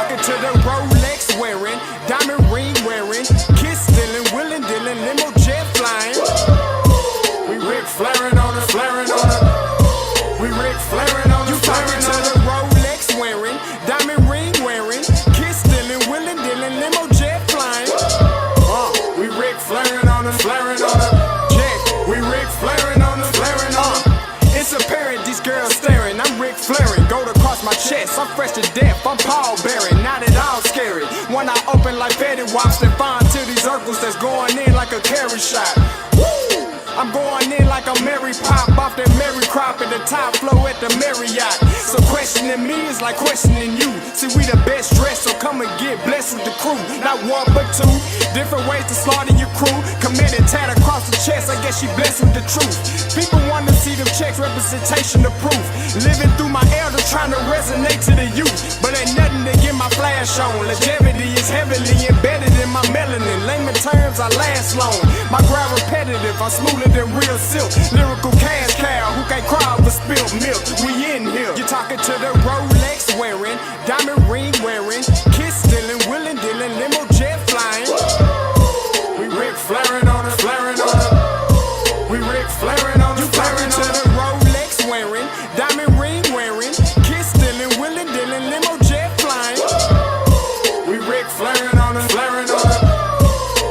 talking to the Rolex wearing, diamond ring wearing, kiss stealing, willing dealing, limo jet flying. We Ric Flairin' on her, flaring on her. We Ric Flairin' on her. You talking to the Rolex wearing, diamond ring wearing, kiss stealing, willing dealing, limo jet flying. We Ric Flairin' on her, flaring on her. Yeah, we Ric Flairin' on her, flaring on her. It's apparent these girls staring. I'm Ric Flairin', gold across my chest. I'm fresh to death, I'm Paul Bearing, not at all scary. When I open like Betty Wops, then find to these circles that's going in like a carry shot. Woo! I'm going in like a Mary Pop off that Mary Crop at the top flow at the Marriott. So questioning me is like questioning you. See, we the best dressed, so come and get blessed with the crew. Not one but two, different ways to slaughter your crew. Committed tat across the chest, I guess she blessed with the truth. People want to see them checks, representation of proof. Living through my elder, trying to resonate to the youth. But ain't nothing to get my flash on. Longevity is heavily embedded in my melanin. Layman terms, I last long. My grind repetitive, I'm smoother than real silk. Lyrical cash cow who can't cry over spilled milk. We in here. You're talking to the Rolex wearing, diamond ring wearing, kiss stealing, willing dealing, limo jet flying. We Ric Flairin' on her, flaring on her. We Ric Flairin' on her. You talking to the Rolex wearing, diamond ring wearing, kiss stealing, willing dealing, limo jet flying. We Ric Flairin' on her, flaring on her.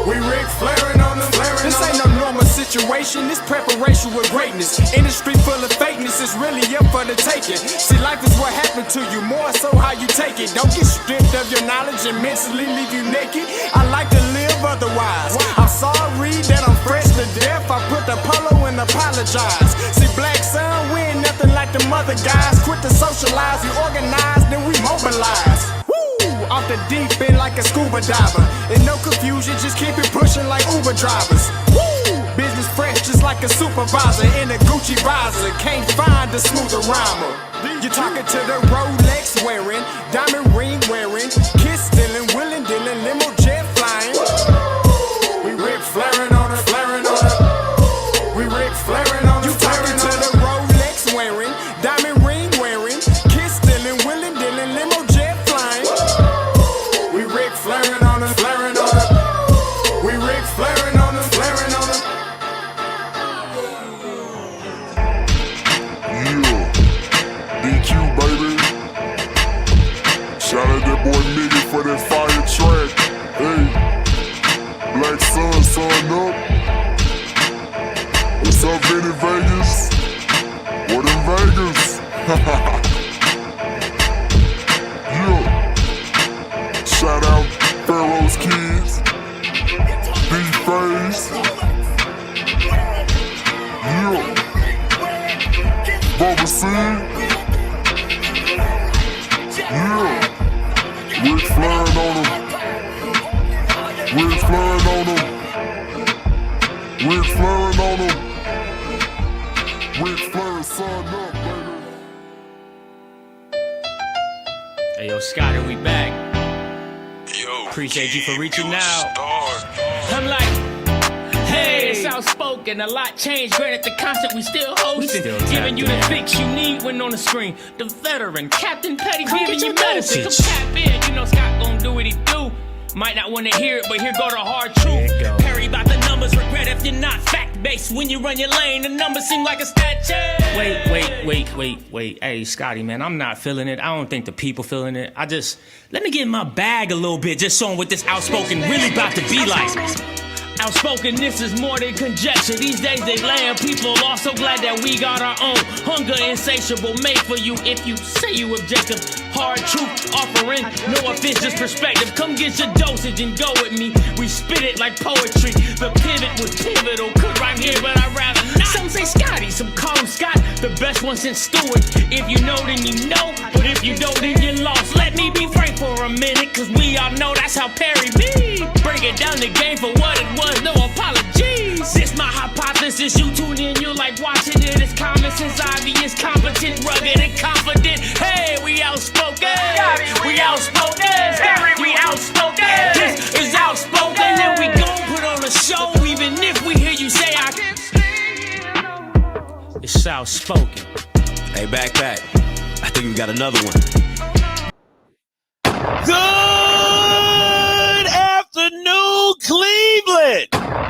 We Ric Flairin' on her, flaring on her. This ain't no normal situation, this preparation with greatness. Industry full of fakeness, it's really up for the taking. See, life is what happened to you, more so how you take it. Don't get stripped of your knowledge and mentally leave you naked. I like to live otherwise. I'm sorry that I'm fresh to death. I put the polo and apologize. See, black son, we ain't nothing like the mother guys. Quit to socialize, we organize, then we mobilize. Off the deep end like a scuba diver. And no confusion, just keep it pushing like Uber drivers. Woo! Business fresh just like a supervisor in a Gucci visor. Can't find a smoother rhymer. You're talking to the Rolex wearing, diamond ring wearing, kiss stealing, willing dealing, limo jet flying. We Ric Flairin' on her, flaring on her. We Ric Flairin' on her. You talking to the Rolex wearing, diamond ring wearing, kiss stealing, willing dealing, limo jet flying. We Ric Flairin' on her, flaring on her. We Ric Flairin' on her, flaring on her. Yeah, DQ baby. Shout out that boy Nigga for that fire track. Hey, Black Sun, sun up. What's up, Vinny Vegas? What in Vegas? Yeah. Shout out Pharaoh's Kids, D-Phase, yeah, Bubba C, yeah, Ric Flairin' on him, Ric Flairin' on him, Ric Flairin' on him, Ric Flairin' son up, baby. Hey yo, Scotty, we back. Appreciate you for reaching out. I'm like, hey, it's outspoken. A lot changed. Granted, the concept we still hosting. Giving you the fix you need when on the screen. The veteran, Captain Petty, giving you medicine. Come tap in. You know Scott gon' do what he do. Might not want to hear it, but here go the hard truth. Perry about the numbers, regret if you're not fact-based. When you run your lane, the numbers seem like a statue. Wait. Hey, Scotty, man, I'm not feeling it. I don't think the people feeling it. Let me get in my bag a little bit, just showing what this outspoken really about to be like. Outspoken, this is more than conjecture. These days they laying people off, so glad that we got our own. Hunger insatiable, made for you if you say you objective. Hard truth offering, no offense, just perspective. Come get your dosage and go with me. We spit it like poetry. The pivot was pivotal, could right here, but I'd rather not. Some say Scotty, some call him Scott, the best one since Stewart. If you know, then you know, but if you don't, then you're lost. Let me be frank for a minute, cause we all know that's how Perry be. Break it down the game for what it was, no apologies. This my hypothesis, you tune in, you like watching it. It's common sense, obvious, competent, rugged, and confident. Hey, we outspoken. We outspoken. We outspoken. This is outspoken, and we gon' put on a show, even if we hear you say I can't see. It's outspoken. Hey, backpack. I think we got another one. Good.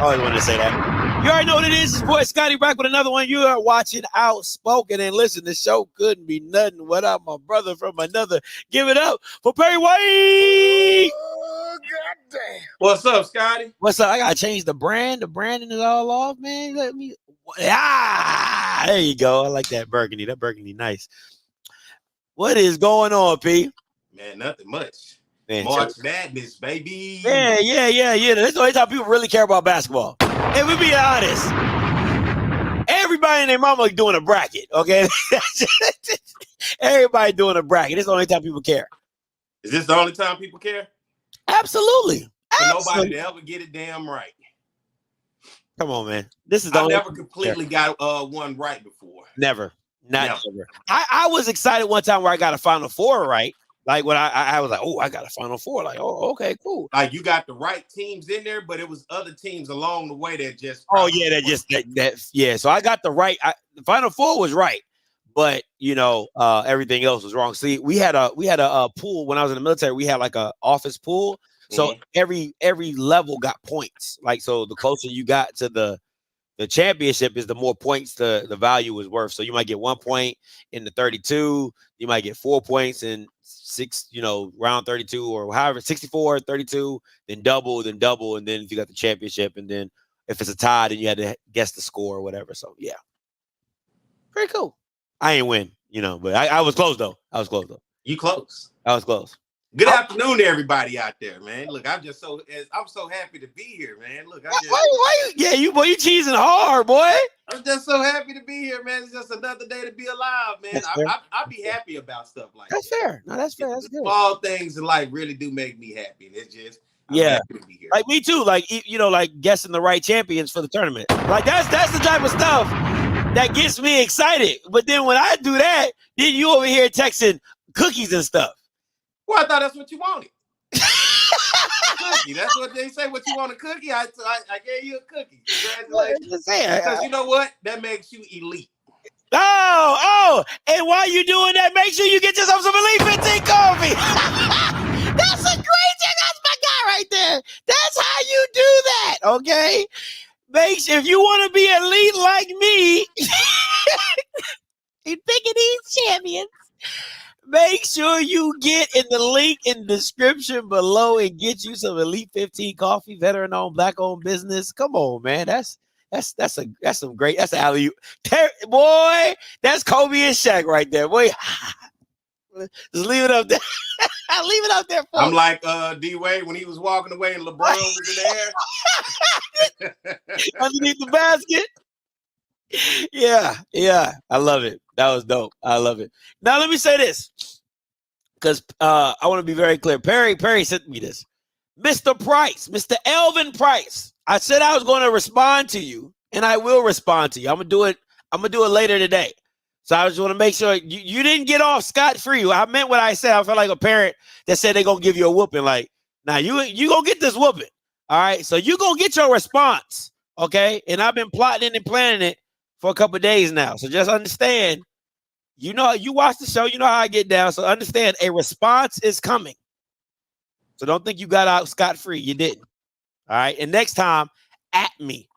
always wanted to say that. You already know what it is. It's boy Scotty back with another one. You are watching Outspoken. And listen, the show couldn't be nothing without my brother from another. Give it up for Perry White. Oh, goddamn. What's up, Scotty? What's up? I got to change the brand. The branding is all off, man. Let me. There you go. I like that burgundy. That burgundy nice. What is going on, P? Man, nothing much. Man, March Madness, baby. Yeah. That's the only time people really care about basketball. And we be honest. Everybody and their mama doing a bracket, okay? Everybody doing a bracket. It's the only time people care. Is this the only time people care? Absolutely. For nobody to ever get it damn right. Come on, man. This is the I only never completely got one right before. Never. Never. I was excited one time where I got a Final Four right. Like when I was like, oh, I got a Final Four. Like, oh, okay, cool. Like you got the right teams in there, but it was other teams along the way that just. Oh yeah, yeah. So I got the right. The Final Four was right, but everything else was wrong. See, we had a pool when I was in the military. We had like a office pool. So every level got points. Like so, the closer you got to the championship is the more points the value is worth. So you might get 1 point in the 32. You might get 4 points in round 32 or however 64, 32, then double, and then if you got the championship, and then if it's a tie, then you had to guess the score or whatever. So yeah, pretty cool. I ain't win, but I was close though. You close. I was close. Good afternoon to everybody out there, man. Look, I'm so happy to be here, man. Look, you cheesing hard, boy. I'm just so happy to be here, man. It's just another day to be alive, man. I'll be happy about stuff like that. That's fair. No, that's fair. That's good. Small things in life really do make me happy, and it's just I'm happy to be here. Like me too. Like like guessing the right champions for the tournament. Like that's the type of stuff that gets me excited. But then when I do that, then you over here texting cookies and stuff. Well, I thought that's what you wanted. Cookie. That's what they say. What you want, a cookie? I gave you a cookie. Congratulations. Because you know what? That makes you elite. Oh, and while you doing that, make sure you get yourself some Elite 15 coffee. That's a great thing. That's my guy right there. That's how you do that, okay? Make sure if you want to be elite like me, and picking these champions, make sure you get in the link in the description below and get you some Elite 15 coffee, veteran-owned, black-owned business. Come on, man. That's some great. That's alley-oop. Boy, that's Kobe and Shaq right there. Boy, just leave it up there. Leave it up there. I'm like D-Wade when he was walking away and LeBron was in the air. Underneath the basket. Yeah. I love it. That was dope. I love it. Now let me say this, because I want to be very clear. Perry sent me this. Mr. Price, Mr. Elvin Price. I said I was going to respond to you, and I will respond to you. I'm gonna do it later today. So I just want to make sure you didn't get off scot-free. I meant what I said. I felt like a parent that said they're gonna give you a whooping. Like, now you gonna get this whooping. All right. So you gonna get your response. Okay. And I've been plotting and planning it for a couple of days now. So just understand, you watch the show, you know how I get down. So understand a response is coming. So don't think you got out scot-free. You didn't. All right. And next time, at me.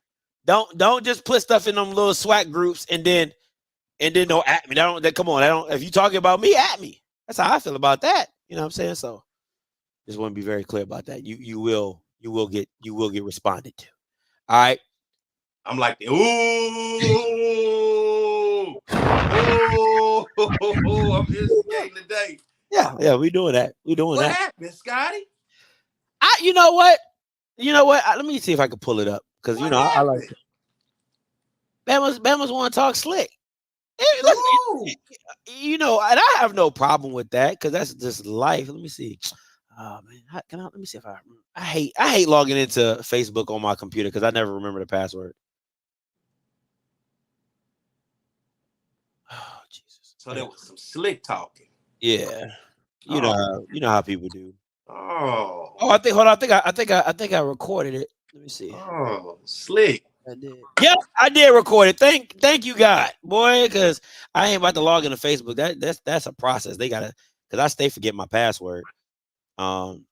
Don't just put stuff in them little SWAC groups and then don't at me. Come on. If you talking about me, at me. That's how I feel about that. You know what I'm saying? So just want to be very clear about that. You will get responded to. All right. I'm like, ooh, I'm instigating today. Yeah, we doing that. What happened, Scotty? You know what? Let me see if I can pull it up, because I like it. Bama's want to talk slick. And I have no problem with that, because that's just life. Let me see. Oh man, let me see if I hate logging into Facebook on my computer because I never remember the password. Oh Jesus! So there was some slick talking. Yeah, you know how people do. Oh, I think I recorded it. Let me see. Oh, slick. I did. Yep, I did record it. Thank you, God, boy, because I ain't about to log into Facebook. That's a process. They gotta, because I stay forget my password. I'm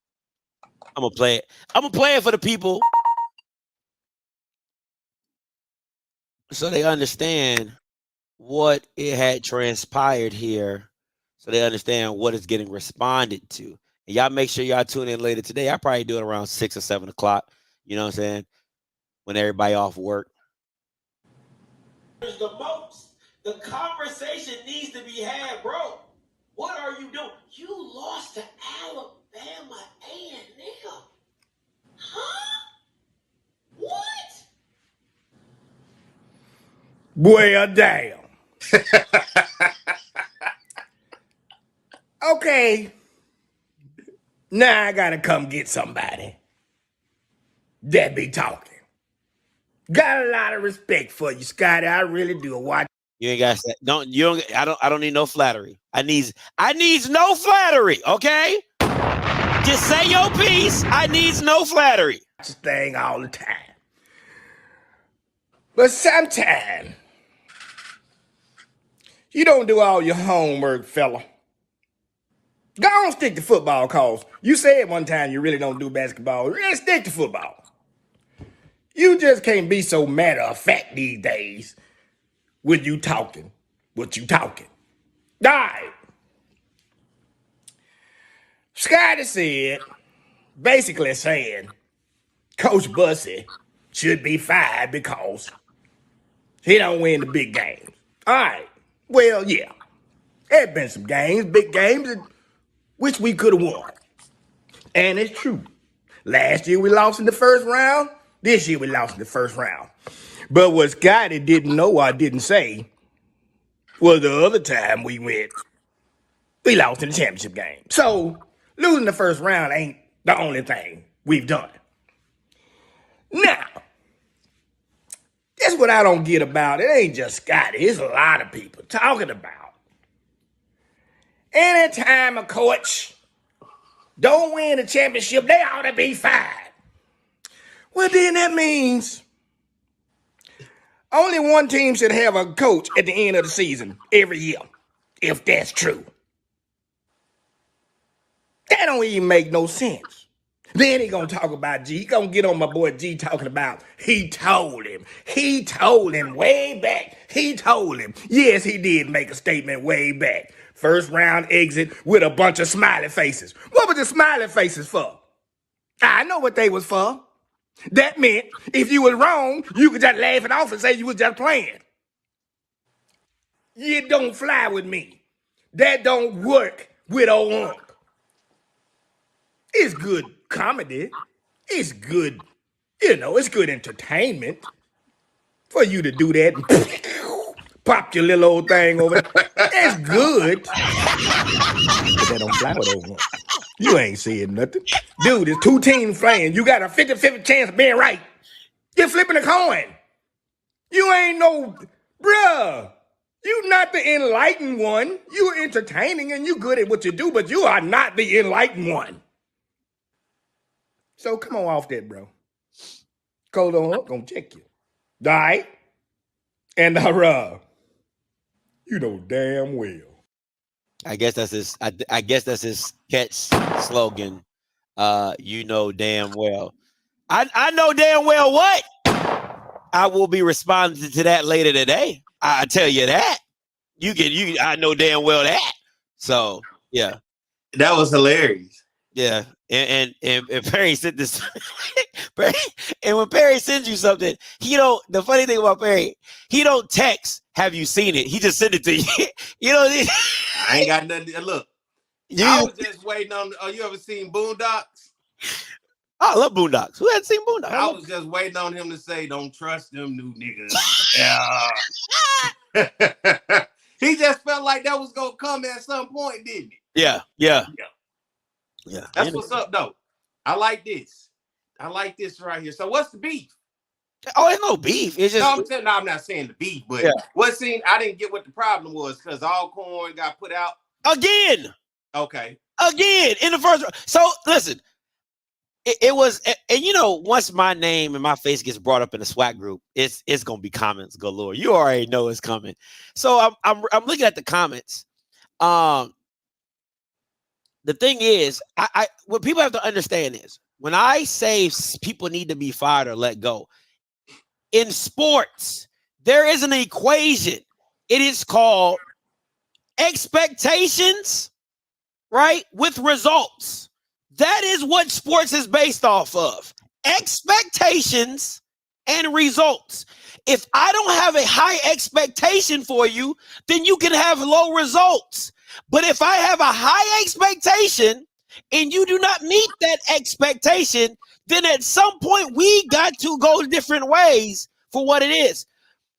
gonna play it. I'm gonna play it for the people so they understand what it had transpired here, so they understand what is getting responded to. And y'all make sure y'all tune in later today. I probably do it around 6 or 7 o'clock. You know what I'm saying? When everybody off work. The most, the conversation needs to be had, bro. What are you doing? You lost to Alabama A&M. Huh? What? Well, damn. Okay. Now I gotta come get somebody that be talking. Got a lot of respect for you, Scotty. I really do. Watch. You ain't got I don't need no flattery. I needs no flattery, okay? Just say your piece. I needs no flattery. This thing all the time. But sometimes you don't do all your homework, fella. Go on, stick to football, cause you said one time you really don't do basketball. Really stick to football. You just can't be so matter of fact these days with you talking what you talking. All right. Scotty said, basically saying, Coach Bussey should be fired because he don't win the big games. All right. Well, yeah. There been some games, big games, which we could have won. And it's true. Last year we lost in the first round. This year we lost in the first round. But what Scotty didn't know or didn't say was the other time we lost in the championship game. So losing the first round ain't the only thing we've done. Now, that's what I don't get about it. It ain't just Scotty. It's a lot of people talking about. Anytime a coach don't win a championship, they ought to be fired. Well, then that means only one team should have a coach at the end of the season every year, if that's true. That don't even make no sense. Then he gonna talk about G. He gonna get on my boy G talking about he told him. He told him way back. He told him. Yes, he did make a statement way back. First round exit with a bunch of smiley faces. What were the smiley faces for? I know what they was for. That meant if you was wrong, you could just laugh it off and say you was just playing. You don't fly with me. That don't work with old Unc. It's good comedy. It's good, it's good entertainment for you to do that and pop your little old thing over there. It's good. But that don't fly with old Unc. You ain't saying nothing. Dude, it's two teams playing. You got a 50-50 chance of being right. You're flipping a coin. You ain't no, bruh. You not the enlightened one. You entertaining and you good at what you do, but you are not the enlightened one. So come on off that, bro. Cold on up, gonna check you. All right? And you know damn well. I guess that's his. I guess that's his catch slogan. You know damn well. I know damn well what. I will be responding to that later today. I tell you that. I know damn well that. So yeah, that was hilarious. Yeah, and Perry sent this. Perry, and when Perry sends you something, the funny thing about Perry, he don't text. Have you seen it? He just sent it to you. I ain't got nothing. Look, I was just waiting on. You ever seen Boondocks? I love Boondocks. Who hasn't seen Boondocks? I was just waiting on him to say, "Don't trust them new niggas." Yeah. He just felt like that was gonna come at some point, didn't he? Yeah. That's what's up, though. I like this. I like this right here. So, what's the beef? Oh, there's no beef. It's just I'm not saying the beef, but what scene? I didn't get what the problem was because Alcorn got put out again. Okay. Again in the first. So listen, it was, and once my name and my face gets brought up in the SWAC group, it's gonna be comments galore. You already know it's coming. So I'm looking at the comments. The thing is, what people have to understand is when I say people need to be fired or let go in sports, there is an equation. It is called expectations, right, with results. That is what sports is based off of. Expectations and results. If I don't have a high expectation for you, then you can have low results. But if I have a high expectation and you do not meet that expectation, then at some point we got to go different ways for what it is.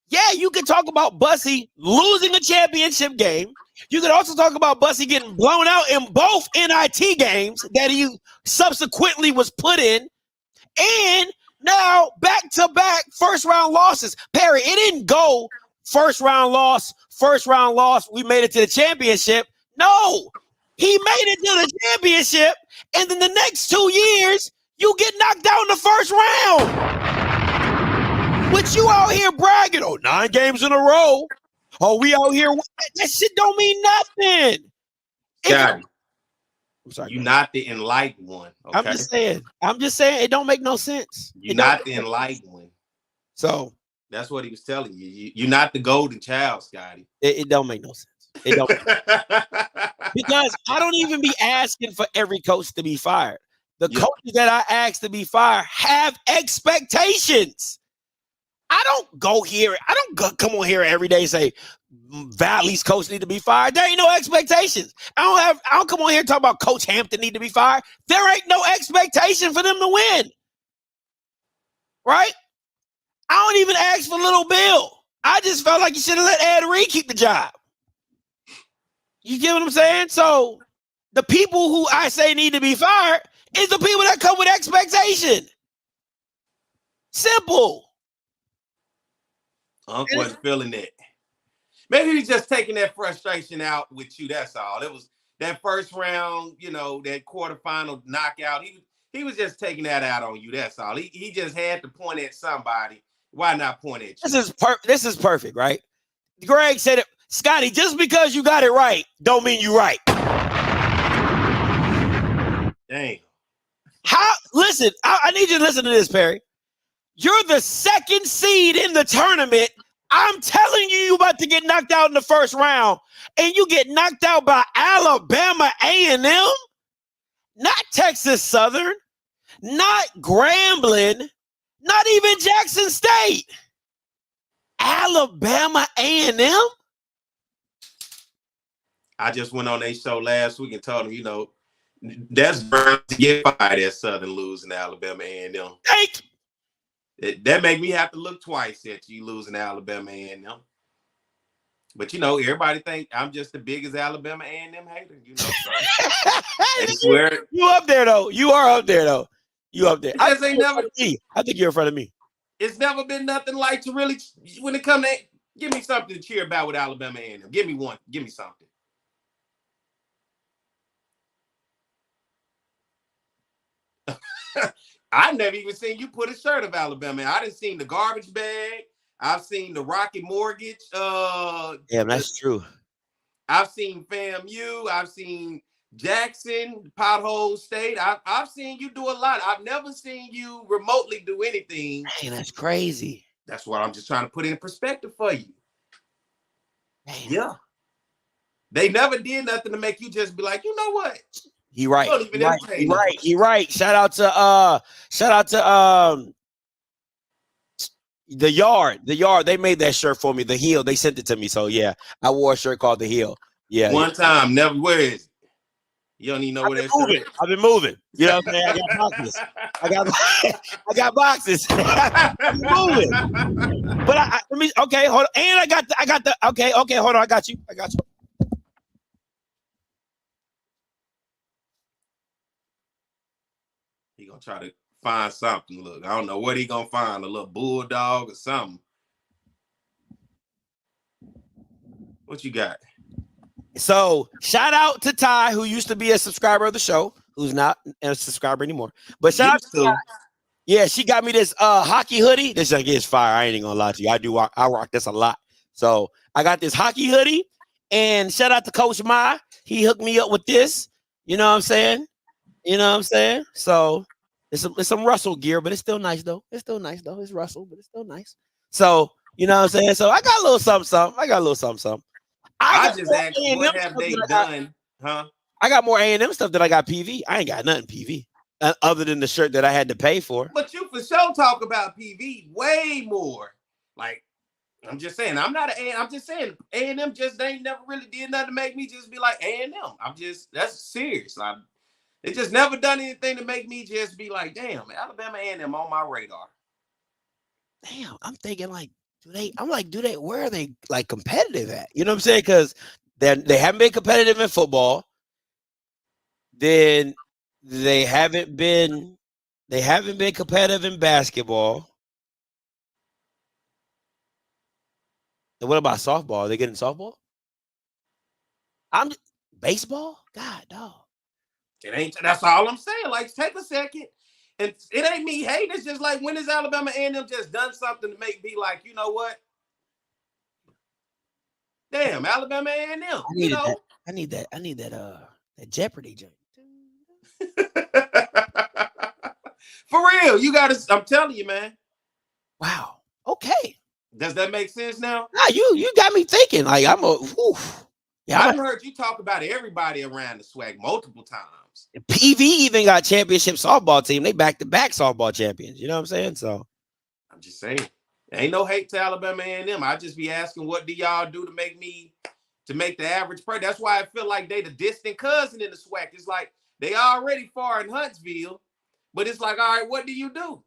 Yeah, you can talk about Bussy losing a championship game. You can also talk about Bussy getting blown out in both NIT games that he subsequently was put in. And now back-to-back first-round losses. Perry, it didn't go first-round loss, we made it to the championship. No, he made it to the championship, and then the next 2 years, you get knocked out in the first round. But you out here bragging, 9 games in a row. Oh, we out here. That shit don't mean nothing. Got it. I'm sorry. You're not the enlightened one. Okay? I'm just saying it don't make no sense. You're not the enlightened one. So that's what he was telling you. You're not the golden child, Scotty. It don't make no sense. It don't. Because I don't even be asking for every coach to be fired. The coaches that I ask to be fired have expectations. I don't go here. I don't come on here every day and say Valley's coach need to be fired. There ain't no expectations. I don't come on here and talk about Coach Hampton need to be fired. There ain't no expectation for them to win. Right? I don't even ask for Little Bill. I just felt like you should have let Ed Reed keep the job. You get what I'm saying? So the people who I say need to be fired is the people that come with expectation. Simple. Unc wasn't feeling that. Maybe he's just taking that frustration out with you. That's all. It was that first round, that quarterfinal knockout. He was just taking that out on you. That's all. He just had to point at somebody. Why not point at you? This is perfect, right? Greg said it. Scotty, just because you got it right, don't mean you right. Damn. Listen, I need you to listen to this, Perry. You're the second seed in the tournament. I'm telling you, you're about to get knocked out in the first round, and you get knocked out by Alabama A&M, not Texas Southern, not Grambling, not even Jackson State. Alabama A&M? I just went on their show last week and told them, that's burn to get fired at Southern losing to Alabama A&M. That make me have to look twice at you losing to Alabama A&M. But everybody think I'm just the biggest Alabama A&M hater. So I swear. You up there though. You are up there though. You up there. I think you're in front of me. It's never been nothing like to really when it comes to give me something to cheer about with Alabama A&M. Give me one. Give me something. I've never even seen you put a shirt of Alabama. I done seen the garbage bag. I've seen the Rocket Mortgage. Yeah, that's true. I've seen FAMU. I've seen Jackson, Pothole State. I've seen you do a lot. I've never seen you remotely do anything. Man, that's crazy. That's what I'm just trying to put in perspective for you. Man. Yeah. They never did nothing to make you just be like, you know what? He right. He right. Shout out to the Yard. The Yard. They made that shirt for me. The Heel. They sent it to me. So yeah, I wore a shirt called the Heel. Yeah. One time, never. Where is it? You don't even know where that shirt is. I've been moving. You know what I'm saying? I got boxes. I got boxes. I'm moving. But let me. Okay, hold on. And I got the. Okay. Hold on. I got you. He gonna try to find something. Look, I don't know what he gonna find. A little bulldog or something. What you got? So shout out to Ty, who used to be a subscriber of the show, who's not a subscriber anymore. But shout out to Ty. Yeah, she got me this hockey hoodie. This is fire. I ain't even gonna lie to you. I rock this a lot. So I got this hockey hoodie, and shout out to Coach Ma. He hooked me up with this. You know what I'm saying? So it's some Russell gear, but it's still nice though. It's Russell, but it's still nice. So You know what I'm saying? So I got a little something, something. I just asked, what have they done? Huh? I got more A&M stuff that I got PV. I ain't got nothing PV other than the shirt that I had to pay for. But you for sure talk about PV way more. Like, I'm just saying, I'm just saying A&M just ain't never really did nothing to make me just be like A&M. That's serious. It just never done anything to make me just be like, damn, Alabama A&M on my radar. Damn, I'm thinking like, where are they like competitive at? You know what I'm saying? Because they haven't been competitive in football. Then they haven't been competitive in basketball. And what about softball? Are they getting softball? Baseball? God, dog. That's all I'm saying. Like, take a second. And it ain't me hating. It's just like, when has Alabama A&M just done something to make me like, you know what? Damn, Alabama A&M. I need that Jeopardy joint. For real, I'm telling you, man. Wow. Okay. Does that make sense now? Nah, you got me thinking. Like I heard you talk about everybody around the SWAC multiple times. PV even got championship softball team. They back-to-back softball champions. You know what I'm saying? So I'm just saying, ain't no hate to Alabama A&M. I just be asking, what do y'all do to make the average person? That's why I feel like they the distant cousin in the SWAC. It's like they already far in Huntsville, but it's like, all right, what do you do?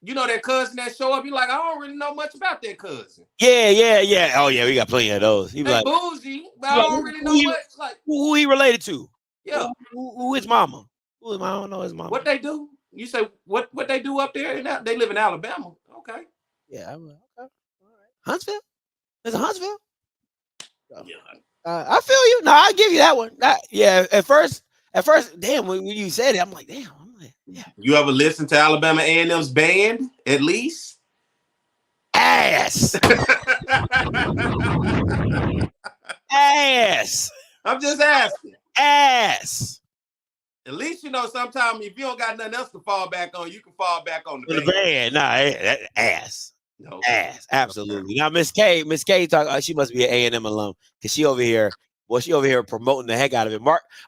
You know that cousin that show up, you're like, I don't really know much about that cousin. Yeah. Oh, yeah, we got plenty of those. He like bougie, but I don't really know much. Like, who he related to? Yeah. Who his mama? I don't know his mama. What they do? You say what they do up there? They live in Alabama. Okay. Yeah. Okay. All right. Huntsville? There's a Huntsville? Yeah. I feel you. No, I'll give you that one. Yeah, at first, damn, when you said it, I'm like, damn. Yeah. You ever listen to Alabama A&M's band, at least? Ass. Ass. I'm just asking. Ass. At least, sometimes if you don't got nothing else to fall back on, you can fall back on the band. Nah, ass. No. Ass. Absolutely. Now, Miss K talk. She must be an A&M alum because she over here promoting the heck out of it.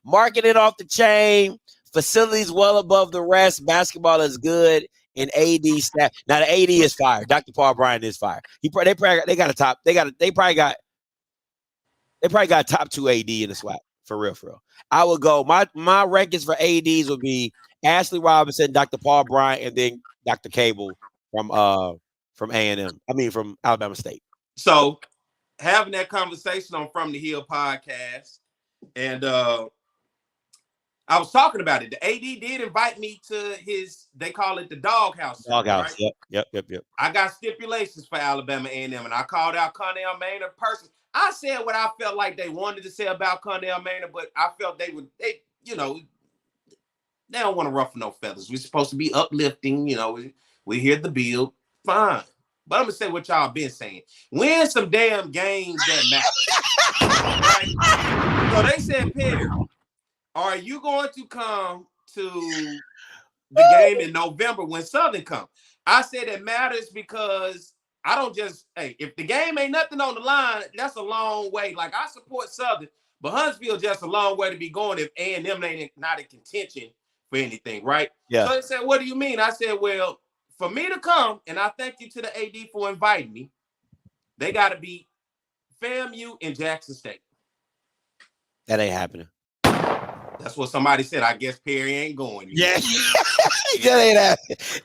Marketing it off the chain. Facilities well above the rest. Basketball is good. And AD staff. Now the AD is fired. Dr. Paul Bryant is fired. They probably got top 2 AD in the SWAC. For real. I would go. My rankings for ADs would be Ashley Robinson, Dr. Paul Bryant, and then Dr. Cable from A&M. I mean from Alabama State. So having that conversation on From the Hill podcast, and I was talking about it. The AD did invite me to they call it the doghouse. Doghouse, right? Yep. I got stipulations for Alabama A&M, and I called out Connell Maynard personally. I said what I felt like they wanted to say about Connell Maynard, but I felt they don't want to ruffle no feathers. We're supposed to be uplifting, we hear the build, fine. But I'm going to say what y'all been saying. Win some damn games that matter. Right? So they said, Perry, are you going to come to the game in November when Southern comes? I said it matters because I don't just, if the game ain't nothing on the line, that's a long way. Like, I support Southern, but Huntsville just a long way to be going if A&M ain't not in contention for anything, right? Yeah. So they said, what do you mean? I said, well, for me to come, and I thank you to the AD for inviting me, they got to beat FAMU and Jackson State. That ain't happening. That's what somebody said. I guess Perry ain't going. Yeah. That ain't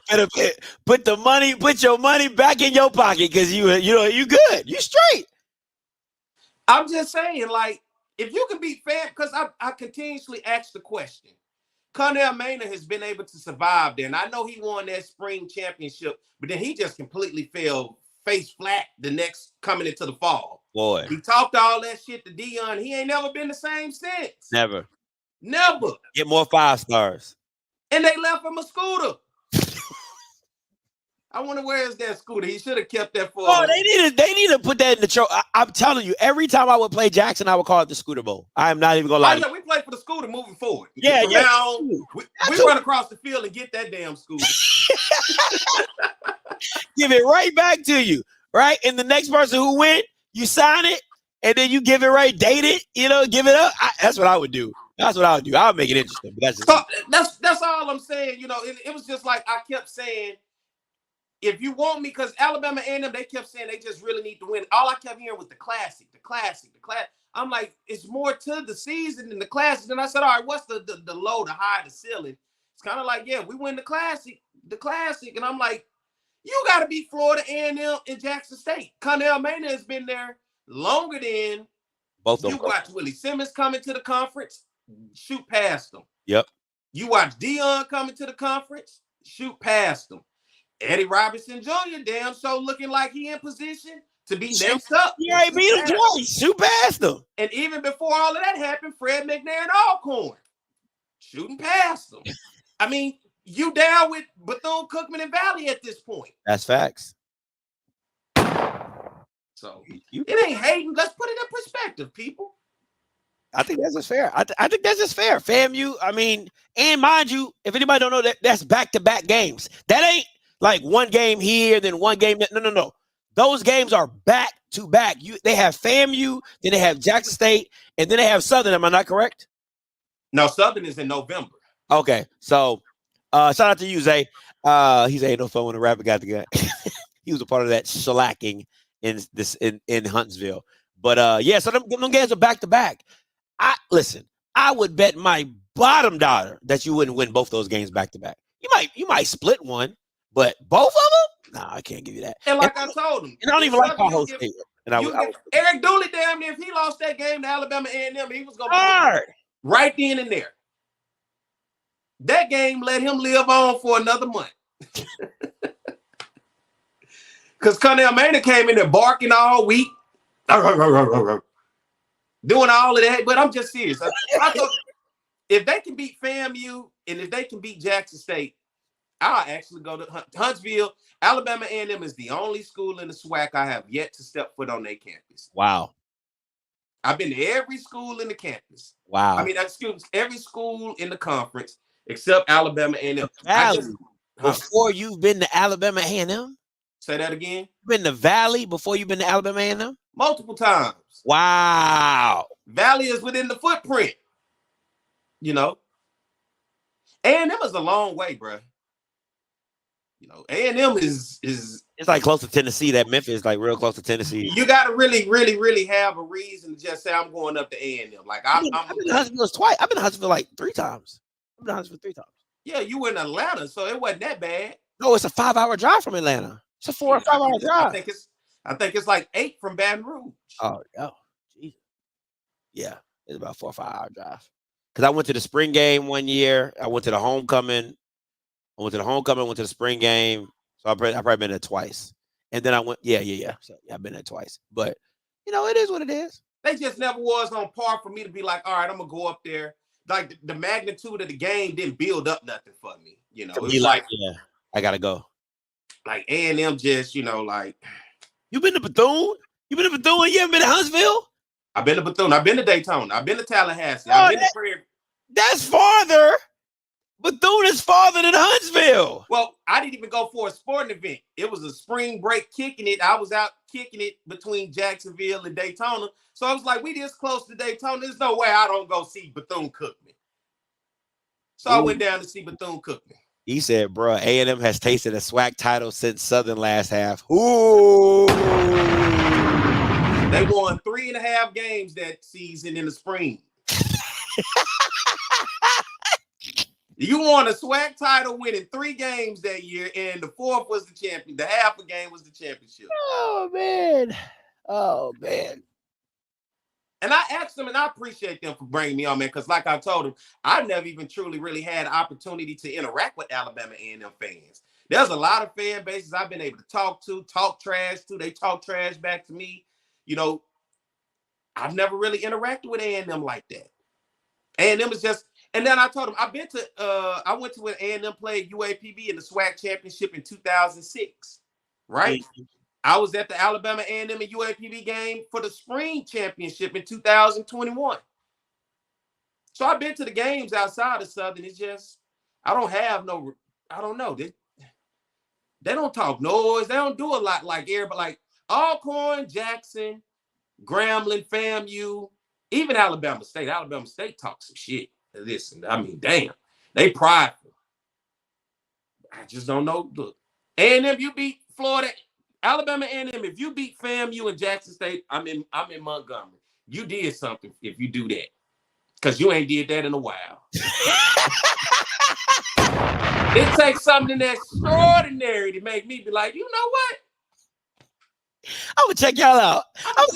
happening. Put your money back in your pocket because you good. You straight. I'm just saying, like, if you can beat FAM, because I continuously ask the question. Connell Maynard has been able to survive there. And I know he won that spring championship, but then he just completely fell face flat coming into the fall. Boy. He talked all that shit to Dion. He ain't never been the same since. Never. Get more 5 stars. And they left him a scooter. I wonder where is that scooter? He should have kept that for. Oh, they need to put that in the show. I'm telling you, every time I would play Jackson, I would call it the Scooter Bowl. I am not even gonna lie. Yeah, we play for the scooter moving forward. Yeah. Now, we run across the field and get that damn scooter. Give it right back to you. right? And the next person who win, you sign it, and then you give it right, date it, give it up. That's what I would do. That's what I would do. I would make it interesting. But that's all I'm saying. It was just like I kept saying, if you want me, because Alabama A&M, they kept saying they just really need to win. All I kept hearing was the classic, the classic, the classic. I'm like, it's more to the season than the classic. And I said, all right, what's the low, the high, the ceiling? It's kind of like, yeah, we win the classic. And I'm like, you got to beat Florida A&M and Jackson State. Connell Maynard has been there longer than both of them. You watch Willie Simmons coming to the conference, shoot past them. Yep. You watch Dion coming to the conference, shoot past them. Eddie Robinson Jr. damn so looking like he in position to be next up. Yeah, he beat him twice. Shoot past them. And even before all of that happened, Fred McNair and Alcorn shooting past them. I mean, you down with Bethune-Cookman and Valley at this point. That's facts. So it ain't hating. Let's put it in perspective, people. I think that's just fair. I think that's just fair. FAMU, I mean, and mind you, if anybody don't know, that's back-to-back games. That ain't like one game here, then one game. No. Those games are back-to-back. They have FAMU, then they have Jackson State, and then they have Southern. Am I not correct? No, Southern is in November. Okay, so shout out to you, Zay. He's ain't no fun when the rapper got the gun. He was a part of that shellacking in Huntsville. But yeah, so them games are back-to-back. I would bet my bottom dollar that you wouldn't win both those games back-to-back. You might split one, but both of them? No, I can't give you that. And like I told him, and I don't even like Ohio State. Eric Dooley, damn near, if he lost that game to Alabama A&M, he was going to hard right then and there. That game let him live on for another month. Because Connell Maynard came in there barking all week, doing all of that. But I'm just serious. I thought if they can beat FAMU and if they can beat Jackson State, I'll actually go to Huntsville. Alabama A&M is the only school in the SWAC I have yet to step foot on their campus. Wow. I've been to every school in the campus. Wow. I mean, every school in the conference except Alabama A&M. Before you've been to Alabama A&M? Say that again? You've been to Valley before you've been to Alabama A&M? Multiple times. Wow. Valley is within the footprint. A&M is a long way, bro. A&M is it's like close to Tennessee. That Memphis is like real close to Tennessee. You got to really, really, really have a reason to just say I'm going up to A&M. Like I've been to Huntsville twice. I've been to Huntsville like 3 times. I've been to Huntsville 3 times. Yeah, you were in Atlanta, so it wasn't that bad. No, it's a 5-hour drive from Atlanta. It's a 4 or 5 hour drive. I think it's like 8 from Baton Rouge. Oh, Jesus. Yeah, it's about 4 or 5 hour drive. Because I went to the spring game one year. I went to the homecoming. Went to the spring game. So I've probably been there twice. And then I went, yeah. So yeah, I've been there twice. But it is what it is. They just never was on par for me to be like, all right, I'm gonna go up there. Like the magnitude of the game didn't build up nothing for me. It's like, yeah, I gotta go. Like A&M just, like. You been to Bethune? You haven't been to Huntsville? I've been to Bethune. I've been to Daytona. I've been to Tallahassee. I've been to Prairie. That's farther. Bethune is farther than Huntsville. Well, I didn't even go for a sporting event. It was a spring break kicking it. I was out kicking it between Jacksonville and Daytona. So I was like, we this close to Daytona. There's no way I don't go see Bethune-Cookman. So I went down to see Bethune-Cookman. He said, bro, A&M has tasted a SWAC title since Southern last half. Ooh. They won 3.5 games that season in the spring. You won a SWAC title winning 3 games that year, and the 4th was the champion. The half a game was the championship. Oh, man. And I asked them, and I appreciate them for bringing me on, man, because like I told them, I never even truly really had an opportunity to interact with Alabama A&M fans. There's a lot of fan bases I've been able to talk trash to. They talk trash back to me. I've never really interacted with A&M like that. A&M is just, and then I told them, I went to when A&M played UAPB in the SWAC championship in 2006, right? Mm-hmm. I was at the Alabama A&M and UAPB game for the spring championship in 2021. So I've been to the games outside of Southern. It's just, I don't know. They don't talk noise. They don't do a lot like everybody. Like Alcorn, Jackson, Grambling, FAMU, even Alabama State. Alabama State talks some shit. Listen, I mean, damn, they prideful. I just don't know. Look, A&M, you beat Florida, Alabama A&M. If you beat FAMU and Jackson State, I'm in Montgomery. You did something if you do that, because you ain't did that in a while. It takes something extraordinary to make me be like, you know what? I'm gonna check y'all out. I'm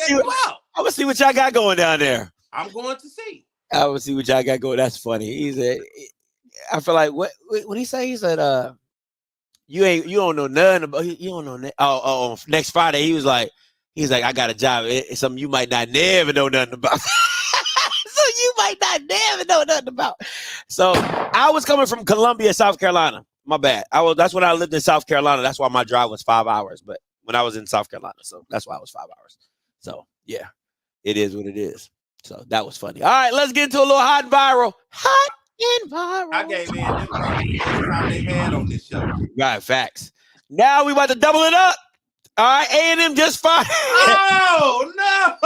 gonna see what y'all got going down there. I'm going to see. I will see what y'all got going. That's funny. I feel like what he say? He said, you don't know nothing about. You don't know. Oh, next Friday he's like, I got a job. It's something you might not never know nothing about. So you might not never know nothing about. So I was coming from Columbia, South Carolina. My bad. That's when I lived in South Carolina. That's why my drive was 5 hours. But when I was in South Carolina, so that's why it was 5 hours. So yeah, it is what it is. So that was funny. All right, let's get into a little hot and viral. Hot and viral. I gave in them probably the first time they had on this show. Right, facts. Now we about to double it up. All right, A&M just fired. Oh no!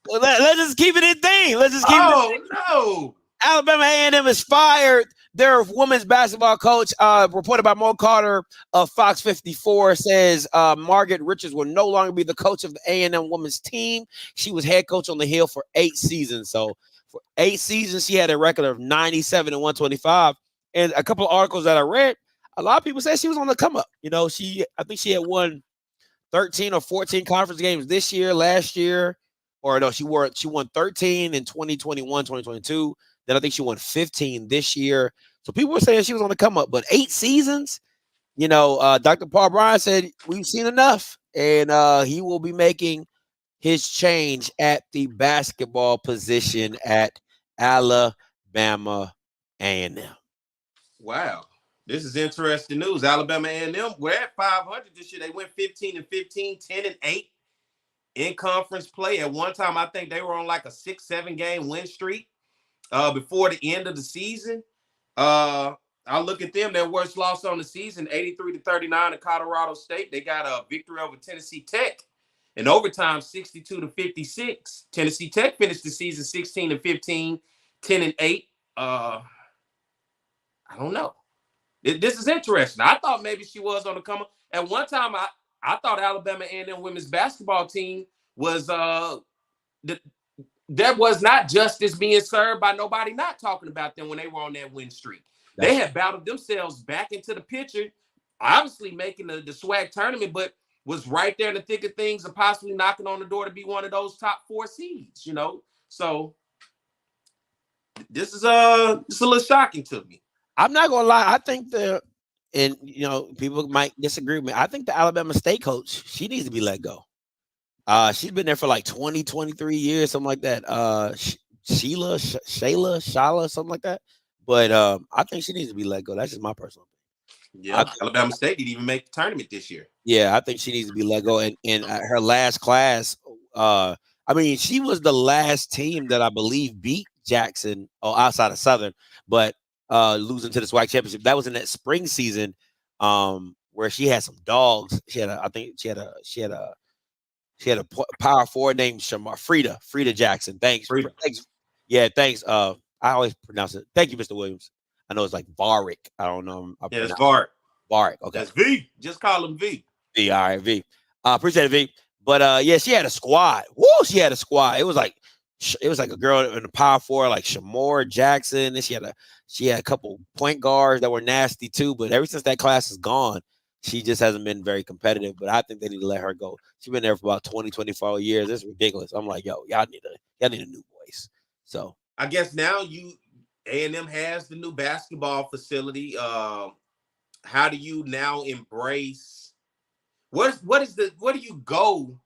Well, let's just keep it in theme. Let's just keep it. No! Alabama A&M is fired their women's basketball coach. Reported by Mo Carter of Fox 54 says Margaret Richards will no longer be the coach of the A&M women's team. She was head coach on the Hill for 8 seasons. So for 8 seasons, she had a record of 97 and 125. And a couple of articles that I read, a lot of people said she was on the come up. You know, I think she had won 13 or 14 conference games this year, last year. Or no, she won 13 in 2021, 2022. Then I think she won 15 this year. So people were saying she was on the come up, but 8 seasons, you know, Dr. Paul Bryan said, we've seen enough. And he will be making his change at the basketball position at Alabama A&M. Wow. This is interesting news. Alabama A&M, we're at 500 this year. They went 15 and 15, 10 and 8 in conference play. At one time, I think they were on like a 6-7 game win streak before the end of the season. I look at them, their worst loss on the season, 83-39 to Colorado State. They got a victory over Tennessee Tech in overtime, 62-56. Tennessee Tech finished the season 16 and 15, 10 and 8. I don't know. This is interesting. I thought maybe she was on the come up. At one time, I thought Alabama A&M women's basketball team was there was not justice being served by nobody not talking about them when they were on that win streak. They had battled themselves back into the picture, obviously making the SWAC tournament, but was right there in the thick of things and possibly knocking on the door to be one of those top 4 seeds, you know? So this is a little shocking to me. I'm not gonna lie. I think and you know, people might disagree with me. I think the Alabama State coach, she needs to be let go. She's been there for like 20, 23 years, something like that. Shala, something like that. But I think she needs to be let go. That's just my personal opinion. Yeah, Alabama State didn't even make the tournament this year. Yeah, I think she needs to be let go. And her last class, I mean, she was the last team that I believe beat Jackson outside of Southern, but losing to the SWAC championship. That was in that spring season, where she had some dogs. She had a power forward named Frida Jackson. Thanks. Yeah, thanks. I always pronounce it. Thank you, Mr. Williams. I know it's like Varick. I don't know. Yeah, it's Varick. Varick. Okay. That's V. Just call him V. V. All right, V. Appreciate it, V. But yeah, she had a squad. Woo, she had a squad. It was like a girl in the power forward, like Shamor Jackson. And she had a couple point guards that were nasty too. But ever since that class is gone, she just hasn't been very competitive. But I think they need to let her go. She's been there for about 20, 24 years. It's ridiculous. I'm like, yo, y'all need a new voice. So I guess now A&M has the new basketball facility. How do you now embrace? Where do you go?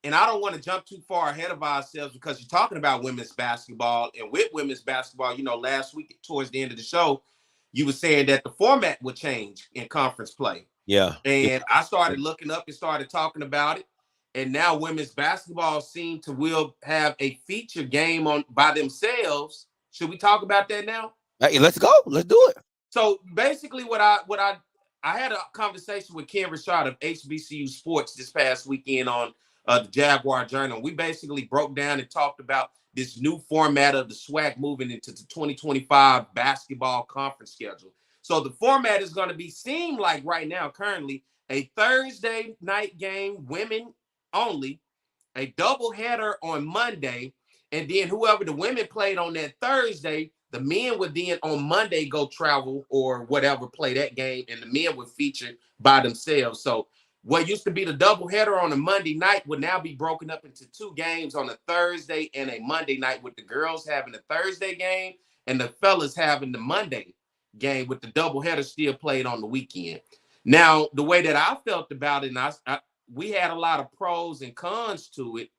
And I don't want to jump too far ahead of ourselves because you're talking about women's basketball. And with women's basketball, you know, last week towards the end of the show, you were saying that the format would change in conference play. Yeah. And I started looking up and started talking about it. And now women's basketball seem to will have a feature game by themselves. Should we talk about that now? Hey, let's go. Let's do it. So basically what I I had a conversation with Ken Rashad of HBCU Sports this past weekend on the Jaguar Journal. We basically broke down and talked about this new format of the SWAC moving into the 2025 basketball conference schedule. So the format is going to be seem like right now, currently, a Thursday night game, women only, a doubleheader on Monday, and then whoever the women played on that Thursday, the men would then on Monday go travel or whatever, play that game, and the men would feature by themselves. So what used to be the doubleheader on a Monday night would now be broken up into 2 games on a Thursday and a Monday night, with the girls having the Thursday game and the fellas having the Monday game, with the doubleheader still played on the weekend. Now, the way that I felt about it, and we had a lot of pros and cons to it.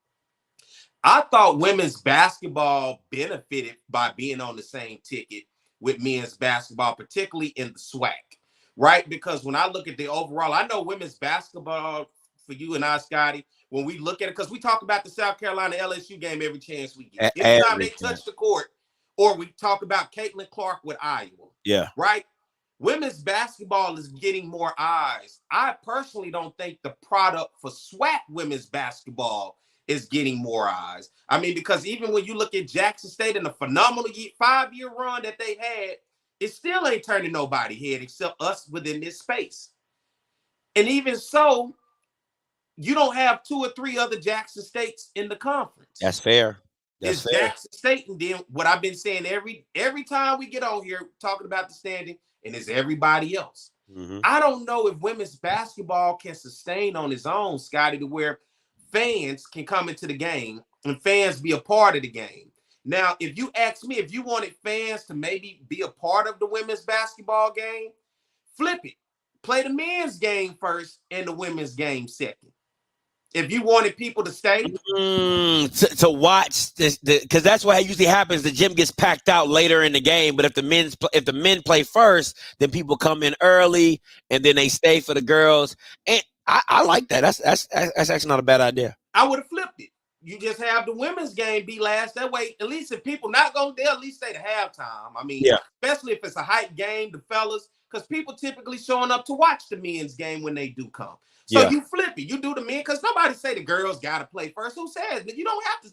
I thought women's basketball benefited by being on the same ticket with men's basketball, particularly in the SWAC, right? Because when I look at the overall, I know women's basketball for you and I, Scotty, when we look at it, because we talk about the South Carolina LSU game every chance we get. Anytime they touch the court, or we talk about Caitlin Clark with Iowa. Yeah. Right? Women's basketball is getting more eyes. I personally don't think the product for SWAC women's basketball is getting more eyes. I mean, because even when you look at Jackson State and the phenomenal 5-year run that they had, it still ain't turning nobody head except us within this space. And even so, you don't have 2 or 3 other Jackson States in the conference. That's fair. That's fair. Jackson State, and then what I've been saying every time we get on here talking about the standing, and it's everybody else. Mm-hmm. I don't know if women's basketball can sustain on its own, Scotty, to where fans can come into the game and fans be a part of the game. Now, if you ask me if you wanted fans to maybe be a part of the women's basketball game, flip it. Play the men's game first and the women's game second. If you wanted people to stay to watch this, because that's what usually happens. The gym gets packed out later in the game, but if the men play first, then people come in early and then they stay for the girls. And I like that. That's actually not a bad idea. I would have flipped it. You just have the women's game be last. That way, at least if people not going, they'll at least stay to halftime. I mean, especially if it's a hype game, the fellas, because people typically showing up to watch the men's game when they do come. So you flip it. You do the men, because nobody say the girls got to play first. Who says? But you don't have to.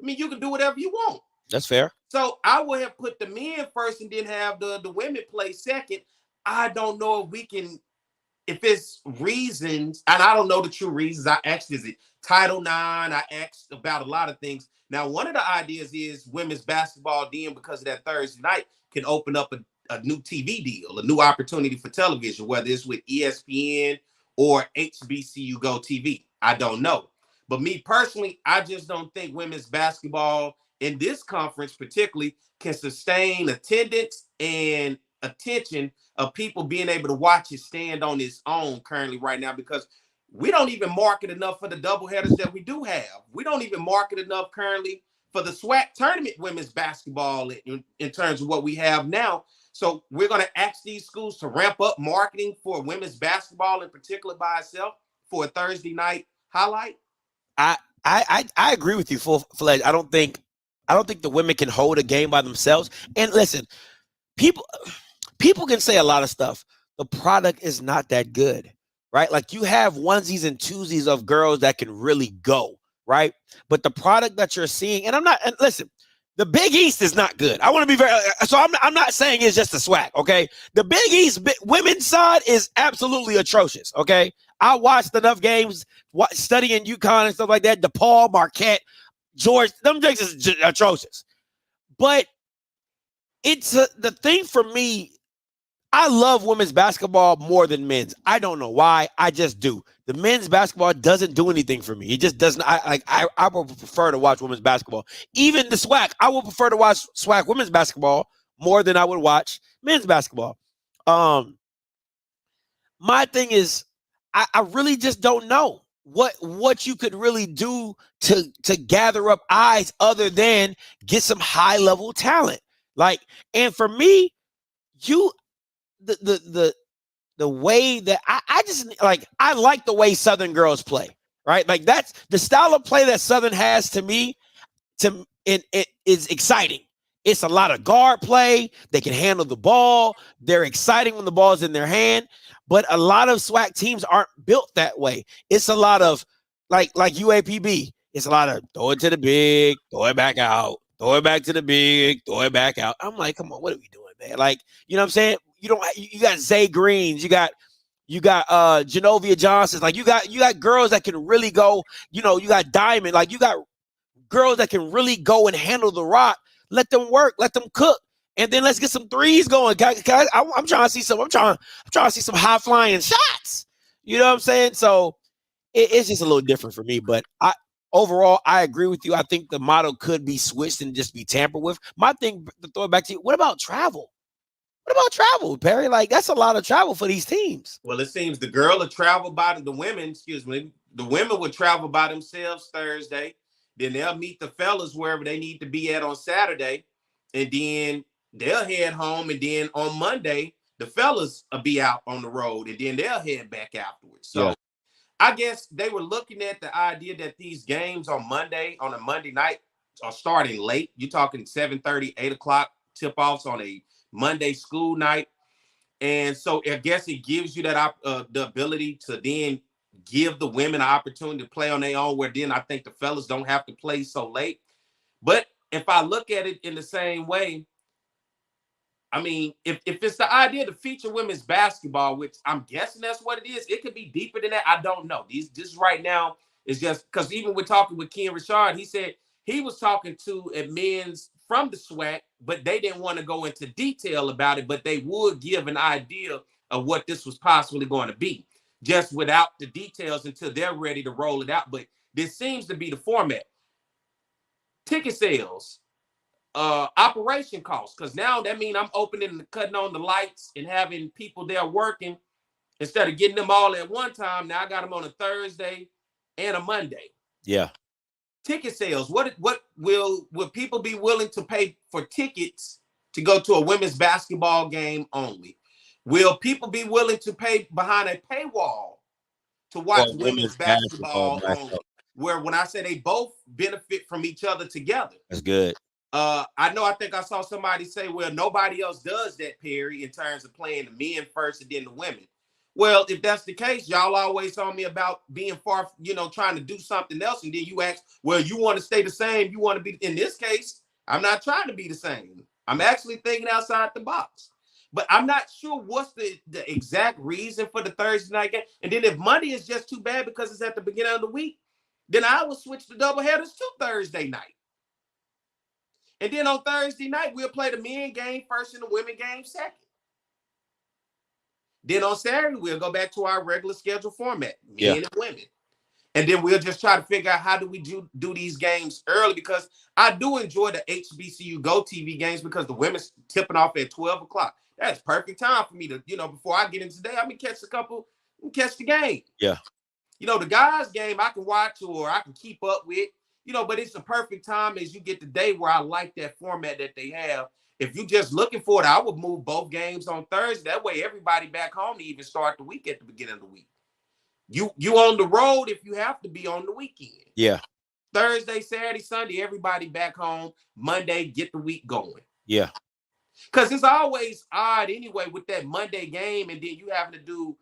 I mean, you can do whatever you want. That's fair. So I would have put the men first and then have the women play second. I don't know if we can, if it's reasons, and I don't know the true reasons. I asked, is it Title IX? I asked about a lot of things. Now, one of the ideas is women's basketball then, because of that Thursday night, can open up a new TV deal, a new opportunity for television, whether it's with ESPN or HBCU Go TV. I don't know. But me personally, I just don't think women's basketball in this conference particularly can sustain attendance and attention of people being able to watch it stand on its own currently right now, because we don't even market enough for the doubleheaders that we do have. We don't even market enough currently for the SWAC tournament women's basketball in terms of what we have now. So we're going to ask these schools to ramp up marketing for women's basketball in particular by itself for a Thursday night highlight. I agree with you full-fledged. I don't think the women can hold a game by themselves. And listen, people can say a lot of stuff. The product is not that good, right? Like, you have onesies and twosies of girls that can really go, right? But the product that you're seeing, and listen, the Big East is not good. I want to be very, so I'm not saying it's just a SWAC, okay? The Big East women's side is absolutely atrocious, okay? I watched enough games, studying UConn and stuff like that, DePaul, Marquette, George, them things is atrocious. But it's the thing for me, I love women's basketball more than men's. I don't know why. I just do. The men's basketball doesn't do anything for me. It just doesn't. I would prefer to watch women's basketball. Even the SWAC, I would prefer to watch SWAC women's basketball more than I would watch men's basketball. My thing is, I really just don't know what you could really do to gather up eyes other than get some high level talent. Like, and for me, the way that I just like, I like the way Southern girls play, right? Like, that's the style of play that Southern has to me. It is exciting. It's a lot of guard play. They can handle the ball. They're exciting when the ball's in their hand. But a lot of SWAC teams aren't built that way. It's a lot of like UAPB. It's a lot of throw it to the big, throw it back out, throw it back to the big, throw it back out. I'm like, come on, what are we doing, man? Like, you know what I'm saying? You got Zay Greens, you got Genovia Johnsons. Like you got girls that can really go, you got Diamond, like you got girls that can really go and handle the rock. Let them work, let them cook. And then let's get some threes going. I'm trying to see some. I'm trying to see some high flying shots. You know what I'm saying? So it's just a little different for me. But overall, I agree with you. I think the model could be switched and just be tampered with. My thing, to throw it back to you, what about travel? What about travel, Perry? Like that's a lot of travel for these teams. Well, it seems the girl will travel by the women. Excuse me, the women would travel by themselves Thursday. Then they'll meet the fellas wherever they need to be at on Saturday, and then they'll head home, and then on Monday, the fellas will be out on the road, and then they'll head back afterwards. So I guess they were looking at the idea that these games on a Monday night, are starting late. You're talking 7:30, 8 o'clock tip-offs on a Monday school night. And so I guess it gives you that the ability to then give the women an opportunity to play on their own, where then I think the fellas don't have to play so late. But if I look at it in the same way, I mean, if it's the idea to feature women's basketball, which I'm guessing that's what it is, it could be deeper than that. I don't know. This right now is just because even we're talking with Ken Richard, he said he was talking to admins from the SWAC, but they didn't want to go into detail about it, but they would give an idea of what this was possibly going to be, just without the details until they're ready to roll it out. But this seems to be the format. Ticket sales, operation costs, because now that means I'm opening and cutting on the lights and having people there working instead of getting them all at one time. Now I got them on a Thursday and a Monday. Yeah. Ticket sales. What will people be willing to pay for tickets to go to a women's basketball game only? Will people be willing to pay behind a paywall to watch women's basketball only? Where when I say they both benefit from each other together. That's good. I think I saw somebody say, well, nobody else does that, Perry, in terms of playing the men first and then the women. Well, if that's the case, y'all always on me about being far, trying to do something else. And then you ask, well, you want to stay the same. You want to be, in this case, I'm not trying to be the same. I'm actually thinking outside the box. But I'm not sure what's the exact reason for the Thursday night game. And then if Monday is just too bad because it's at the beginning of the week, then I would switch the doubleheaders to Thursday night. And then on Thursday night, we'll play the men game first and the women game second. Then on Saturday, we'll go back to our regular schedule format, men and women. And then we'll just try to figure out how do we do these games early, because I do enjoy the HBCU Go TV games because the women's tipping off at 12 o'clock. That's perfect time for me to, before I get into the day, I can catch the game. Yeah. The guys' game I can watch or I can keep up with, but it's the perfect time as you get the day where I like that format that they have. If you're just looking for it, I would move both games on Thursday. That way everybody back home to even start the week at the beginning of the week. You on the road if you have to be on the weekend. Yeah. Thursday, Saturday, Sunday, everybody back home. Monday, get the week going. Yeah. Because it's always odd anyway with that Monday game, and then you having to do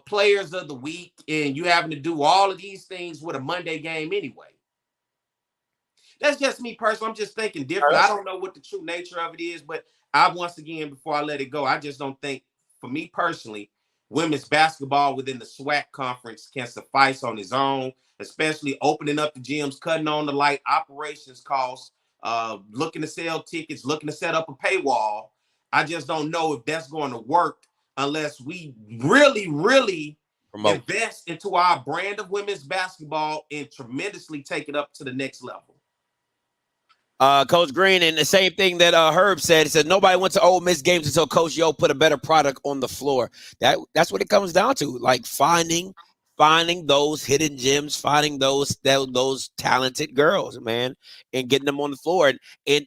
players of the week, and you having to do all of these things with a Monday game anyway. That's just me personally. I'm just thinking different. I don't know what the true nature of it is, but once again, before I let it go, I just don't think, for me personally, women's basketball within the SWAC conference can suffice on its own, especially opening up the gyms, cutting on the light, operations costs, looking to sell tickets, looking to set up a paywall. I just don't know if that's going to work unless we really, really invest into our brand of women's basketball and tremendously take it up to the next level. Coach Green, and the same thing that Herb said. He said nobody went to Ole Miss games until Coach Yo put a better product on the floor. That's what it comes down to, like finding those hidden gems, finding those talented girls, man, and getting them on the floor and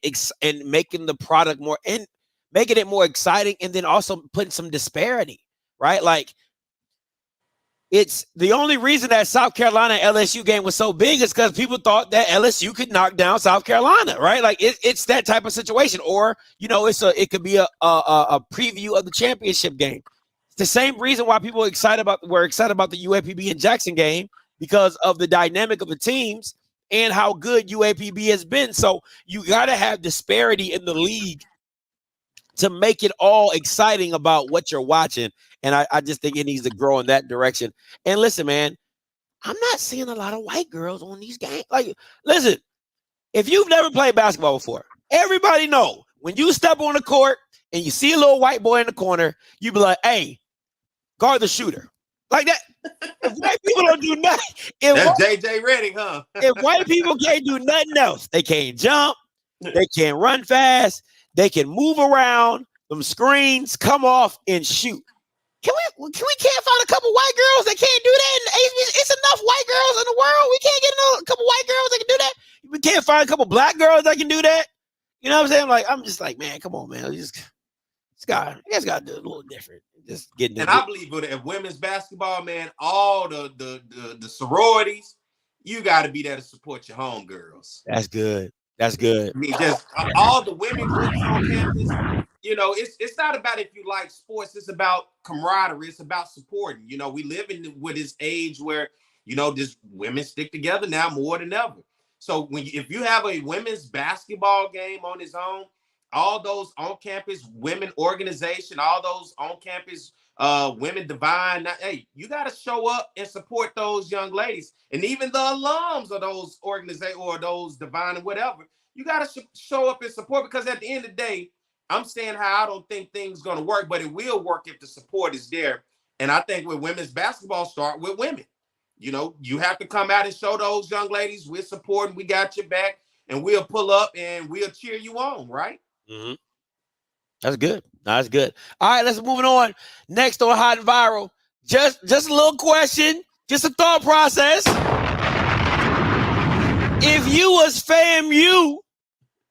making the product more and making it more exciting, and then also putting some disparity, right? Like, it's the only reason that South Carolina LSU game was so big is because people thought that LSU could knock down South Carolina, right? Like it's that type of situation, or it could be a preview of the championship game. It's the same reason why people were excited about the UAPB and Jackson game, because of the dynamic of the teams and how good UAPB has been. So you got to have disparity in the league to make it all exciting about what you're watching. And I just think it needs to grow in that direction. And listen, man, I'm not seeing a lot of white girls on these games. Like, listen, if you've never played basketball before, everybody know when you step on the court and you see a little white boy in the corner, you be like, hey, guard the shooter. Like that. If white people don't do nothing, that's JJ Redick, huh? If white people can't do nothing else, they can't jump, they can't run fast, they can move around, them screens come off and shoot. Can we can't find a couple white girls that can't do that? It's enough white girls in the world. We can't get a couple white girls that can do that. We can't find a couple black girls that can do that. You know what I'm saying? Like, I'm just like, man, come on, man. You got to do a little different. Just getting. And I believe with women's basketball, man, all the sororities, you got to be there to support your homegirls. That's good. That's good. I mean, just all the women groups on campus. You know, it's not about if you like sports. It's about camaraderie. It's about supporting. You know, we live in with this age where, you know, just women stick together now more than ever. So if you have a women's basketball game on its own, all those on-campus women organization, all those on-campus women divine, hey, you got to show up and support those young ladies. And even the alums of those organizations or those divine and whatever, you got to show up and support, because at the end of the day, I'm saying how I don't think things going to work, but it will work if the support is there. And I think with women's basketball, start with women. You know, you have to come out and show those young ladies we're supporting, we got your back, and we'll pull up and we'll cheer you on, right? Mm-hmm. That's good. That's good. All right, let's move on. Next on Hot and Viral, just a little question, just a thought process. If you was FAMU,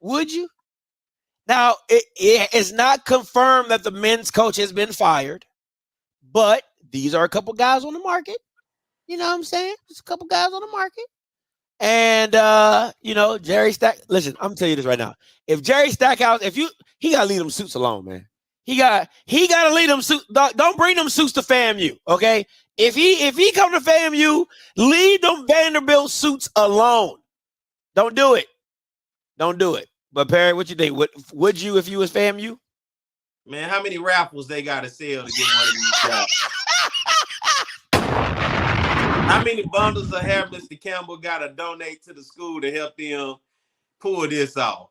would you? Now, it is not confirmed that the men's coach has been fired, but these are a couple guys on the market. You know what I'm saying? Just a couple guys on the market. And, you know, Jerry Stack. Listen, I'm going to tell you this right now. If Jerry Stackhouse, he got to leave them suits alone, man. He got to leave them suits. Don't bring them suits to FAMU, okay? If he come to FAMU, leave them Vanderbilt suits alone. Don't do it. Don't do it. But Perry, what you think? Would you if you was FAMU? Man, how many raffles they got to sell to get one of these guys? How many bundles of hair Mr. Campbell got to donate to the school to help them pull this off?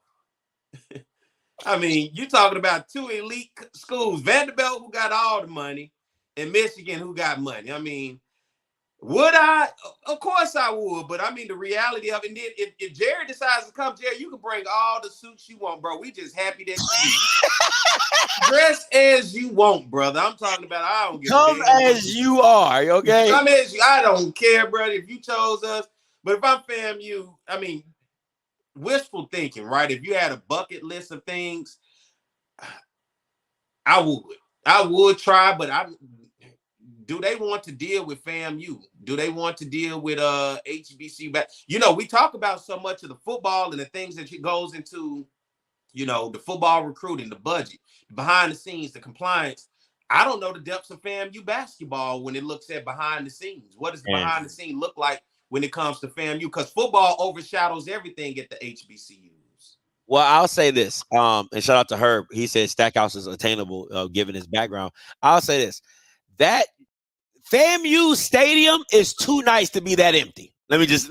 I mean, you're talking about two elite schools, Vanderbilt, who got all the money, and Michigan, who got money. I mean, would I? Of course I would, but I mean, the reality of it, and then if Jerry decides to come, Jerry, you can bring all the suits you want, bro. We just happy that you dress as you want, brother. I'm talking about, I don't give a damn. Come as you are, okay? Come as you, I don't care, brother, if you chose us. But if I'm FAMU, I mean, wishful thinking, right? If you had a bucket list of things, I would try, but do they want to deal with FAMU? Do they want to deal with HBC? You know, we talk about so much of the football and the things that goes into, you know, the football recruiting, the budget, behind the scenes, the compliance. I don't know the depths of FAMU basketball when it looks at behind the scenes. What does the behind the scene look like when it comes to FAMU? Because football overshadows everything at the HBCUs. Well, I'll say this, and shout out to Herb. He said Stackhouse is attainable, given his background. I'll say this, that FAMU stadium is too nice to be that empty. I'm just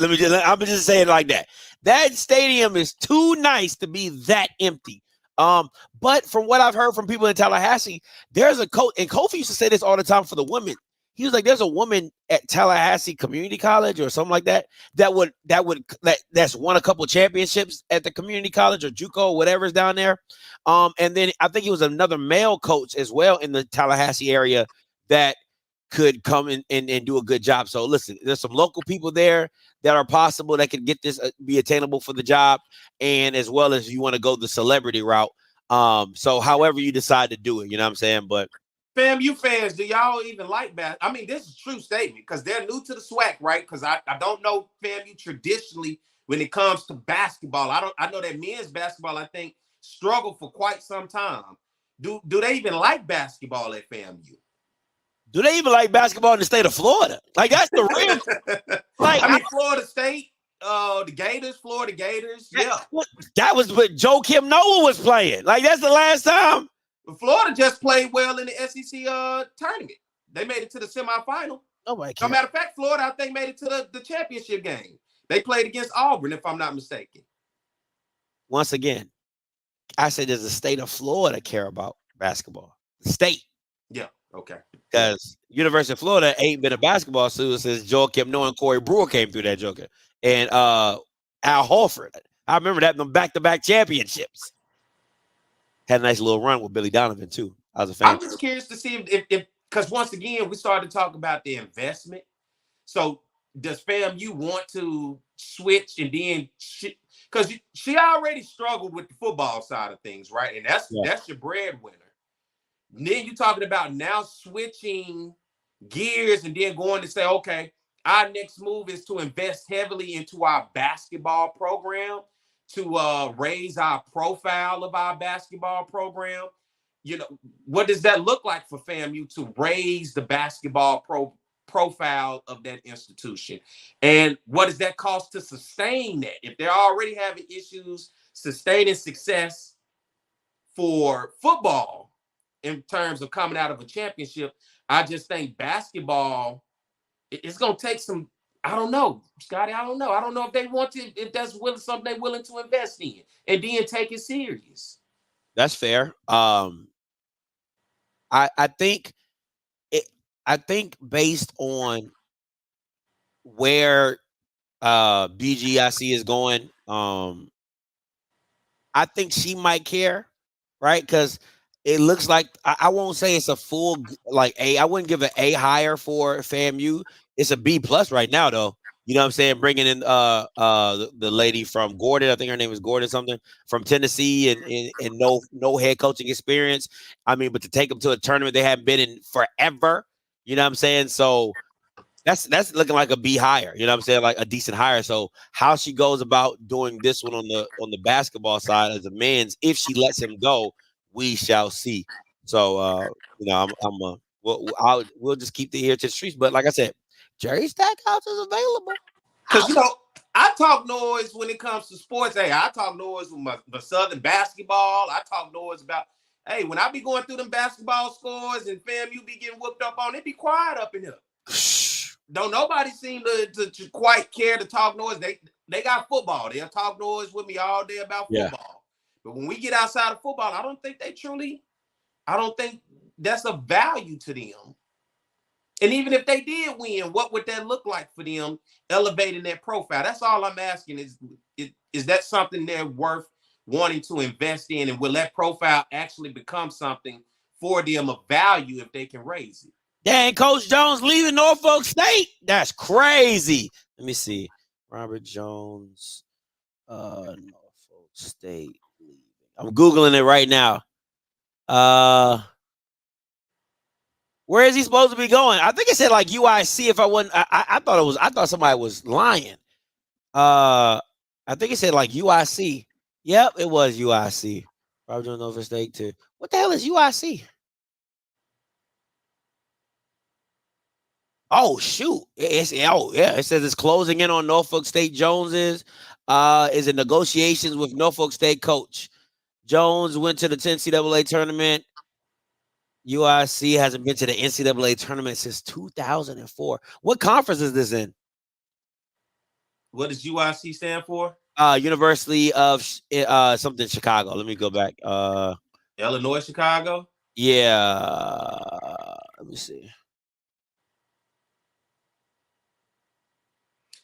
saying it like that. That stadium is too nice to be that empty. But from what I've heard from people in Tallahassee, there's a coach, and Kofi used to say this all the time for the women. He was like, there's a woman at Tallahassee Community College or something like that that's won a couple championships at the community college or JUCO or whatever's down there. And then I think he was another male coach as well in the Tallahassee area that could come in and do a good job. So listen, there's some local people there that are possible that could get this, be attainable for the job, and as well as you want to go the celebrity route. So however you decide to do it, you know what I'm saying? But FAMU fans, do y'all even like basketball? I mean, this is a true statement because they're new to the SWAC, right? Because I don't know FAMU traditionally when it comes to basketball. I know that men's basketball, I think, struggled for quite some time. Do they even like basketball at FAMU? Do they even like basketball in the state of Florida? Like, that's the real. Like, I mean, Florida State, the Gators, Florida Gators. Yeah. That was what Joakim Noah was playing. Like, that's the last time. Florida just played well in the SEC tournament. They made it to the semifinal. Nobody cares. As a matter of fact, Florida, I think, made it to the championship game. They played against Auburn, if I'm not mistaken. Once again, I said, does the state of Florida care about basketball? The state. Yeah. Okay. Because University of Florida ain't been a basketball school since Joakim Noah and Corey Brewer came through that joker. And Al Horford. I remember that in the back-to-back championships. Had a nice little run with Billy Donovan, too. I was a fan. I'm just curious to see if because once again, we started to talk about the investment. So does FAMU want to switch and then because she already struggled with the football side of things, right? And that's your breadwinner. And then you're talking about now switching gears and then going to say, okay, our next move is to invest heavily into our basketball program to raise our profile of our basketball program. You know, what does that look like for FAMU to raise the basketball profile of that institution? And what does that cost to sustain that? If they're already having issues sustaining success for football in terms of coming out of a championship, I just think basketball, it's going to take some, I don't know, Scotty, I don't know. I don't know if they want to, if that's something they're willing to invest in and then take it serious. That's fair. I think based on where BGIC is going, I think she might care, right? Because it looks like I won't say it's a full like A. I wouldn't give an A higher for FAMU. It's a B plus right now, though. You know what I'm saying? Bringing in the lady from Gordon, I think her name is Gordon something, from Tennessee, and no head coaching experience. I mean, but to take them to a tournament they haven't been in forever, you know what I'm saying? So that's looking like a B higher, you know what I'm saying? Like a decent hire. So how she goes about doing this one on the basketball side as a man's, if she lets him go, we shall see. So you know, we'll just keep the ear to the streets. But like I said, Jerry Stackhouse is available. Because, you know, I talk noise when it comes to sports. Hey, I talk noise with my Southern basketball. I talk noise about, hey, when I be going through them basketball scores and FAMU be getting whooped up on, it be quiet up in here. Don't nobody seem to quite care to talk noise. They got football. They'll talk noise with me all day about football. Yeah. But when we get outside of football, I don't think that's of value to them. And even if they did win, what would that look like for them elevating their profile? That's all I'm asking is that something they're worth wanting to invest in? And will that profile actually become something for them of value if they can raise it? Dang, Coach Jones leaving Norfolk State? That's crazy. Let me see. Robert Jones, Norfolk State leaving. I'm Googling it right now. Where is he supposed to be going? I think it said like UIC. If I wasn't, I thought somebody was lying. I think it said like UIC. Yep, it was UIC. Robert Jones Norfolk State too. What the hell is UIC? Oh shoot! It says it's closing in on Norfolk State. Jones is in negotiations with Norfolk State coach. Jones went to the NCAA tournament. UIC hasn't been to the NCAA tournament since 2004. What conference is this in? What does UIC stand for? University of something Chicago. Let me go back. Illinois, Chicago? Yeah. Let me see.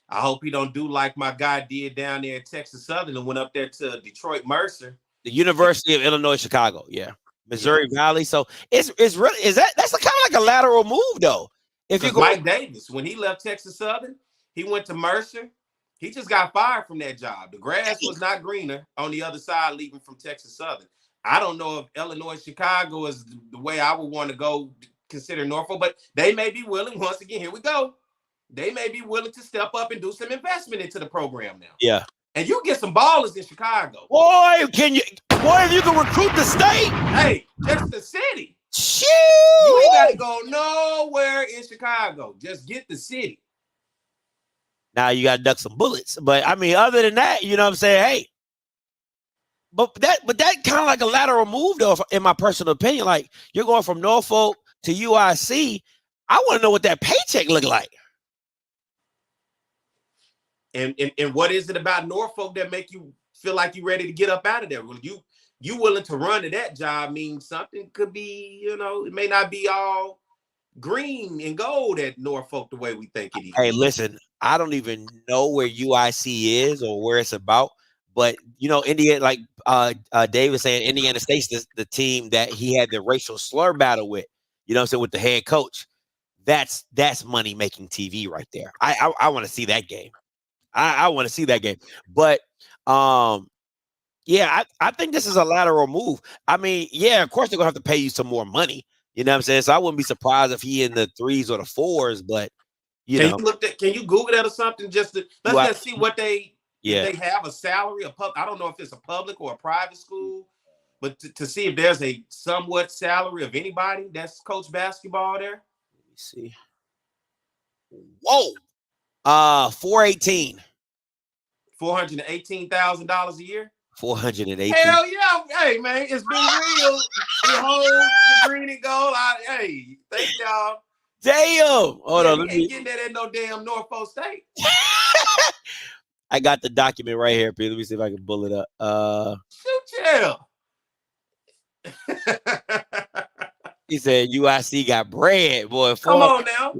I hope he don't do like my guy did down there at Texas Southern and went up there to Detroit Mercer. The University of Illinois, Chicago. Yeah. Missouri Valley. So it's really that's kind of like a lateral move though. If you go Mike Davis, when he left Texas Southern, he went to Mercer. He just got fired from that job. The grass was not greener on the other side leaving from Texas Southern. I don't know if Illinois, Chicago is the way I would want to go consider Norfolk, but they may be willing. Once again, here we go. They may be willing to step up and do some investment into the program now. Yeah. And you get some ballers in Chicago. Boy, if you can recruit the state. Hey, just the city. Shoo! You ain't got to go nowhere in Chicago. Just get the city. Now you got to duck some bullets. But I mean, other than that, you know what I'm saying? Hey, but that kind of like a lateral move, though, in my personal opinion. Like, you're going from Norfolk to UIC. I want to know what that paycheck look like. And what is it about Norfolk that make you feel like you're ready to get up out of there? Well, you willing to run to that job means something could be, you know, it may not be all green and gold at Norfolk the way we think it is. Hey, listen, I don't even know where UIC is or where it's about, but you know, Indiana, like Dave was saying, Indiana State's the team that he had the racial slur battle with, you know what I'm saying, with the head coach. That's money making TV right there. I want to see that game. I want to see that game. But yeah, I think this is a lateral move. I mean, yeah, of course they're gonna have to pay you some more money. You know what I'm saying? So I wouldn't be surprised if he in the 3s or the 4s, but can you Google that or something? Just to let's just see what they if they have a salary, I don't know if it's a public or a private school, but to see if there's a somewhat salary of anybody that's coach basketball there. Let me see. Whoa. 418. $418,000 a year. 418. Hell yeah! Hey man, it's been real. The whole green and gold. Hey, thank y'all. Damn. Hold on. Let me getting that at no damn Norfolk State. I got the document right here, Peter. Let me see if I can pull it up. Shoot, He said UIC got bread, boy. Come on now.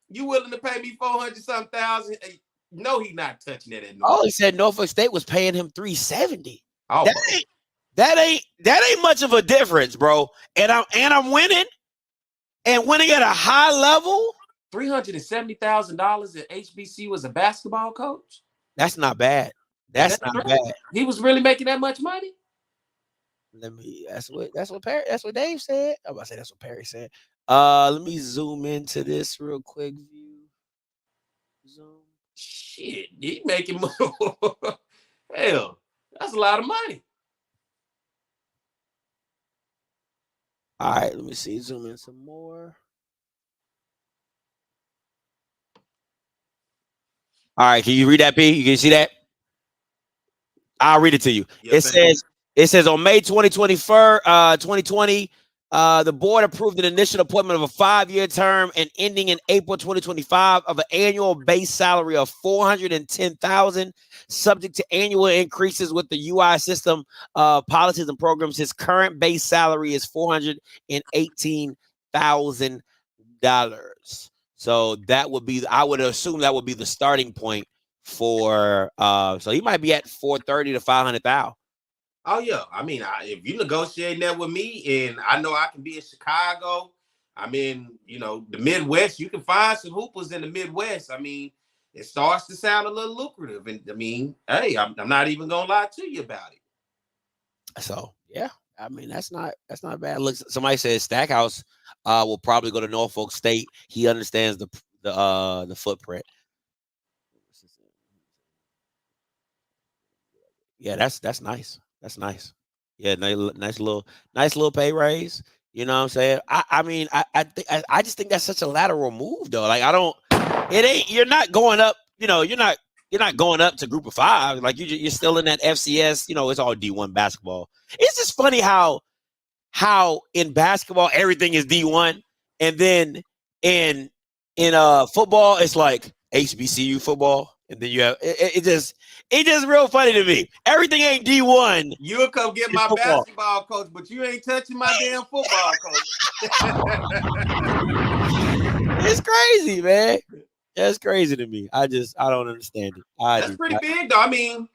You willing to pay me $400,000? No, he's not touching that at Norfolk. Oh, he said Norfolk State was paying him $370. Oh, that ain't much of a difference, bro. And I'm winning, and winning at a high level. $370,000 at HBCU as a basketball coach. That's not bad. That's not bad. He was really making that much money. That's what Dave said. I'm about to say that's what Perry said. Let me zoom into this real quick view. Zoom. Shit, he making more. Hell, that's a lot of money. All right, let me see. Zoom in some more. All right, can you read that, P? You can see that? I'll read it to you. Yes, it says on May 2020, the board approved an initial appointment of a 5-year term and ending in April 2025 of an annual base salary of $410,000, subject to annual increases with the UI system policies and programs. His current base salary is $418,000. So that would be, I would assume that would be the starting point for, so he might be at 430 to 500,000. Oh yeah, I mean, if you negotiate that with me, and I know I can be in Chicago, I'm in, you know, the Midwest. You can find some hoopers in the Midwest. I mean, it starts to sound a little lucrative, and I mean, hey, I'm not even gonna lie to you about it. So yeah, I mean, that's not bad. Look, somebody says Stackhouse will probably go to Norfolk State. He understands the footprint. Yeah, that's nice. That's nice. Yeah, nice little pay raise. You know what I'm saying? I just think that's such a lateral move though. Like you're not going up, you know, you're not going up to group of 5. Like you're still in that FCS, you know, it's all D1 basketball. It's just funny how in basketball everything is D1, and then in football it's like HBCU football. And then you have it's just real funny to me. Everything ain't D1. You'll come get my basketball coach, but you ain't touching my damn football coach. It's crazy, man. That's crazy to me. I don't understand it. That's pretty big, though. I mean,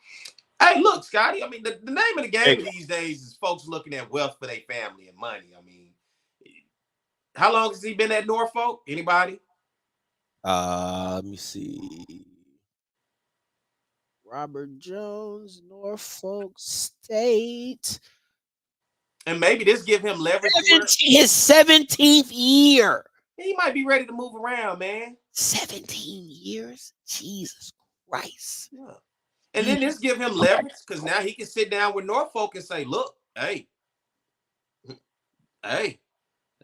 hey, look, Scotty. I mean, the name of the game these days is folks looking at wealth for their family and money. I mean, how long has he been at Norfolk? Anybody? Let me see. Robert Jones, Norfolk State. And maybe this give him leverage. His 17th year. He might be ready to move around, man. 17 years? Jesus Christ. Yeah. And then this give him leverage because now he can sit down with Norfolk and say, look, hey, I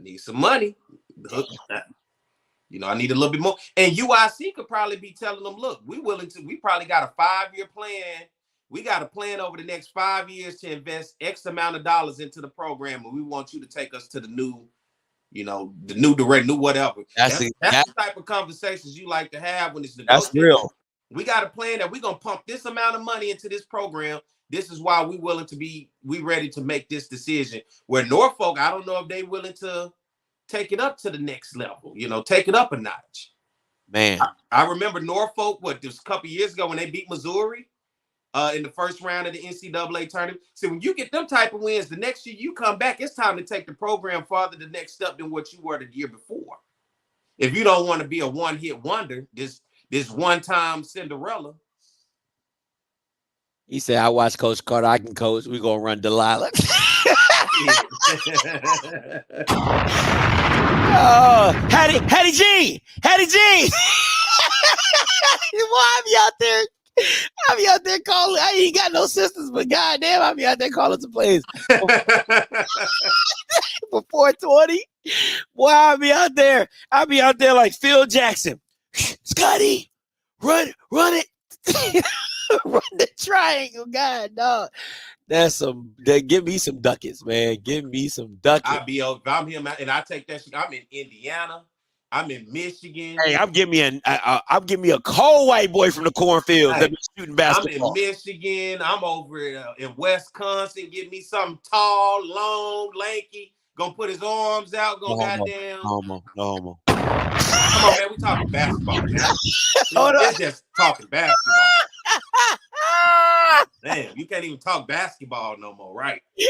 need some money. You know, I need a little bit more. And UIC could probably be telling them, look, we probably got a 5-year plan. We got a plan over the next 5 years to invest X amount of dollars into the program. And we want you to take us to the new, you know, the new direct, new whatever. That's the type of conversations you like to have when it's negotiating. That's real. We got a plan that we're going to pump this amount of money into this program. This is why we ready to make this decision. Where Norfolk, I don't know if they willing to take it up to the next level, you know, take it up a notch. Man. I remember Norfolk, this a couple years ago when they beat Missouri in the first round of the NCAA tournament. So when you get them type of wins, the next year you come back, it's time to take the program farther the next step than what you were the year before. If you don't want to be a one-hit wonder, this one-time Cinderella. He said, I watch Coach Carter. I can coach. We're going to run Delilah. Oh, Hattie G. Hattie G. Why I be out there calling. I ain't got no sisters, but goddamn, I be out there calling some plays. For 420. Boy, I be out there like Phil Jackson. Scotty, run it. Run the triangle, God, dog. Give me some ducats, man. Give me some ducats. I'm him, and I take that shit. I'm in Indiana. I'm in Michigan. Hey, I'm giving me a cold white boy from the cornfields that be shooting basketball. I'm in Michigan. I'm over in Wisconsin. Give me something tall, long, lanky. Gonna put his arms out. Goddamn. No homo. Come on, man. We talking basketball now. We're just talking basketball. Damn, you can't even talk basketball no more, right? I'm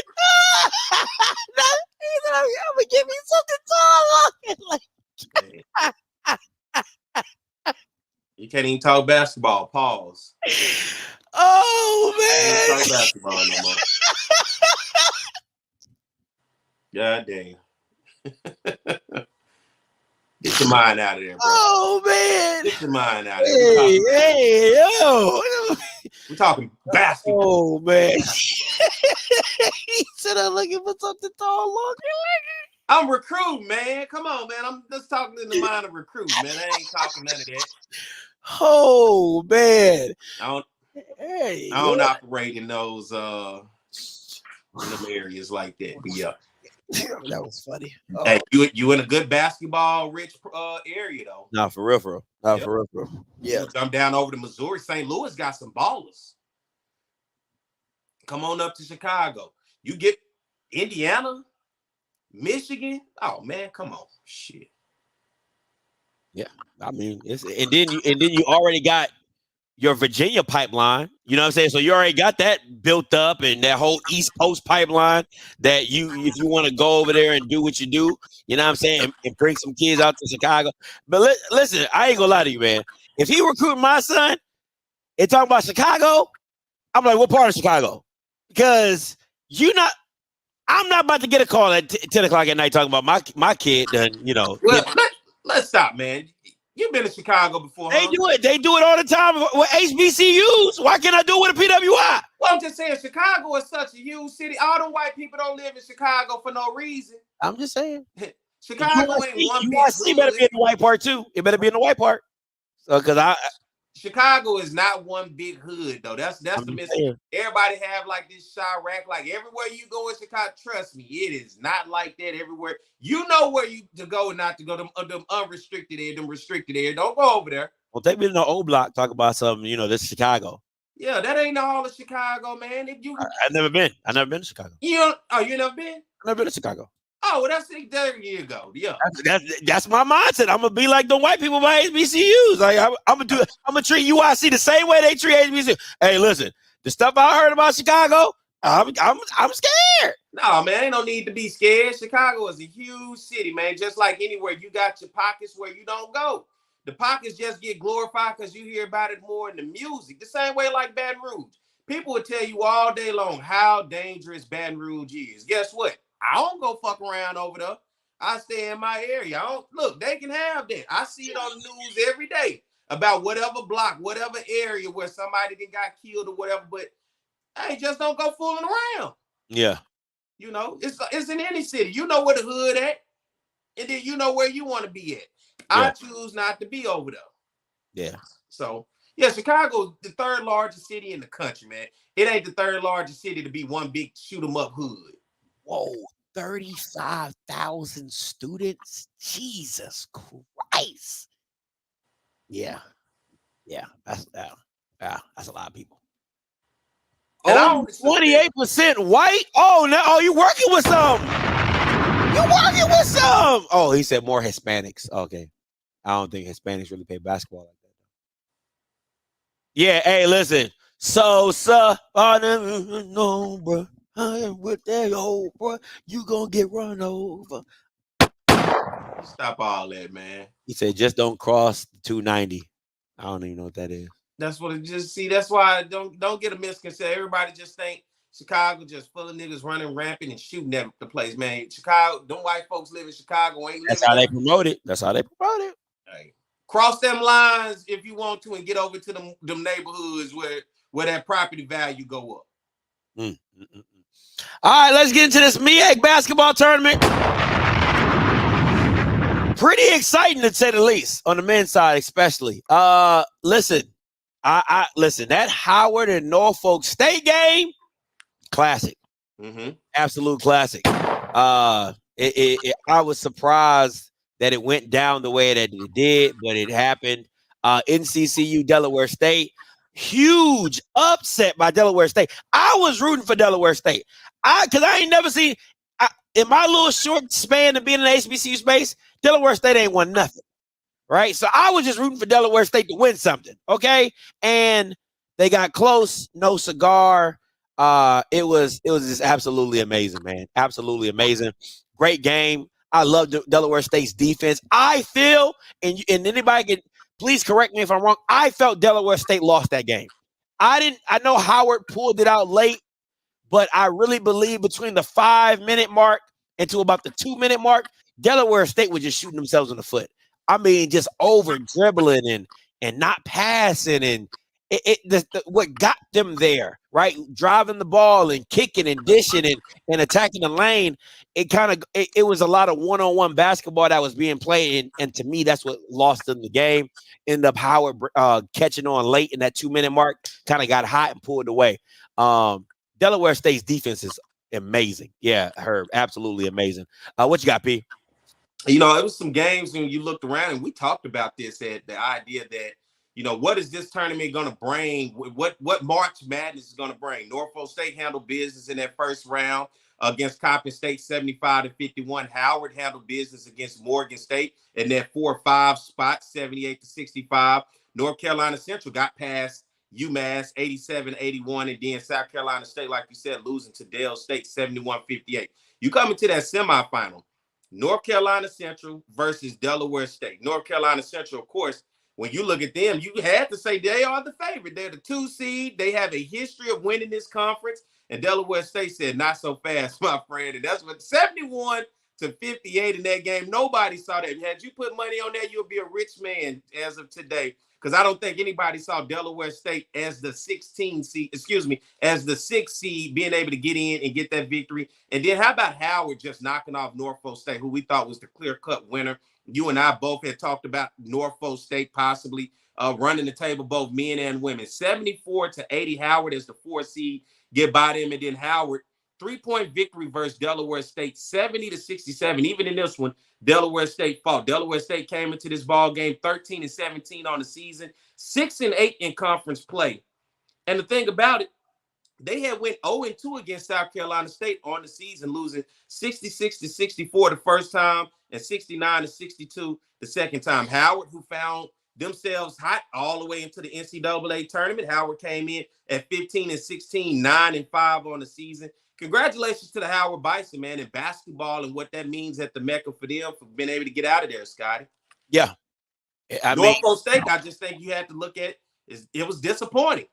gonna give me something tall. You can't even talk basketball. Pause. Oh man! You can't talk basketball no more. God damn. Get your mind out of there, bro. Oh man! Get your mind out of there. Yo! We're talking basketball. Oh man! He said I'm looking for something tall, longer. I'm recruiting, man. Come on, man. I'm just talking in the mind of recruiting, man. I ain't talking none of that. Oh man! I don't operate in those areas like that. But yeah. That was funny. Oh. Hey, you in a good basketball rich area though. Nah, for real. For real. Yeah. I'm down over to Missouri. St. Louis got some ballers. Come on up to Chicago. You get Indiana, Michigan. Oh man, come on. Shit. Yeah. I mean, and then you already got your Virginia pipeline, you know what I'm saying? So you already got that built up, and that whole East Coast pipeline that if you want to go over there and do what you do, you know what I'm saying, and bring some kids out to Chicago. But listen, I ain't gonna lie to you, man. If he recruiting my son and talking about Chicago, I'm like, what part of Chicago? Because I'm not about to get a call at 10 o'clock at night talking about my kid. You know. Well, let's stop, man. You've been to Chicago before, huh? They do it all the time with HBCUs. Why can't I do it with a PWI? Well, I'm just saying, Chicago is such a huge city. All them white people don't live in Chicago for no reason. I'm just saying. Chicago ain't one big UIC better be in the white part too. It better be in the white part. So, Chicago is not one big hood though. That's the missing. Everybody have like this Chirac. Like everywhere you go in Chicago, trust me, it is not like that everywhere. You know where you to go and not to go. Them unrestricted area, them restricted area. Don't go over there. Well, take me to the old block. Talk about something. You know, this is Chicago. Yeah, that ain't all of Chicago, man. I've never been. I've never been to Chicago. You never been? I've never been to Chicago. Oh, well, there you go. Yeah, that's my mindset. I'm gonna be like the white people by HBCUs. Like I'm gonna treat UIC the same way they treat HBCUs. Hey, listen, the stuff I heard about Chicago, I'm scared. No, man, ain't no need to be scared. Chicago is a huge city, man. Just like anywhere, you got your pockets where you don't go. The pockets just get glorified because you hear about it more in the music. The same way like Baton Rouge. People will tell you all day long how dangerous Baton Rouge is. Guess what? I don't go fuck around over there. I stay in my area. Look, they can have that. I see it on the news every day about whatever block, whatever area where somebody got killed or whatever. But hey, just don't go fooling around. Yeah. You know, it's in any city. You know where the hood at. and then you know where you want to be at. Yeah. I choose not to be over there. Yeah. So, yeah, Chicago's the third largest city in the country, man. It ain't the third largest city to be one big shoot 'em up hood. Whoa, 35,000 students? Jesus Christ. Yeah. Yeah, that's a lot of people. And Oh, 28% white? Oh, no, you working with some. You're working with some. Oh, he said more Hispanics. Okay. I don't think Hispanics really play basketball like that. Yeah, hey, listen. So, no, bro. I am with that old bro. You gonna get run over. Stop all that, man. He said, just don't cross 290. I don't even know what that is. That's what it just see. That's why I don't get a misconception. Everybody just think Chicago just full of niggas running rampant and shooting at the place, man. Chicago, them white folks live in Chicago. That's how they promote it. That's how they promote it. Hey, cross them lines if you want to and get over to them neighborhoods where that property value go up. All right, let's get into this MEAC basketball tournament. Pretty exciting to say the least, on the men's side especially. Listen, I listen, that Howard and Norfolk State game, classic. Absolute classic. I was surprised that it went down the way that it did, but it happened. NCCU Delaware State, huge upset by Delaware State. I was rooting for Delaware State. Because I ain't never seen, in my little short span of being in the HBCU space, Delaware State ain't won nothing, right? So I was just rooting for Delaware State to win something, okay? And they got close, no cigar. It was just absolutely amazing, man. Absolutely amazing. Great game. I love Delaware State's defense. I feel, and anybody can please correct me if I'm wrong, I felt Delaware State lost that game. I know Howard pulled it out late, but I really believe between the 5-minute mark and to about the 2-minute mark, Delaware State was just shooting themselves in the foot. I mean, just over dribbling and not passing, and what got them there, right? Driving the ball and kicking and dishing and attacking the lane. It was a lot of one-on-one basketball that was being played, and to me, that's what lost them the game. Ended up Howard catching on late in that 2-minute mark, kind of got hot and pulled away. Delaware State's defense is amazing. Yeah, Herb, absolutely amazing. What you got, P? You know, it was some games when you looked around, and we talked about this, at the idea that, you know, what is this tournament going to bring? What March Madness is going to bring? Norfolk State handled business in that first round against Coppin State, 75-51. Howard handled business against Morgan State in that 4-5 spot, 78-65. North Carolina Central got past UMass 87-81, and then South Carolina State, like you said, losing to Dale State 71-58. You come into that semifinal, North Carolina Central versus Delaware State. North Carolina Central, of course, when you look at them, you had to say they are the favorite. They're the 2 seed. They have a history of winning this conference. And Delaware State said, not so fast, my friend. And that's what 71-58 in that game. Nobody saw that. Had you put money on that, you'll be a rich man as of today. Because I don't think anybody saw Delaware State as the 6th seed, being able to get in and get that victory. And then how about Howard just knocking off Norfolk State, who we thought was the clear-cut winner? You and I both had talked about Norfolk State possibly running the table, both men and women. 74-80, Howard as the 4th seed, get by them. And then Howard, 3-point victory versus Delaware State, 70-67. Even in this one, Delaware State fought. Delaware State came into this ball game 13-17 on the season, 6-8 in conference play. And the thing about it, they had went 0-2 against South Carolina State on the season, losing 66-64 the first time and 69-62 the second time. Howard, who found themselves hot all the way into the NCAA tournament, Howard came in at 15-16, 9-5 on the season. Congratulations to the Howard Bison, man, in basketball and what that means at the Mecca for them for being able to get out of there, Scotty. Yeah. Norfolk State, I just think you had to look at it was disappointing.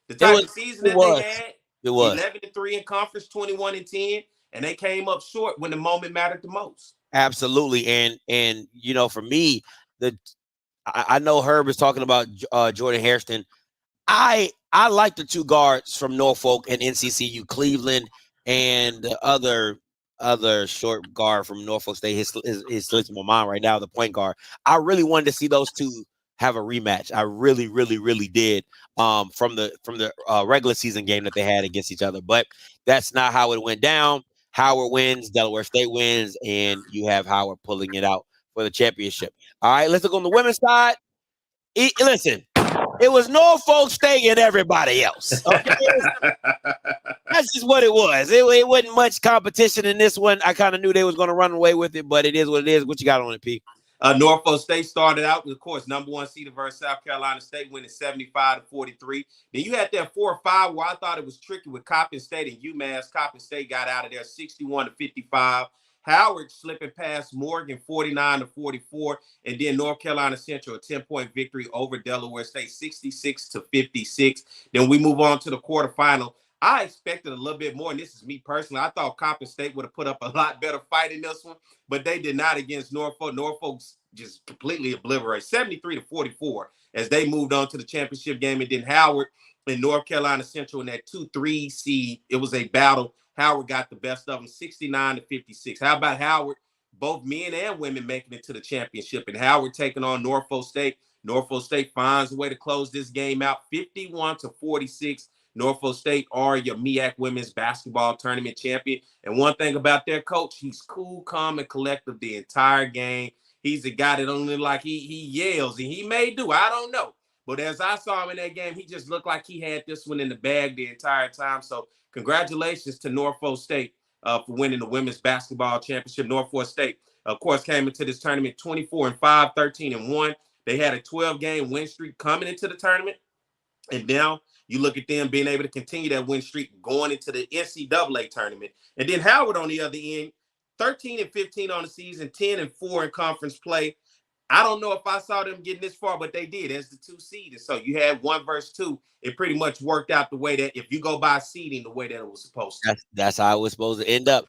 The type of season that they had, it was 11-3 in conference, 21-10, and they came up short when the moment mattered the most. Absolutely. And you know, for me, I know Herb is talking about Jordan Hairston. I like the 2 guards from Norfolk and NCCU, Cleveland, and the other other short guard from Norfolk State. His slips in my mind right now, the point guard. I really wanted to see those two have a rematch. I really, really, really did. From the regular season game that they had against each other, but that's not how it went down. Howard wins, Delaware State wins, and you have Howard pulling it out for the championship. All right, let's look on the women's side. Listen, it was Norfolk State and everybody else. Okay? That's just what it was. It wasn't much competition in this one. I kind of knew they was going to run away with it, but it is what it is. What you got on it, P? Norfolk State started out with, of course, #1 seed versus South Carolina State, winning 75-43. Then you had that 4-5 where I thought it was tricky with Coppin State and UMass. Coppin State got out of there 61-55. Howard slipping past Morgan 49-44, and then North Carolina Central a 10-point victory over Delaware State 66-56. Then we move on to the quarterfinal. I expected a little bit more, and this is me personally. I thought Coppin State would have put up a lot better fight in this one, but they did not against Norfolk. Norfolk's just completely obliterated 73-44 as they moved on to the championship game. And then Howard and North Carolina Central in that 2-3 seed. It was a battle. Howard got the best of them, 69-56. How about Howard? Both men and women making it to the championship, and Howard taking on Norfolk State. Norfolk State finds a way to close this game out, 51-46. Norfolk State are your MEAC women's basketball tournament champion. And one thing about their coach, he's cool, calm, and collective the entire game. He's a guy that only like he yells, and he may do. I don't know. But as I saw him in that game, he just looked like he had this one in the bag the entire time. So congratulations to Norfolk State for winning the women's basketball championship. Norfolk State, of course, came into this tournament 24-5, 13-1. They had a 12-game win streak coming into the tournament. And now you look at them being able to continue that win streak going into the NCAA tournament. And then Howard on the other end, 13-15 on the season, 10-4 in conference play. I don't know if I saw them getting this far, but they did as the 2 seed. And so you had 1 versus 2. It pretty much worked out the way that if you go by seeding the way that it was supposed to. That's how it was supposed to end up.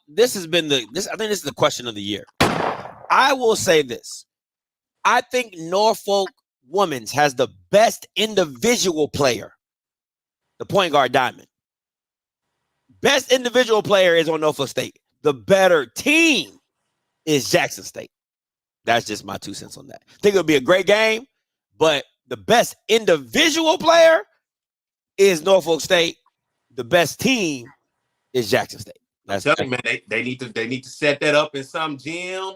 This has been I think this is the question of the year. I will say this. I think Norfolk Women's has the best individual player, the point guard Diamond. Best individual player is on Norfolk State. The better team is Jackson State. That's just my 2 cents on that. I think it'll be a great game, but the best individual player is Norfolk State. The best team is Jackson State. I'm telling you, man, they need to set that up in some gym,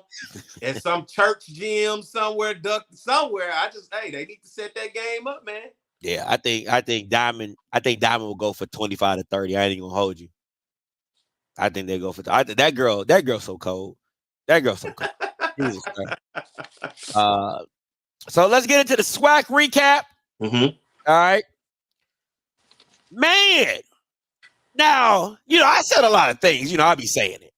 in some church gym somewhere, somewhere. They need to set that game up, man. Yeah, I think Diamond will go for 25-30. I ain't even gonna hold you. I think they go for that girl's so cold. That girl's so cold. Jesus Christ. So let's get into the SWAC recap. Mm-hmm. All right. Man. Now, I said a lot of things. I'll be saying it.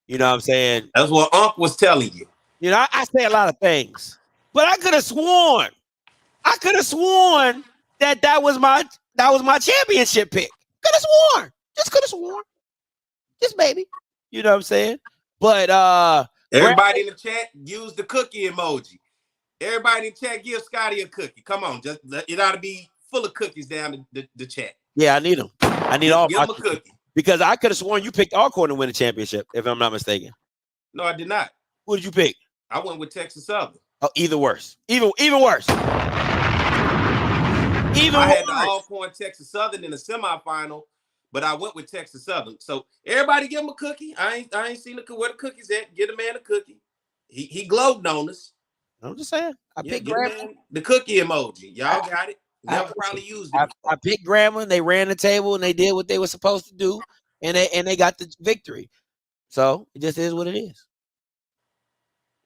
You know what I'm saying? That's what Unc was telling you. I say a lot of things. But I could have sworn that was my championship pick. Could have sworn. Could have sworn. Just maybe. You know what I'm saying? But everybody in the chat use the cookie emoji. Everybody in the chat give Scotty a cookie. Come on, it ought to be full of cookies down the chat. Yeah, I need them. I need all my cookies. Because I could have sworn you picked Alcorn to win the championship, if I'm not mistaken. No, I did not. Who did you pick? I went with Texas Southern. Oh, either worse. Even worse. I had the Alcorn Texas Southern in the semifinal, but I went with Texas Southern. So everybody give him a cookie. I ain't seen where the cookies at. Get a man a cookie. He gloating on us. I'm just saying. I picked Grambling. The cookie emoji. Y'all got it. Never probably used it. I picked Grambling. They ran the table and they did what they were supposed to do, and they got the victory. So it just is what it is.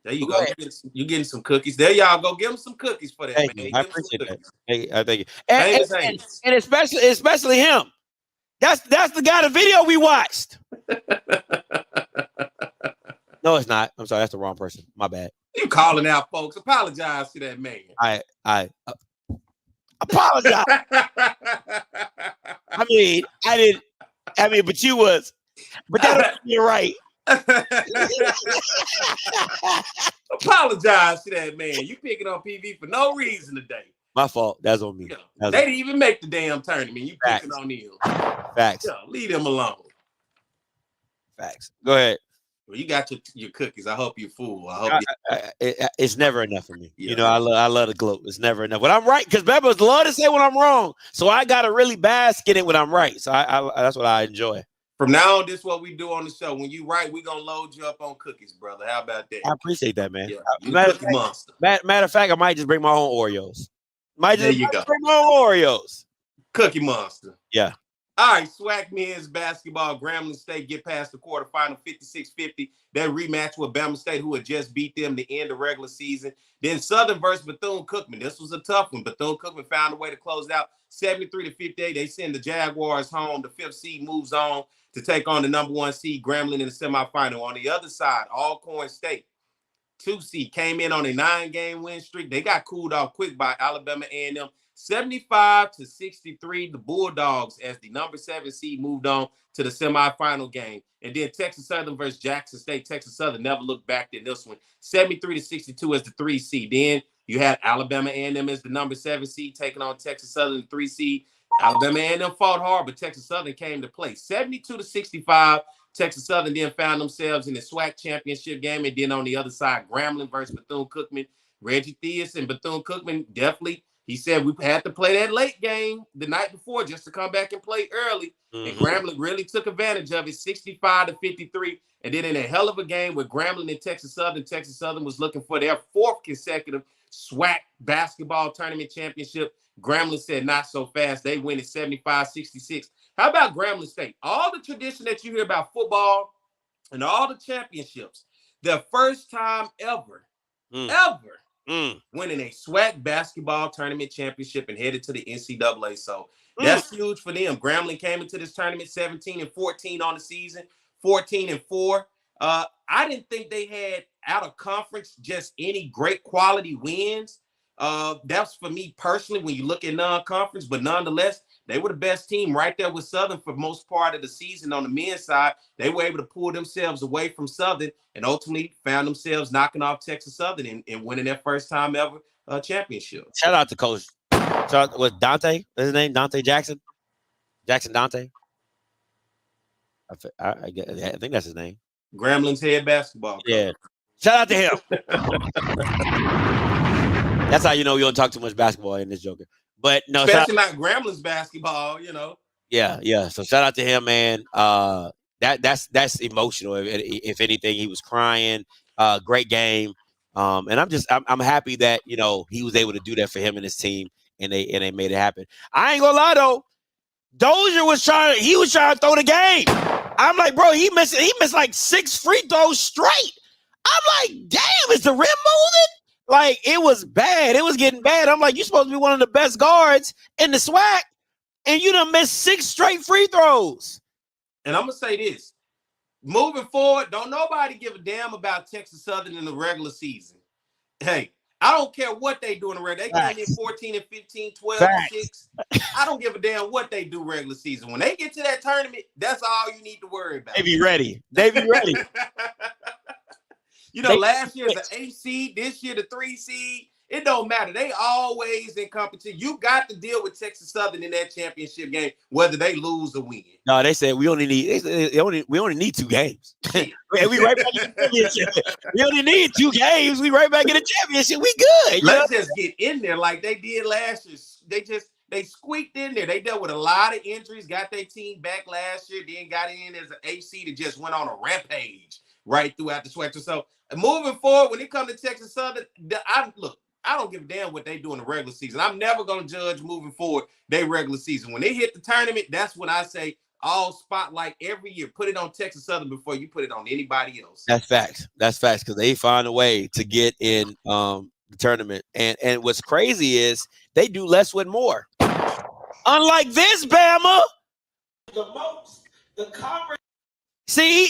There you go. You're getting some cookies. There y'all go. Give them some cookies for that, Thank man. you. I appreciate that. Hey, thank you. And especially him. That's the guy, the video we watched. No, it's not. I'm sorry. That's the wrong person. My bad. You calling out folks. Apologize to that man. I apologize. But you was. But that you're right. Apologize to that man. You picking on PV for no reason today. My fault. That's on me. They didn't even make the damn tournament. You picking on him. Facts. Leave them alone. Facts. Go ahead. Well, you got your cookies. I hope you're full. I hope it's never enough for me. Yeah. You know, I love the gloat. It's never enough. But I'm right, because Bebas love to say when I'm wrong. So I got to really bask in it when I'm right. So I that's what I enjoy. From now on, this is what we do on the show. When you right, we're going to load you up on cookies, brother. How about that? I appreciate that, man. Yeah, Matter monster. Matter of fact, I might just bring my own Oreos. There you go. Bring my own Oreos. Cookie monster. Yeah. All right, SWAC men's basketball. Grambling State get past the quarterfinal 56-50. That rematch with Bama State, who had just beat them to end the regular season. Then Southern versus Bethune-Cookman. This was a tough one. Bethune-Cookman found a way to close it out 73-58. They send the Jaguars home. The 5th seed moves on to take on the number 1 seed, Grambling, in the semifinal. On the other side, Alcorn State, 2 seed, came in on a 9-game win streak. They got cooled off quick by Alabama A&M. 75-63, the Bulldogs, as the number 7 seed, moved on to the semifinal game. And then Texas Southern versus Jackson State. Texas Southern never looked back in this one. 73-62 as the 3 seed. Then you had Alabama A&M as the number 7 seed, taking on Texas Southern, the 3 seed. Alabama A&M fought hard, but Texas Southern came to play. 72-65. Texas Southern then found themselves in the SWAC championship game. And then on the other side, Grambling versus Bethune-Cookman. Reggie Theus and Bethune-Cookman definitely, he said, we had to play that late game the night before just to come back and play early. Mm-hmm. And Grambling really took advantage of it, 65-53. And then in a hell of a game with Grambling and Texas Southern was looking for their 4th consecutive SWAC basketball tournament championship. Grambling said, not so fast. They win at 75-66. How about Grambling State? All the tradition that you hear about football and all the championships, their first time ever winning a SWAC basketball tournament championship and headed to the NCAA. So that's huge for them. Grambling came into this tournament 17-14 on the season, 14-4. I didn't think they had out of conference just any great quality wins. That's for me personally when you look at non-conference, but nonetheless, they were the best team right there with Southern for most part of the season. On the men's side, they were able to pull themselves away from Southern and ultimately found themselves knocking off Texas Southern and winning their first time ever championship. Shout out to Coach. Shout out with Dante. What's his name? Dante Jackson. Jackson Dante. I think that's his name. Grambling's head basketball coach. Yeah. Shout out to him. That's how you know we don't talk too much basketball in this joker. But no, especially not Grambling's basketball, you know. Yeah. So shout out to him, man. That's emotional. If anything, he was crying. Great game. And I'm happy that he was able to do that for him and his team, and they made it happen. I ain't gonna lie though, Dozier was trying to throw the game. I'm like, bro, he missed like 6 free throws straight. I'm like, damn, is the rim moving? Like, it was bad. It was getting bad. I'm like, you're supposed to be one of the best guards in the SWAC, and you done missed 6 straight free throws. And I'm going to say this. Moving forward, don't nobody give a damn about Texas Southern in the regular season. Hey, I don't care what they do in the regular. They came in 14-15, 12-6. I don't give a damn what they do regular season. When they get to that tournament, that's all you need to worry about. They be ready. Last year the 8 seed, this year the 3 seed. It don't matter. They always in competition. You got to deal with Texas Southern in that championship game, whether they lose or win. No, they said we only need 2 games. We right back in the championship. We only need 2 games. We right back in the championship. We good. Let's just get in there like they did last year. They squeaked in there. They dealt with a lot of injuries, got their team back last year, then got in as an 8 seed and just went on a rampage right throughout the SWAC. So moving forward, when it comes to Texas Southern, I don't give a damn what they do in the regular season. I'm never going to judge moving forward their regular season. When they hit the tournament, that's when I say all spotlight every year. Put it on Texas Southern before you put it on anybody else. That's facts. Because they find a way to get in the tournament. And what's crazy is they do less with more. Unlike this, Bama. The conference. See,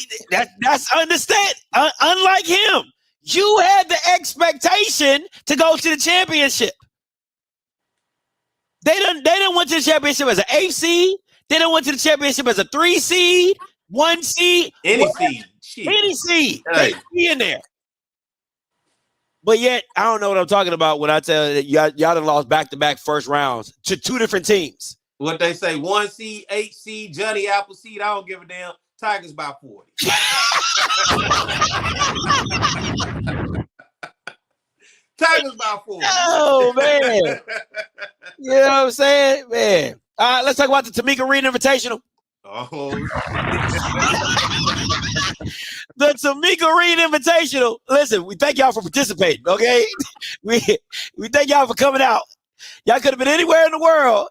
that's understand. Unlike him. You had the expectation to go to the championship. They done went to the championship as an 8 seed. They done went to the championship as a 3 seed, 1 seed. Any seed. Any seed. Hey. They be in there. But yet, I don't know what I'm talking about when I tell you that y'all done lost back-to-back first rounds to 2 different teams. What they say, 1 seed, 8 seed, Johnny Appleseed, I don't give a damn. Tigers by 40. Tigers by 40. Oh, man. You know what I'm saying? Man. All right, let's talk about the Tamika Reed Invitational. Oh. The Tamika Reed Invitational. Listen, we thank y'all for participating, okay? We thank y'all for coming out. Y'all could have been anywhere in the world,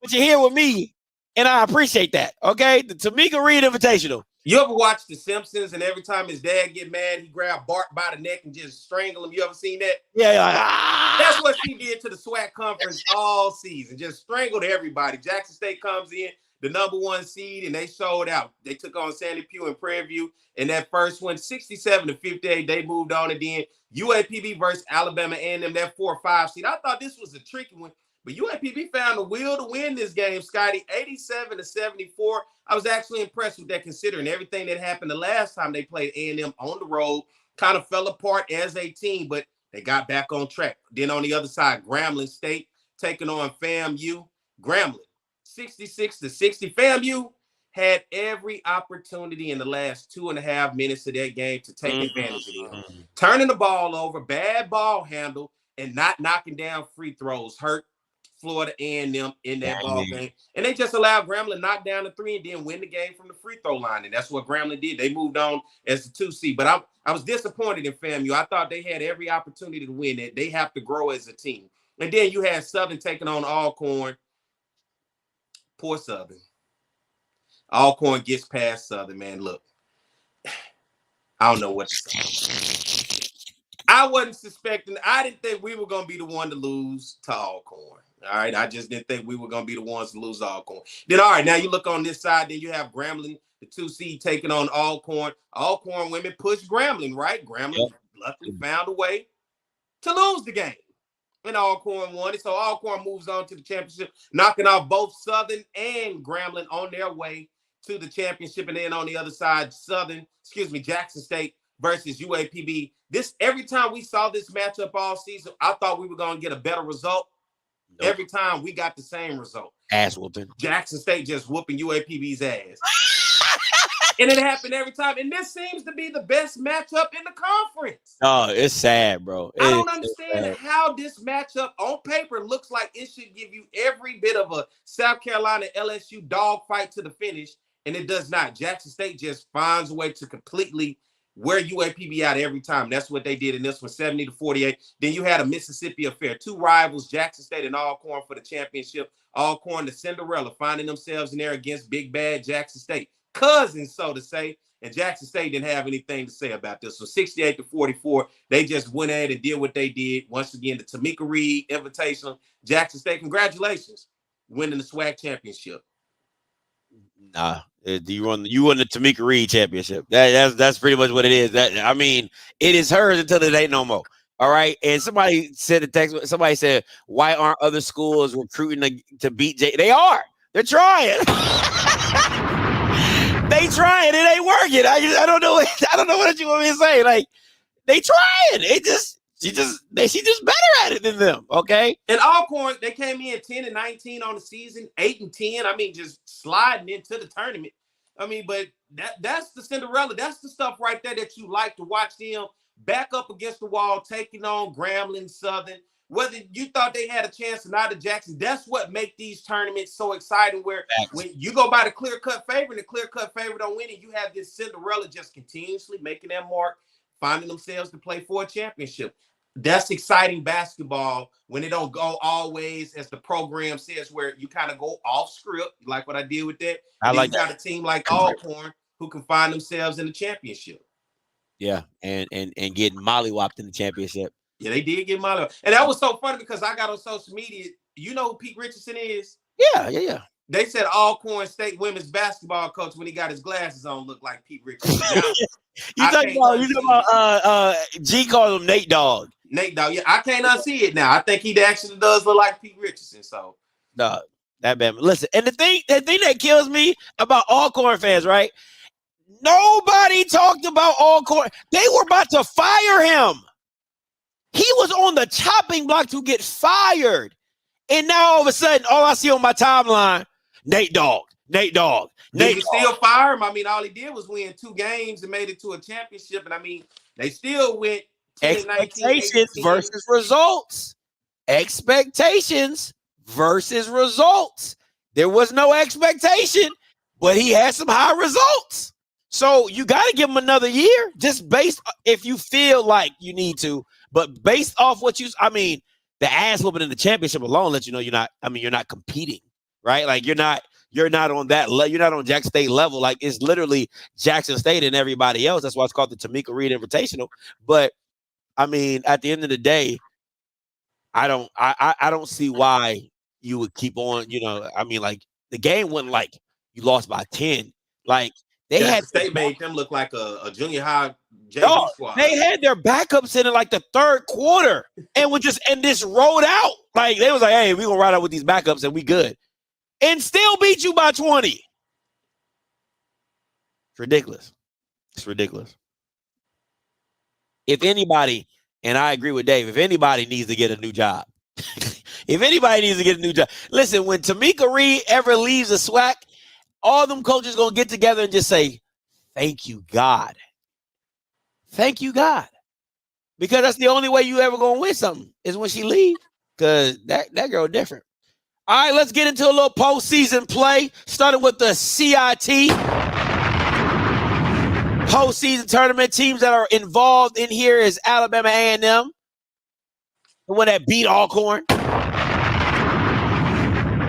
but you're here with me, and I appreciate that, okay? The Tamika Reed Invitational. You ever watch The Simpsons and every time his dad get mad, he grab Bart by the neck and just strangle him? You ever seen that? Yeah, like, ah! That's what she did to the SWAC conference all season. Just strangled everybody. Jackson State comes in, the #1 seed, and they showed out. They took on Sandy Pugh and Prairie View in that first one, 67-58. They moved on, and then UAPB versus Alabama A&M, that 4 or 5 seed. I thought this was a tricky one, but UAPB found the will to win this game, Scotty, 87-74. I was actually impressed with that, considering everything that happened the last time they played A&M on the road. Kind of fell apart as a team, but they got back on track. Then on the other side, Grambling State taking on FAMU. Grambling, 66-60. FAMU had every opportunity in the last 2.5 minutes of that game to take advantage of it. Turning the ball over, bad ball handle, and not knocking down free throws hurt Florida A&M in that ball game. And they just allowed Grambling to knock down the 3 and then win the game from the free throw line. And that's what Grambling did. They moved on as the 2 seed. But I was disappointed in FAMU. I thought they had every opportunity to win it. They have to grow as a team. And then you had Southern taking on Alcorn. Poor Southern. Alcorn gets past Southern, man. Look, I don't know what to say. I wasn't suspecting. I didn't think we were going to be the one to lose to Alcorn. All right. I just didn't think we were going to be the ones to lose Alcorn. Then, all right, now you look on this side, then you have Grambling, the 2 seed, taking on Alcorn. Alcorn women pushed Grambling, right? Grambling luckily found a way to lose the game. And Alcorn won it. So Alcorn moves on to the championship, knocking off both Southern and Grambling on their way to the championship. And then on the other side, Jackson State versus UAPB. Every time we saw this matchup all season, I thought we were going to get a better result. Nope. Every time we got the same result. Ass whooping. Jackson State just whooping UAPB's ass. And it happened every time. And this seems to be the best matchup in the conference. Oh, it's sad, bro. I don't understand how this matchup on paper looks like it should give you every bit of a South Carolina LSU dogfight to the finish. And it does not. Jackson State just finds a way to completely wear UAPB out every time. That's what they did in this one, 70-48. Then you had a Mississippi affair. 2 rivals, Jackson State and Alcorn, for the championship. Alcorn, the Cinderella, finding themselves in there against big bad Jackson State. Cousins, so to say. And Jackson State didn't have anything to say about this. So 68-44, they just went ahead and did what they did. Once again, the Tamika Reed Invitational. Jackson State, congratulations, winning the SWAC championship. Nah, you won the Tamika Reed championship. That's pretty much what it is. I mean, it is hers until it ain't no more. All right. And somebody said a text. Somebody said, "Why aren't other schools recruiting to beat J?" They are. They're trying. They trying. It ain't working. I don't know. I don't know what you want me to say. Like, they trying. She just better at it than them. Okay. And Alcorn, they came in 10-19 on the season, 8-10. I mean, just sliding into the tournament. I mean, but that's the Cinderella. That's the stuff right there that you like to watch them back up against the wall, taking on Grambling, Southern. Whether you thought they had a chance or not at Jackson, that's what make these tournaments so exciting, where when you go by the clear-cut favorite and the clear-cut favorite don't win it, you have this Cinderella just continuously making that mark, finding themselves to play for a championship. That's exciting basketball when it don't go always, as the program says, where you kind of go off script, like what I did with that. I like that. Got a team like Alcorn who can find themselves in the championship. Yeah, and getting mollywopped in the championship. Yeah, they did get mollywopped. And that was so funny because I got on social media. You know who Pete Richardson is? Yeah. They said Alcorn State women's basketball coach, when he got his glasses on, looked like Pete Richardson. You talking about G calls him Nate Dogg. Nate Dogg. Yeah, I can't unsee it now. I think he actually does look like Pete Richardson. So no, that bad. Listen, and the thing that kills me about Alcorn fans, right? Nobody talked about Alcorn. They were about to fire him. He was on the chopping block to get fired. And now all of a sudden, all I see on my timeline, Nate Dogg. Nate Dogg. Nate still fire him. I mean, all he did was win 2 games and made it to a championship. And I mean, they still went 10-19 versus results. Expectations versus results. There was no expectation, but he had some high results. So you got to give him another year, just based if you feel like you need to, but based off what I mean, the ass whooping in the championship alone lets you know you're not competing, right? Like you're not on that you're not on Jackson State level. Like it's literally Jackson State and everybody else. That's why it's called the Tamika Reed Invitational. But I mean, at the end of the day, I don't see why you would keep on, I mean, like the game wasn't like you lost by 10. Like they had State made them look like a junior high JV squad. They had their backups in like the third quarter and just rolled out. Like they was like, hey, we're gonna ride out with these backups and we good. And still beat you by 20. It's ridiculous. It's ridiculous. If anybody, and I agree with Dave, if anybody needs to get a new job, listen, when Tamika Reed ever leaves a SWAC, all them coaches going to get together and just say, thank you, God. Thank you, God. Because that's the only way you ever going to win something is when she leaves. Because that girl different. All right, let's get into a little postseason play, starting with the CIT. Postseason tournament teams that are involved in here is Alabama A&M, the one that beat Alcorn,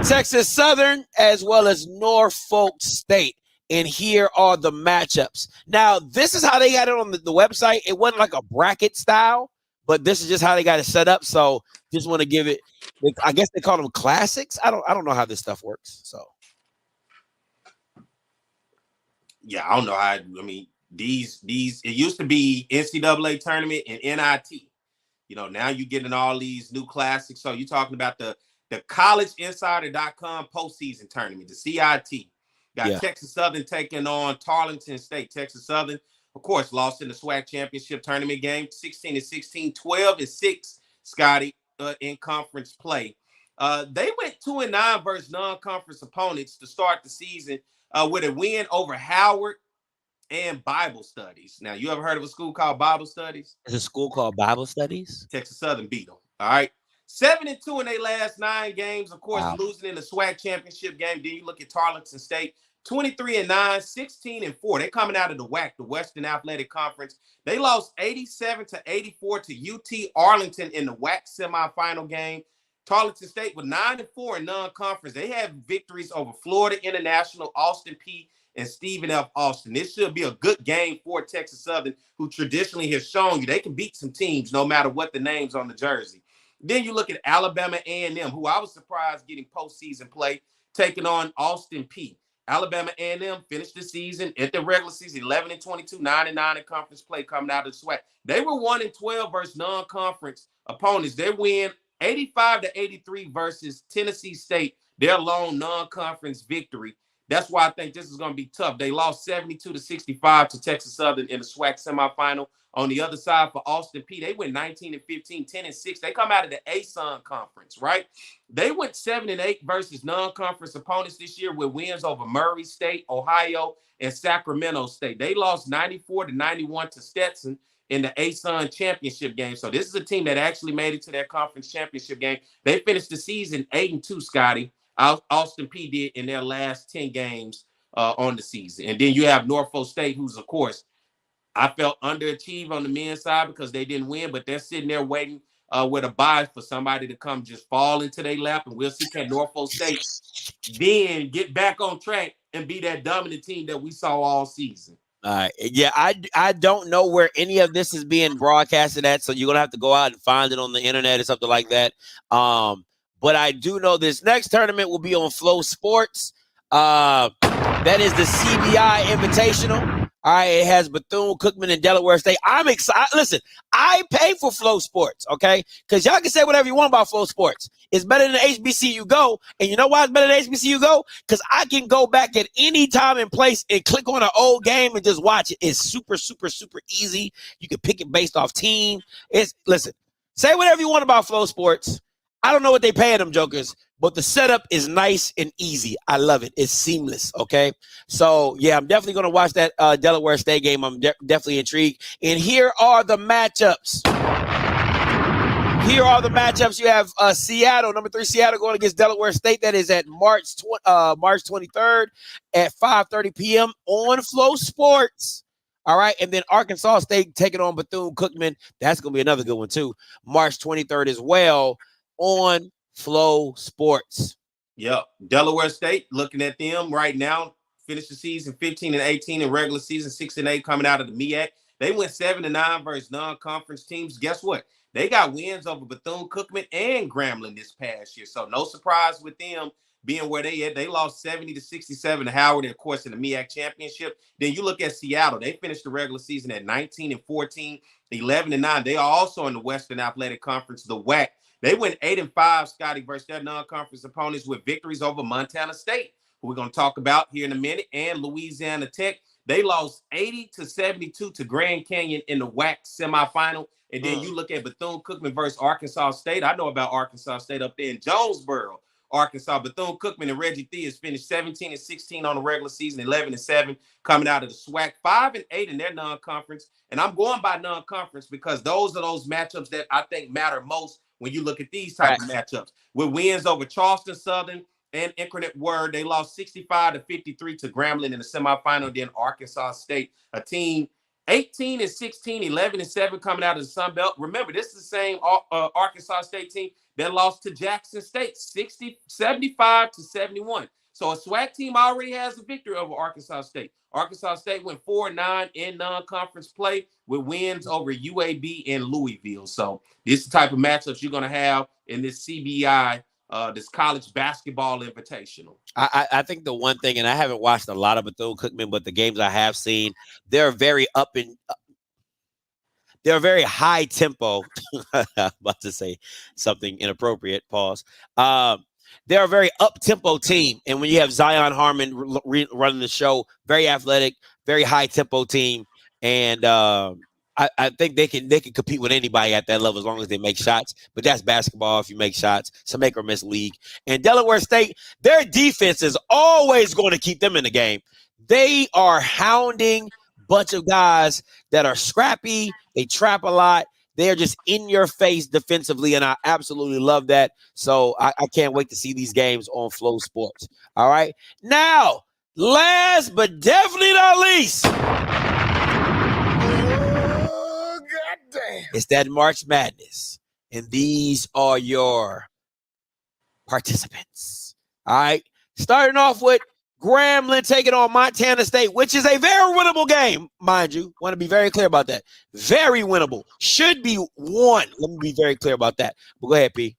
Texas Southern, as well as Norfolk State. And here are the matchups. Now, this is how they got it on the website. It wasn't like a bracket style, but this is just how they got it set up. So just want to give it, I guess they call them classics. I don't know how this stuff works. So yeah, I don't know how. I mean, these it used to be NCAA tournament and NIT. Now you're getting all these new classics. So you're talking about the collegeinsider.com postseason tournament, the CIT. Got Texas Southern taking on Tarleton State. Texas Southern, of course, lost in the SWAC championship tournament game, 16-16, 12-6, Scotty, in conference play. They went 2-9 versus non-conference opponents to start the season with a win over Howard and Bible Studies. Now, you ever heard of a school called Bible Studies? There's a school called Bible Studies? Texas Southern beat them. All right. 7-2 in their last 9 games. Of course, losing in the SWAC championship game. Then you look at Tarleton State, 23-9, 16-4. They're coming out of the WAC, the Western Athletic Conference. They lost 87-84 to UT Arlington in the WAC semifinal game. Tarleton State with 9-4 in non-conference. They have victories over Florida International, Austin Peay, and Stephen F. Austin. This should be a good game for Texas Southern, who traditionally has shown you they can beat some teams no matter what the names on the jersey. Then you look at Alabama A&M, who I was surprised getting postseason play, taking on Austin Peay. Alabama A&M finished the season at the regular season 11-22, 9-9 in conference play coming out of the SWAC. They were 1-12 versus non-conference opponents. They win 85-83 versus Tennessee State, their lone non-conference victory. That's why I think this is going to be tough. They lost 72-65 to Texas Southern in the SWAC semifinal. On the other side for Austin Peay, they went 19-15, 10-6. They come out of the ASUN conference, right? They went 7-8 versus non-conference opponents this year with wins over Murray State, Ohio, and Sacramento State. They lost 94-91 to Stetson in the ASUN championship game. So this is a team that actually made it to their conference championship game. They finished the season 8-2, Scotty. Austin Peay did in their last 10 games on the season. And then you have Norfolk State, who's, of course, I felt underachieved on the men's side because they didn't win, but they're sitting there waiting with a bye for somebody to come just fall into their lap, and we'll see can Norfolk State then get back on track and be that dominant team that we saw all season. All right. Yeah, I don't know where any of this is being broadcasted at, so you're going to have to go out and find it on the internet or something like that. But I do know this next tournament will be on Flow Sports. That is the CBI Invitational. All right, it has Bethune-Cookman and Delaware State. I'm excited. Listen, I pay for Flow Sports, okay? Because y'all can say whatever you want about Flow Sports. It's better than HBCU Go. And you know why it's better than HBCU Go? Because I can go back at any time and place and click on an old game and just watch it. It's super, super, super easy. You can pick it based off team. Listen, say whatever you want about Flow Sports. I don't know what they paying them jokers, but the setup is nice and easy. I love it. It's seamless. Okay. So yeah, I'm definitely going to watch that Delaware State game. I'm definitely intrigued. And here are the matchups. Here are the matchups. You have Seattle, number 3 Seattle going against Delaware State. That is at March 23rd at 5:30 p.m. on Flow Sports. All right. And then Arkansas State taking on Bethune-Cookman. That's going to be another good one too. March 23rd as well on Flow Sports. Yep. Delaware State, looking at them right now, finished the season 15-18 in regular season, 6-8 coming out of the MEAC. They went 7-9 versus non-conference teams. Guess what? They got wins over Bethune-Cookman and Grambling this past year. So no surprise with them being where they at. They lost 70-67 to Howard, and of course, in the MEAC championship. Then you look at Seattle. They finished the regular season at 19-14, 11-9. They are also in the Western Athletic Conference, the WAC. They went 8-5, Scotty, versus their non-conference opponents with victories over Montana State, who we're going to talk about here in a minute, and Louisiana Tech. They lost 80-72 to Grand Canyon in the WAC semifinal. And then you look at Bethune-Cookman versus Arkansas State. I know about Arkansas State up there in Jonesboro, Arkansas. Bethune-Cookman and Reggie Theus finished 17-16 on the regular season, 11-7 coming out of the SWAC, 5-8 in their non-conference. And I'm going by non-conference because those are those matchups that I think matter most when you look at these type of matchups. With wins over Charleston Southern and Incarnate Word, they lost 65-53 to Grambling in the semifinal. Then Arkansas State, a team 18-16, 11-7 coming out of the Sun Belt. Remember, this is the same Arkansas State team that lost to Jackson State, 75-71. So a SWAC team already has a victory over Arkansas State. Arkansas State went 4-9 in non-conference play with wins over UAB and Louisville. So this is the type of matchups you're going to have in this CBI, this college basketball invitational. I think the one thing, and I haven't watched a lot of Bethune-Cookman, but the games I have seen, they're very they're very high tempo. I'm about to say something inappropriate. Pause. They're a very up-tempo team. And when you have Zion Harmon running the show, very athletic, very high-tempo team. And I think they can compete with anybody at that level as long as they make shots. But that's basketball if you make shots. It's a make or miss league. And Delaware State, their defense is always going to keep them in the game. They are hounding a bunch of guys that are scrappy. They trap a lot. They're just in your face defensively, and I absolutely love that. So I can't wait to see these games on Flow Sports. All right. Now, last but definitely not least, it's that March Madness, and these are your participants. All right. Starting off with Grambling taking on Montana State, which is a very winnable game, mind you. Want to be very clear about that. Very winnable. Should be won. Let me be very clear about that. But go ahead, P.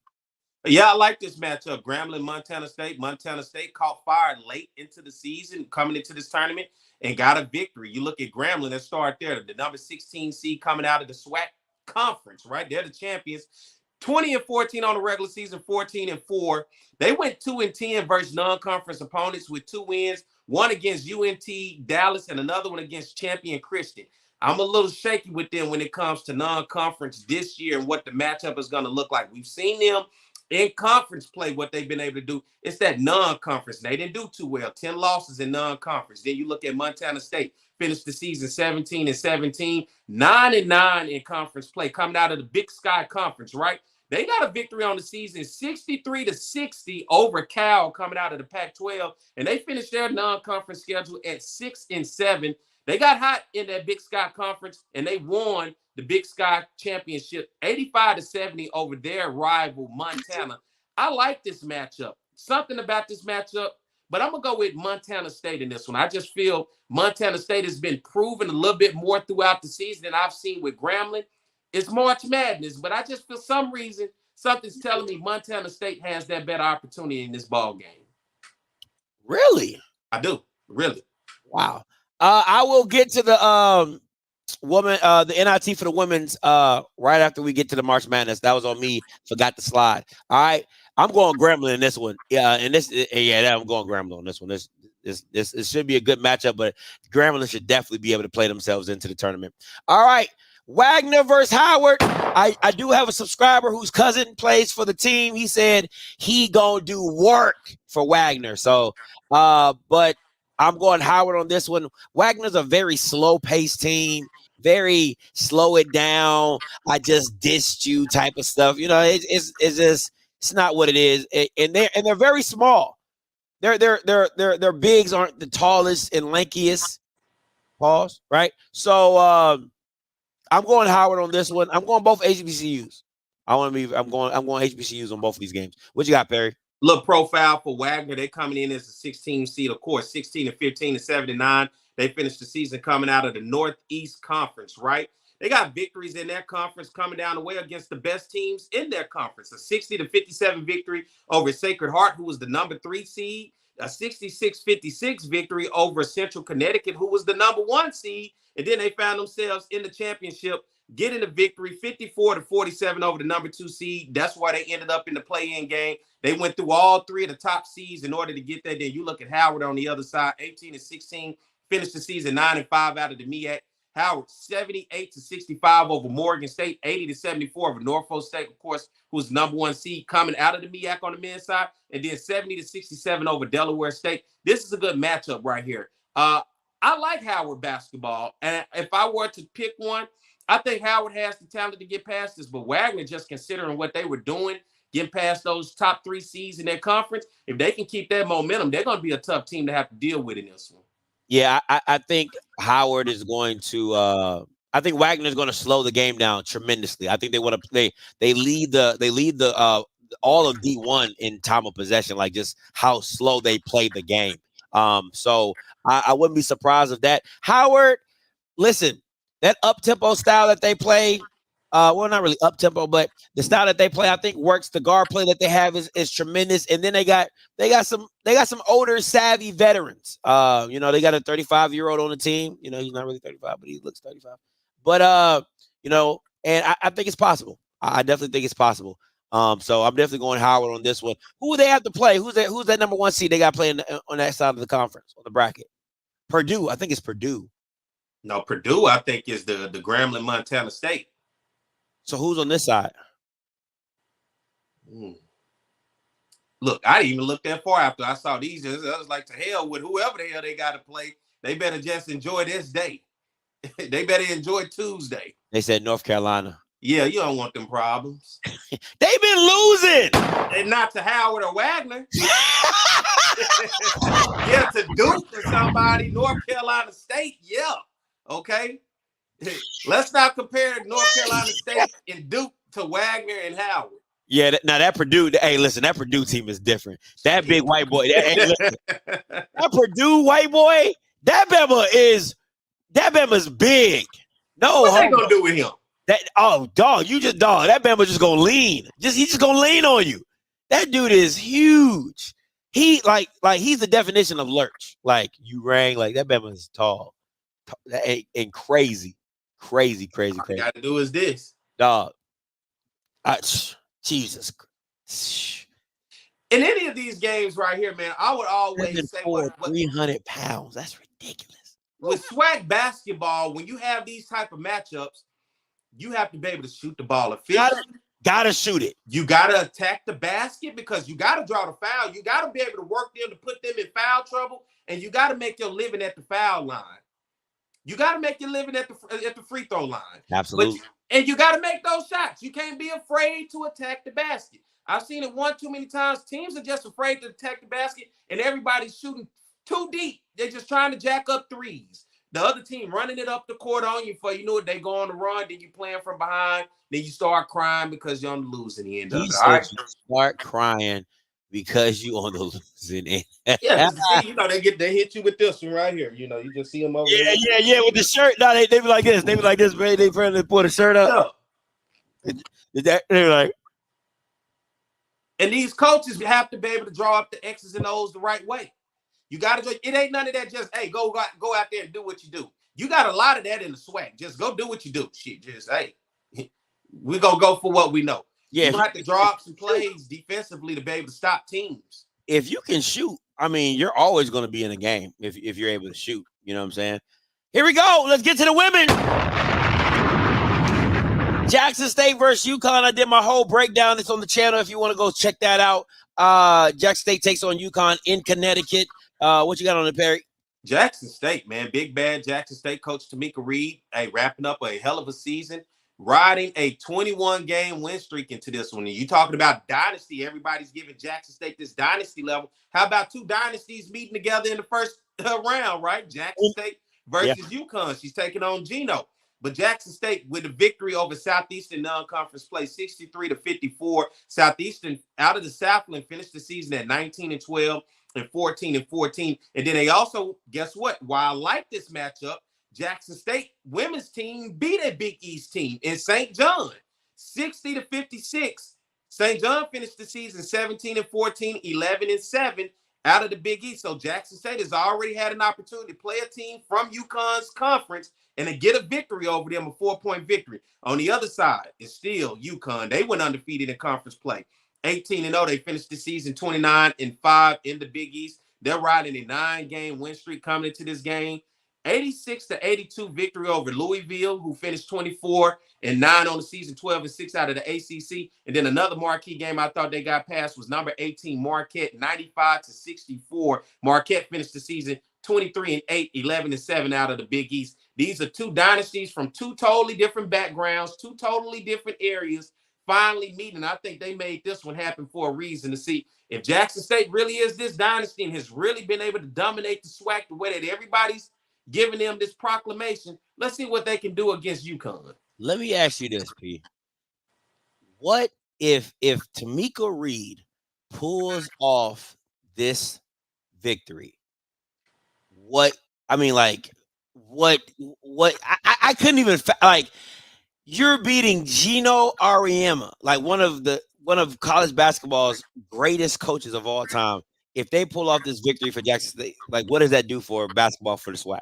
Yeah, I like this matchup. Grambling, Montana State. Montana State caught fire late into the season, coming into this tournament, and got a victory. You look at Grambling, let's start there. The number 16 seed coming out of the SWAC conference, right? They're the champions. 20-14 on the regular season, 14-4. They went 2-10 versus non-conference opponents with 2 wins, one against UNT Dallas and another one against Champion Christian. I'm a little shaky with them when it comes to non-conference this year and what the matchup is going to look like. We've seen them in conference play, what they've been able to do. It's that non-conference. They didn't do too well. 10 losses in non-conference. Then you look at Montana State, finished the season 17-17, 9-9 in conference play, coming out of the Big Sky Conference, right? They got a victory on the season, 63-60 over Cal, coming out of the Pac-12, and they finished their non-conference schedule at 6-7. They got hot in that Big Sky Conference, and they won the Big Sky Championship 85-70 over their rival Montana. I like this matchup. Something about this matchup, but I'm going to go with Montana State in this one. I just feel Montana State has been proven a little bit more throughout the season than I've seen with Grambling. It's March Madness, but I just feel some reason something's telling me Montana State has that better opportunity in this ball game. Really? I do. Really. Wow. I will get to the the NIT for the women's right after we get to the March Madness. That was on me. Forgot to slide. All right. I'm going Grambling in this one. Yeah, and I'm going Grambling on this one. This should be a good matchup, but Grambling should definitely be able to play themselves into the tournament. All right. Wagner versus Howard. I do have a subscriber whose cousin plays for the team. He said he gonna do work for Wagner. So, but I'm going Howard on this one. Wagner's a very slow-paced team, very slow it down. I just dissed you type of stuff. You know, it's just it's not what it is. And they're very small. Their bigs aren't the tallest and lankiest. Pause. Right. So I'm going Howard on this one. I'm going both HBCUs. I'm going HBCUs on both of these games. What you got, Perry? Look, profile for Wagner. They coming in as a 16 seed, of course, 16-15 and 7-9. They finished the season coming out of the Northeast Conference, right? They got victories in their conference coming down the way against the best teams in their conference. A 60-57 victory over Sacred Heart, who was the number 3 seed. A 66-56 victory over Central Connecticut, who was the number 1 seed. And then they found themselves in the championship, getting a victory 54-47 over the number 2 seed. That's why they ended up in the play-in game. They went through all 3 of the top seeds in order to get there. Then you look at Howard on the other side, 18-16, finished the season 9-5 out of the MEAC. Howard 78-65 over Morgan State, 80-74 over Norfolk State, of course, who's number 1 seed coming out of the MEAC on the men's side, and then 70-67 over Delaware State. This is a good matchup right here. I like Howard basketball, and if I were to pick one, I think Howard has the talent to get past this, but Wagner, just considering what they were doing, getting past those top 3 seeds in their conference, if they can keep that momentum, they're going to be a tough team to have to deal with in this one. Yeah, I think Howard is going to. I think Wagner is going to slow the game down tremendously. I think they want to play. They lead the all of D1 in time of possession, like just how slow they play the game. So I wouldn't be surprised if that. Howard, listen, that up-tempo style that they play, well, not really up-tempo, but the style that they play, I think works. The guard play that they have is tremendous. And then they got some older, savvy veterans. You know, they got a 35-year-old on the team. You know, he's not really 35, but he looks 35. But you know, and I think it's possible. I definitely think it's possible. So I'm definitely going Howard on this one. Who would they have to play? Who's that number 1 seed they got playing on that side of the conference, on the bracket? Purdue. I think it's Purdue. No, Purdue, I think, is the Grambling Montana State. So who's on this side? Look, I didn't even look that far after I saw these. I was like, to hell with whoever the hell they got to play. They better just enjoy this day. They better enjoy Tuesday. They said North Carolina. Yeah, you don't want them problems. They've been losing. And not to Howard or Wagner. Yeah, to Duke or somebody. North Carolina State, yeah. Okay. Let's not compare North Carolina State and Duke to Wagner and Howard. Yeah, now that Purdue, hey, listen, that Purdue team is different. That big white boy, that Purdue white boy, that Bama's big. No, what they gonna do with him? That That Bama just gonna lean. He's just gonna lean on you. That dude is huge. He like he's the definition of lurch. Like you rang, like that Bama is tall and crazy. All you gotta do is this, dog. Jesus. In any of these games right here, man, I would always say 300 pounds. That's ridiculous. With SWAC basketball, when you have these type of matchups, you have to be able to shoot the ball efficiently. Gotta shoot it. You gotta attack the basket because you gotta draw the foul. You gotta be able to work them to put them in foul trouble, and you gotta make your living at the foul line. You gotta make your living at the free throw line. Absolutely. And you gotta make those shots. You can't be afraid to attack the basket. I've seen it one too many times. Teams are just afraid to attack the basket, and everybody's shooting too deep. They're just trying to jack up threes. The other team running it up the court on you for, you know what, they go on the run, then you playing from behind, then you start crying because you're on the losing end of it. All right? You start crying because you on the losing end. Yeah, you know, they hit you with this one right here. You know, you just see them over there. Yeah, with the shirt. No, they be like this. They be like this, man. They pull the shirt up. Yeah. They're like, and these coaches have to be able to draw up the X's and O's the right way. You got to. It ain't none of that. Just hey, go out there and do what you do. You got a lot of that in the SWAC. Just go do what you do. Shit, just hey, we're gonna go for what we know. Yeah, you have to draw up some plays defensively to be able to stop teams. If you can shoot, I mean, you're always going to be in a game if you're able to shoot. You know what I'm saying? Here we go. Let's get to the women. Jackson State versus UConn. I did my whole breakdown. It's on the channel if you want to go check that out. Jackson State takes on UConn in Connecticut. What you got on it, Perry? Jackson State, man. Big bad Jackson State coach Tamika Reed, wrapping up a hell of a season, riding a 21-game win streak into this one. And you talking about dynasty. Everybody's giving Jackson State this dynasty level. How about two dynasties meeting together in the first round, right? Jackson State versus UConn. She's taking on Geno. But Jackson State with a victory over Southeastern non-conference play, 63-54. Southeastern out of the Southland finished the season at 19-12 and 14-14. And then they also, guess what? While I like this matchup, Jackson State women's team beat a Big East team in St. John, 60-56. St. John finished the season 17-14, 11-7 out of the Big East. So Jackson State has already had an opportunity to play a team from UConn's conference and to get a victory over them, a 4-point victory. On the other side, it's still UConn. They went undefeated in conference play. 18-0. They finished the season 29-5 in the Big East. They're riding a 9-game win streak coming into this game. 86-82 victory over Louisville, who finished 24-9 on the season, 12-6 out of the ACC. And then another marquee game I thought they got past was number 18 Marquette, 95-64. Marquette finished the season 23-8, 11-7 out of the Big East. These are two dynasties from two totally different backgrounds, two totally different areas, finally meeting. I think they made this one happen for a reason, to see if Jackson State really is this dynasty and has really been able to dominate the SWAC the way that everybody's giving them this proclamation. Let's see what they can do against UConn. Let me ask you this, P. What if Tamika Reed pulls off this victory? What I mean, like, what I couldn't even like. You're beating Geno Auriemma, like one of college basketball's greatest coaches of all time. If they pull off this victory for Jackson State, like, what does that do for basketball for the SWAC?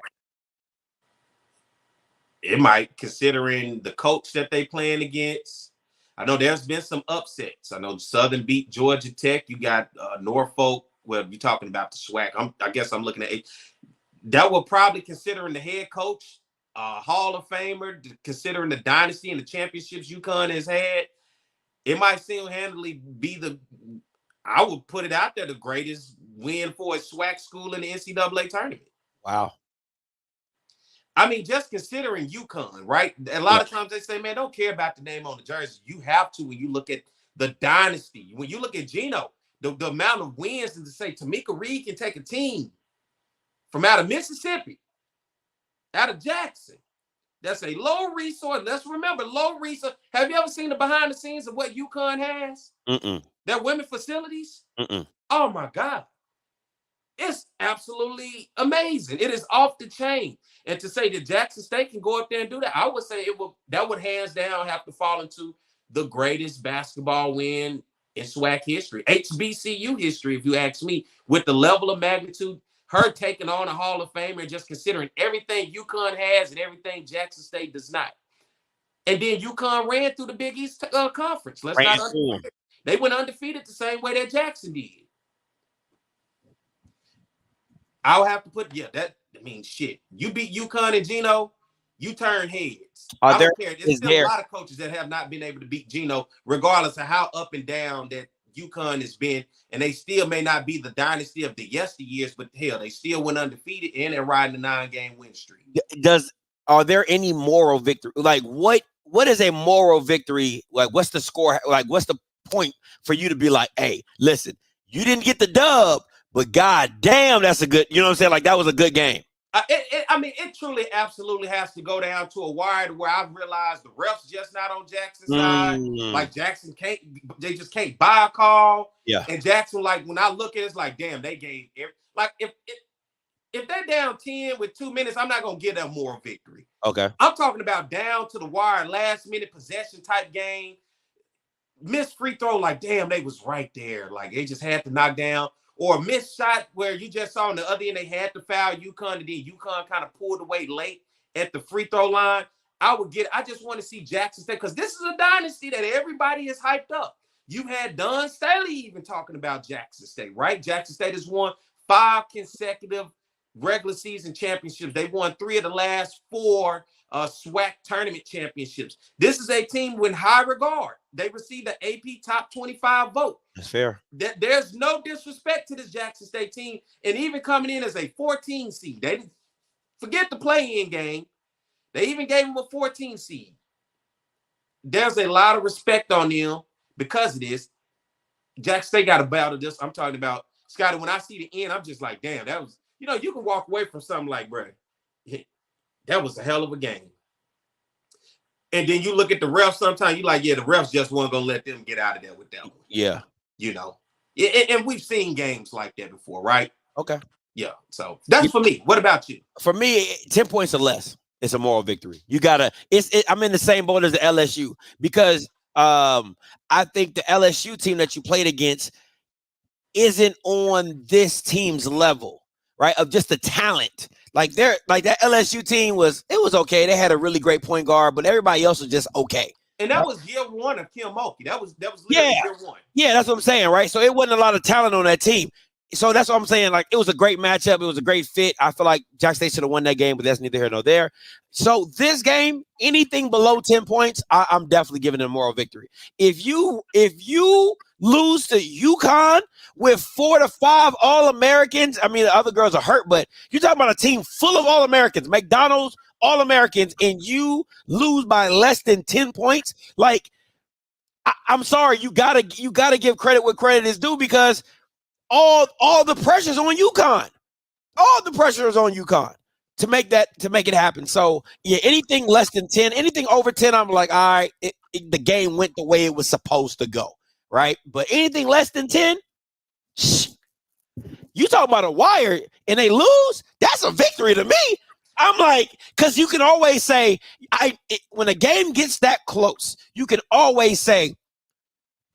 It might, considering the coach that they playing against. I know there's been some upsets. I know Southern beat Georgia Tech. You got Norfolk. Well, you're talking about the SWAC. I guess I'm looking at it. That will probably, considering the head coach, Hall of Famer, considering the dynasty and the championships UConn has had, it might single-handedly be I would put it out there, the greatest win for a SWAC school in the NCAA tournament. Wow. I mean, just considering UConn, right? A lot of times they say, man, don't care about the name on the jersey. You have to when you look at the dynasty. When you look at Geno, the amount of wins, and to say Tamika Reed can take a team from out of Mississippi, out of Jackson, that's a low resource. Let's remember, low resource. Have you ever seen the behind the scenes of what UConn has? Their women facilities? Oh, my God. It's absolutely amazing. It is off the chain. And to say that Jackson State can go up there and do that, I would say that would hands down have to fall into the greatest basketball win in SWAC history, HBCU history, if you ask me, with the level of magnitude, her taking on a Hall of Famer and just considering everything UConn has and everything Jackson State does not. And then UConn ran through the Big East Conference. They went undefeated the same way that Jackson did. I'll have to put, shit. You beat UConn and Geno, you turn heads. I don't care. There's still a lot of coaches that have not been able to beat Geno, regardless of how up and down that UConn has been. And they still may not be the dynasty of the yesteryears, but hell, they still went undefeated and they're riding a 9-game win streak. Are there any moral victory? Like, what is a moral victory? Like, what's the score? Like, what's the point for you to be like, hey, listen, you didn't get the dub, but god damn, that's a good, you know what I'm saying? Like, that was a good game. It truly absolutely has to go down to a wire where I've realized the refs just not on Jackson's side. Like, Jackson they just can't buy a call. Yeah. And Jackson, like, when I look at it, it's like, damn, they gave if they're down 10 with 2 minutes, I'm not gonna give them moral victory. Okay. I'm talking about down to the wire, last minute possession type game. Missed free throw, like, damn, they was right there. Like, they just had to knock down. Or a missed shot where you just saw on the other end they had to foul UConn, and then UConn kind of pulled away late at the free throw line. I just want to see Jackson State, because this is a dynasty that everybody is hyped up. You had Don Staley even talking about Jackson State, right? Jackson State has won 5 consecutive regular season championships. They won 3 of the last 4 SWAC tournament championships. This is a team with high regard. They received an AP top 25 vote. That's fair. There's no disrespect to this Jackson State team. And even coming in as a 14 seed, they didn't forget the play-in game. They even gave them a 14 seed. There's a lot of respect on them because of this. Jackson State got a battle this. I'm talking about, Scotty, when I see the end, I'm just like, damn, that was, you know, you can walk away from something like, bro, that was a hell of a game. And then you look at the refs sometimes, you're like, yeah, the refs just weren't going to let them get out of there with that one. Yeah. You know, and we've seen games like that before, right? Okay. Yeah. So that's for me. What about you? For me, 10 points or less, it's a moral victory. You gotta. I'm in the same boat as the LSU because I think the LSU team that you played against isn't on this team's level, right? Of just the talent. Like that LSU team was okay. They had a really great point guard, but everybody else was just okay. And that was year one of Kim Mulkey. That was literally year one. Yeah, that's what I'm saying, right? So it wasn't a lot of talent on that team. So that's what I'm saying. Like, it was a great matchup. It was a great fit. I feel like Jackson State should have won that game, but that's neither here nor there. So this game, anything below 10 points, I'm definitely giving it a moral victory. If you lose to UConn with 4 to 5 All-Americans, I mean, the other girls are hurt, but you're talking about a team full of All-Americans, McDonald's All-Americans, and you lose by less than 10 points. Like, I'm sorry, you gotta give credit where credit is due because all the pressure's on UConn. All the pressure is on UConn to make it happen. So yeah, anything less than 10, anything over 10, I'm like, all right, the game went the way it was supposed to go, right? But anything less than 10, you talk about a wire and they lose, that's a victory to me. I'm like, because you can always say, when a game gets that close, you can always say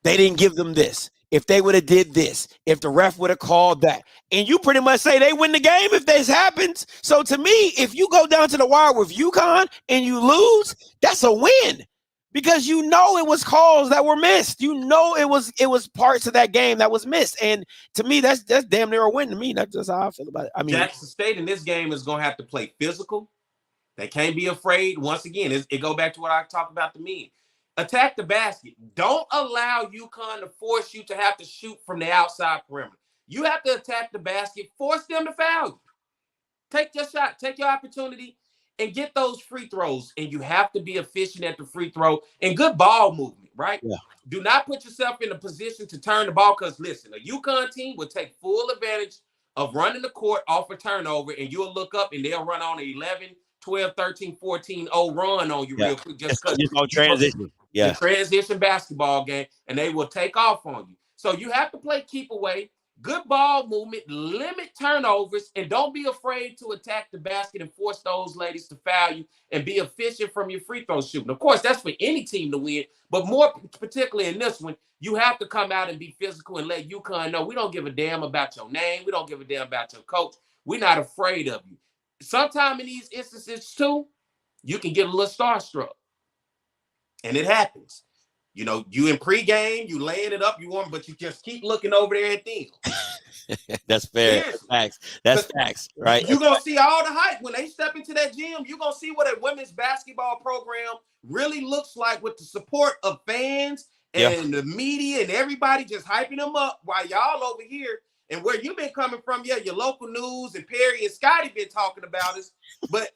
they didn't give them this. If they would have did this, if the ref would have called that, and you pretty much say they win the game if this happens. So to me, if you go down to the wire with UConn and you lose, that's a win because you know it was calls that were missed. You know it was parts of that game that was missed, and to me, that's damn near a win to me. That's just how I feel about it. I mean, Jackson State in this game is going to have to play physical. They can't be afraid. Once again, it go back to what I talked about the men. Attack the basket. Don't allow UConn to force you to have to shoot from the outside perimeter. You have to attack the basket, force them to foul you. Take your shot, take your opportunity, and get those free throws. And you have to be efficient at the free throw and good ball movement, right? Yeah. Do not put yourself in a position to turn the ball because, listen, a UConn team will take full advantage of running the court off a turnover, and you'll look up and they'll run on an 11, 12, 13, 14-0 run on you real quick just because no transition. Yeah. The transition basketball game, and they will take off on you. So you have to play keep away, good ball movement, limit turnovers, and don't be afraid to attack the basket and force those ladies to foul you and be efficient from your free throw shooting. Of course, that's for any team to win, but more particularly in this one, you have to come out and be physical and let UConn know we don't give a damn about your name. We don't give a damn about your coach. We're not afraid of you. Sometime in these instances, too, you can get a little starstruck. And it happens. You know, you in pregame, you laying it up, you want, but you just keep looking over there at them. That's fair. That's facts. That's facts, right? You're going to see all the hype. When they step into that gym, you're going to see what a women's basketball program really looks like with the support of fans and the media and everybody just hyping them up while y'all over here. And where you've been coming from, yeah, your local news and Perry and Scotty been talking about us, but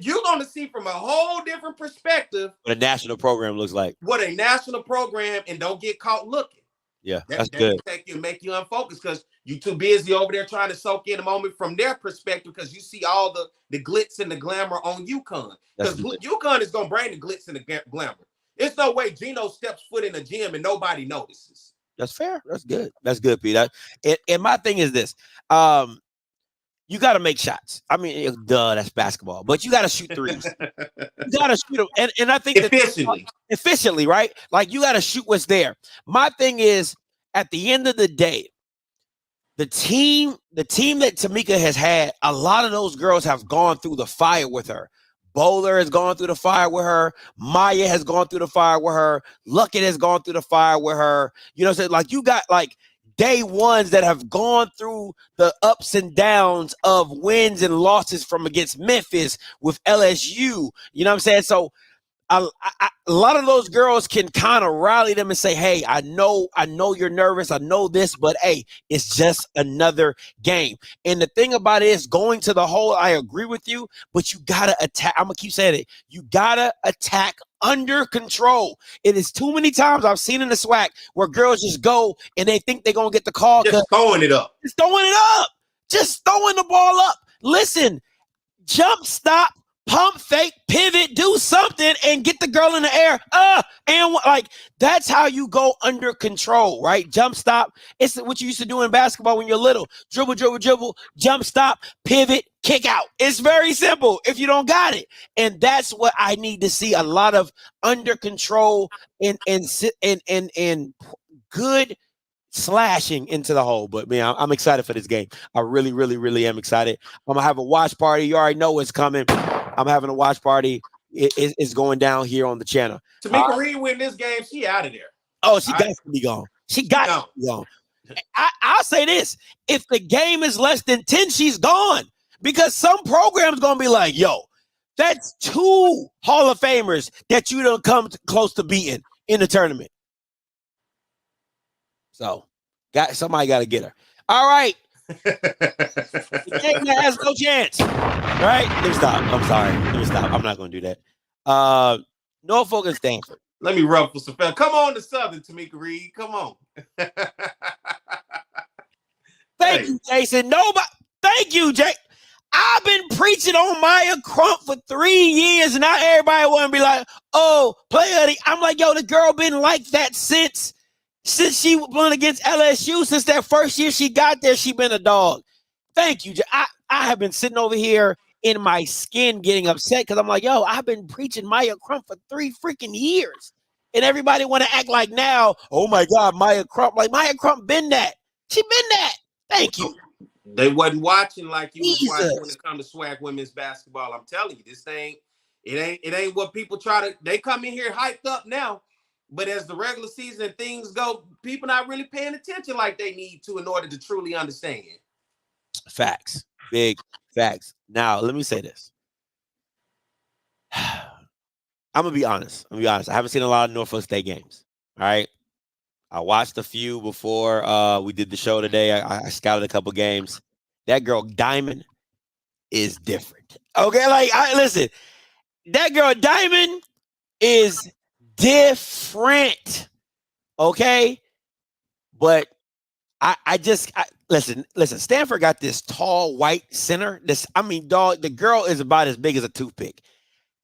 you're going to see from a whole different perspective what a national program looks like. What a national program, and don't get caught looking. Yeah, that's good. Take you and make you unfocused because you're too busy over there trying to soak in a moment from their perspective because you see all the glitz and the glamour on UConn. Because UConn is going to bring the glitz and the glamour. There's no way Gino steps foot in a gym and nobody notices. That's fair. That's good. That's good, Pete. And my thing is this. You got to make shots. I mean, that's basketball. But you got to shoot threes. You got to shoot them. And I think efficiently, right? Like, you got to shoot what's there. My thing is, at the end of the day, the team that Tamika has had, a lot of those girls have gone through the fire with her. Bowler has gone through the fire with her. Maya has gone through the fire with her. Luckett has gone through the fire with her. You know what I'm saying? Like, you got, like, day ones that have gone through the ups and downs of wins and losses from against Memphis with LSU. You know what I'm saying? So a lot of those girls can kind of rally them and say, hey, I know you're nervous. I know this, but hey, it's just another game. And the thing about it is going to the hole, I agree with you, but you got to attack. I'm going to keep saying it. You got to attack under control. It is too many times I've seen in the SWAC where girls just go and they think they're going to get the call. Just throwing it up. Just throwing it up. Just throwing the ball up. Listen, jump, stop, pump, fake, pivot, do something, and get the girl in the air. And like that's how you go under control, right? Jump, stop. It's what you used to do in basketball when you're little. Dribble, dribble, dribble, jump, stop, pivot, kick out. It's very simple if you don't got it. And that's what I need to see, a lot of under control and good slashing into the hole. But man, I'm excited for this game. I really, really, really am excited. I'm gonna have a watch party. You already know what's coming. I'm having a watch party. It's going down here on the channel. Tamika Reed win this game, she out of there. Oh, she got to be gone. She got to be gone. I'll say this. If the game is less than 10, she's gone. Because some programs going to be like, yo, that's 2 Hall of Famers that you don't come close to beating in the tournament. So, somebody got to get her. All right. The game that has no chance. Right? Let me stop. I'm sorry. Let me stop. I'm not going to do that. Norfolk and Stanford. Let me ruffle some feathers. Come on to Southern, Tamika Reed. Come on. Thank you, Jason. Thank you, Jake. I've been preaching on Maya Crump for 3 years, and now everybody want to be like, oh, play Eddie. I'm like, yo, the girl been like that since she won against LSU. Since that first year she got there, she been a dog. Thank you, Jake. I have been sitting over here in my skin getting upset because I'm like, yo, I've been preaching Maya Crump for 3 freaking years. And everybody want to act like now, oh my God, Maya Crump. Like Maya Crump been that. She been that. Thank you. They wasn't watching like you was watching when it comes to SWAC women's basketball. I'm telling you, this thing, it ain't what people try to, they come in here hyped up now. But as the regular season things go, people not really paying attention like they need to in order to truly understand. Facts. Big facts. Now, let me say this. I'm going to be honest. I haven't seen a lot of Norfolk State games. All right. I watched a few before we did the show today. I scouted a couple games. That girl Diamond is different. Okay. Like, listen, that girl Diamond is different. Okay. But listen, Stanford got this tall white center. Dog, the girl is about as big as a toothpick.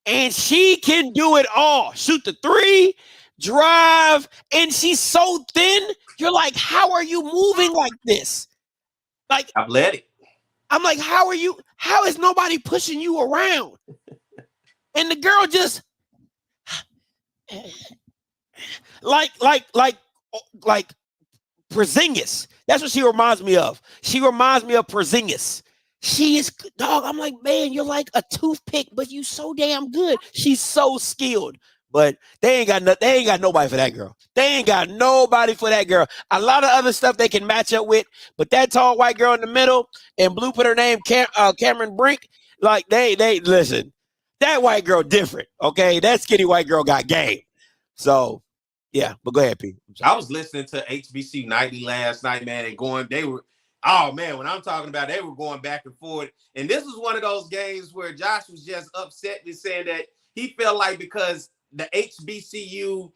And she can do it all. Shoot the 3, drive, and she's so thin. You're like, how are you moving like this? Like, athletic. I'm like, how is nobody pushing you around? And the girl just like Porzingis. That's what she reminds me of. She reminds me of Porzingis. She is, dog, I'm like, man, you're like a toothpick, but you so damn good. She's so skilled. But they ain't got nobody for that girl. They ain't got nobody for that girl. A lot of other stuff they can match up with, but that tall white girl in the middle, and Blue put her name Cameron Brink, like they listen, that white girl different, okay? That skinny white girl got game. So, yeah, but go ahead, P. I was listening to HBC Nightly last night, man, and they were, oh, man, when I'm talking about, they were going back and forth. And this was one of those games where Josh was just upset with saying that he felt like because the HBCU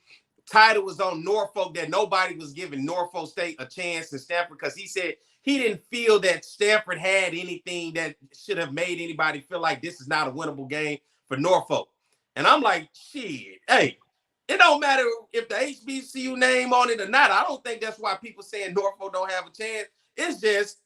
title was on Norfolk, that nobody was giving Norfolk State a chance in Stanford, because he said he didn't feel that Stanford had anything that should have made anybody feel like this is not a winnable game for Norfolk. And I'm like, shit, hey, it don't matter if the HBCU name on it or not. I don't think that's why people saying Norfolk don't have a chance. It's just,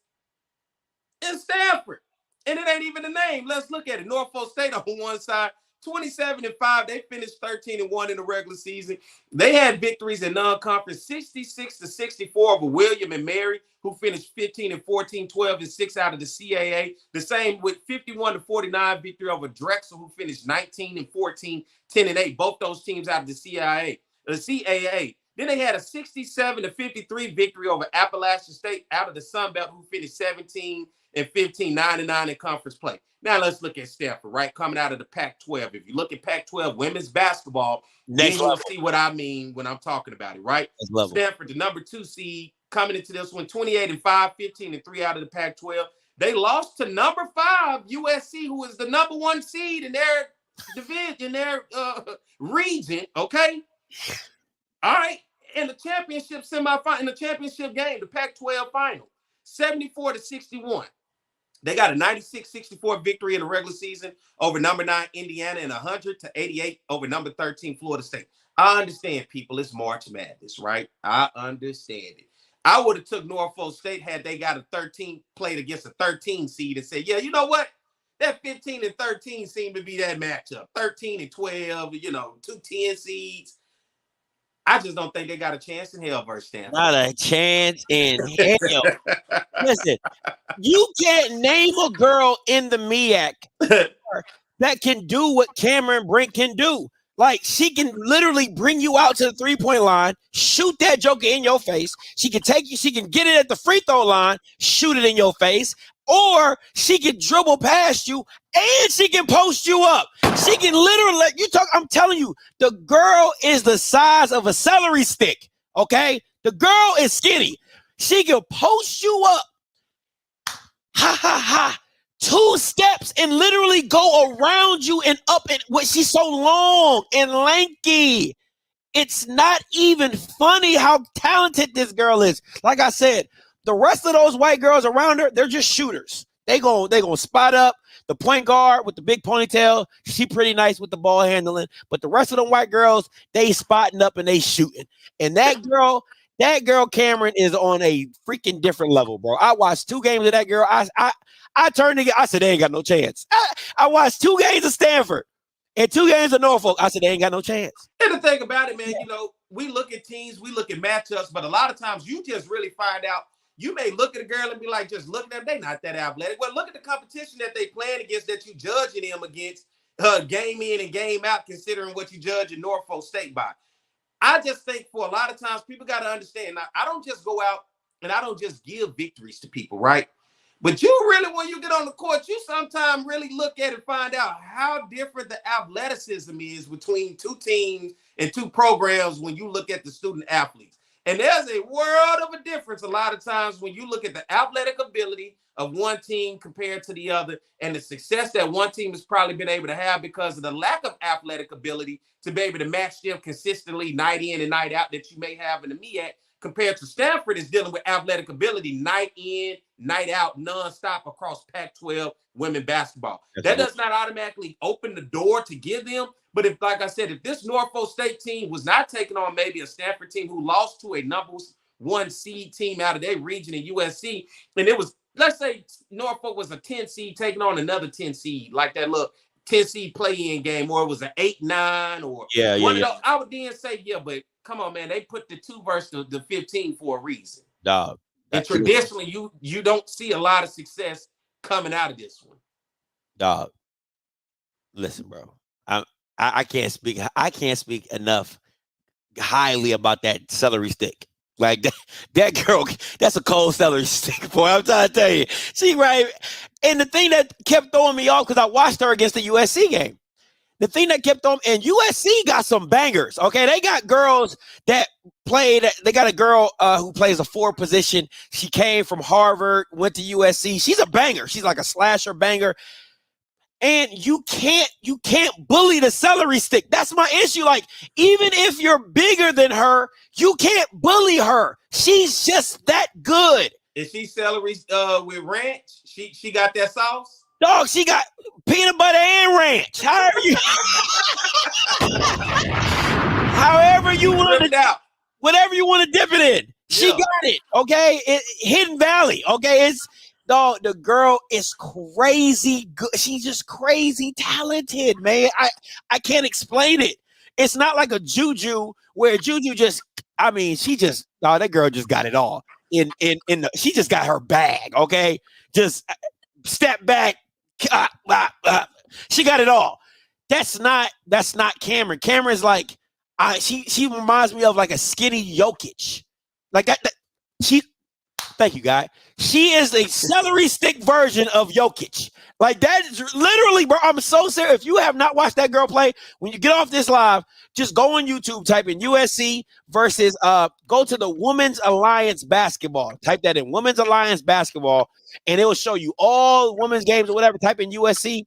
it's Stanford. And it ain't even the name. Let's look at it. Norfolk State on one side, 27-5. They finished 13-1 in the regular season. They had victories in non-conference, 66-64 over William and Mary, who finished 15-14, 12-6 out of the CAA. The same with 51-49 victory over Drexel, who finished 19-14, 10-8. Both those teams out of the CAA. Then they had a 67-53 victory over Appalachian State out of the Sun Belt, who finished 17-15, 9-9 in conference play. Now let's look at Stanford, right? Coming out of the Pac-12. If you look at Pac-12 women's basketball, then you'll see what I mean when I'm talking about it, right? Stanford, the number 2 seed, coming into this one, 28-5, 15-3 out of the Pac-12. They lost to number 5 USC, who is the number 1 seed in their division, in their region. Okay, all right. In the championship semifinal, in the championship game, the Pac-12 final, 74-61. They got a 96-64 victory in the regular season over number 9 Indiana and 100-88 over number 13 Florida State. I understand, people. It's March Madness, right? I understand it. I would have took Norfolk State had they got a 13 played against a 13 seed and said, yeah, you know what? That 15-13 seemed to be that matchup. 13-12, 2 10 seeds. I just don't think they got a chance in hell versus Stanford. Not a chance in hell. Listen, you can't name a girl in the MEAC that can do what Cameron Brink can do. Like, she can literally bring you out to the 3-point line, shoot that joker in your face. She can take you, she can get it at the free throw line, shoot it in your face, or she can dribble past you and she can post you up. She can literally let you talk. I'm telling you, the girl is the size of a celery stick. Okay? The girl is skinny. She can post you up. Ha ha ha. 2 steps and literally go around you and up, and what, she's so long and lanky. It's not even funny how talented this girl is. Like I said, the rest of those white girls around her, they're just shooters. They gonna spot up the point guard with the big ponytail. She pretty nice with the ball handling, but the rest of them white girls, they spotting up and they shooting. And that girl Cameron is on a freaking different level, bro. I watched 2 games of that girl. I turned to, I said, they ain't got no chance. I watched 2 games of Stanford and 2 games of Norfolk. I said, they ain't got no chance. And the thing about it, man, we look at teams, we look at matchups, but a lot of times you just really find out. You may look at a girl and be like, just looking at them, they not that athletic. Well, look at the competition that they playing against, that you judging them against game in and game out, considering what you judge in Norfolk State by. I just think for a lot of times, people got to understand. Now, I don't just go out and I don't just give victories to people, right? But you really, when you get on the court, you sometimes really look at it and find out how different the athleticism is between 2 teams and 2 programs when you look at the student athletes. And there's a world of a difference a lot of times when you look at the athletic ability of one team compared to the other, and the success that one team has probably been able to have because of the lack of athletic ability to be able to match them consistently night in and night out that you may have in the MEAC, compared to Stanford is dealing with athletic ability night in, night out, nonstop across Pac-12 women basketball. That does not automatically open the door to give them. But if, like I said, if this Norfolk State team was not taking on maybe a Stanford team who lost to a number 1 seed team out of their region in USC, and it was, let's say Norfolk was a 10 seed taking on another 10 seed, like that little 10 seed play-in game, or it was an 8-9 or one of those, I would then say, yeah, but come on, man, they put the 2 versus the 15 for a reason. Dog. And traditionally, you don't see a lot of success coming out of this one. Dog. Listen, bro. I can't speak enough highly about that celery stick. Like that girl, that's a cold celery stick, boy. I'm trying to tell you. She right. And the thing that kept throwing me off, because I watched her against the USC game. The thing that kept on, and USC got some bangers. Okay, they got girls that played. They got a girl who plays a 4 position. She came from Harvard, went to USC. She's a banger. She's like a slasher banger. And you can't bully the celery stick. That's my issue. Like, even if you're bigger than her, you can't bully her. She's just that good. Is she celery with ranch? She got that sauce? Dog, she got peanut butter and ranch. However you want to, whatever you want to dip it in. She got it. Okay, Hidden Valley. Okay, it's. Dog, the girl is crazy good. She's just crazy talented, man. I can't explain it. It's not like a Juju where Juju just, that girl just got it all. She just got her bag, okay? Just step back. She got it all. That's not Cameron. Cameron's like, She reminds me of like a skinny Jokic. Like that thank you, guy. She is a celery stick version of Jokic. Like that is literally, bro. I'm so serious. If you have not watched that girl play, when you get off this live, just go on YouTube, type in USC versus go to the Women's Alliance Basketball. Type that in, Women's Alliance Basketball, and it will show you all women's games or whatever. Type in USC,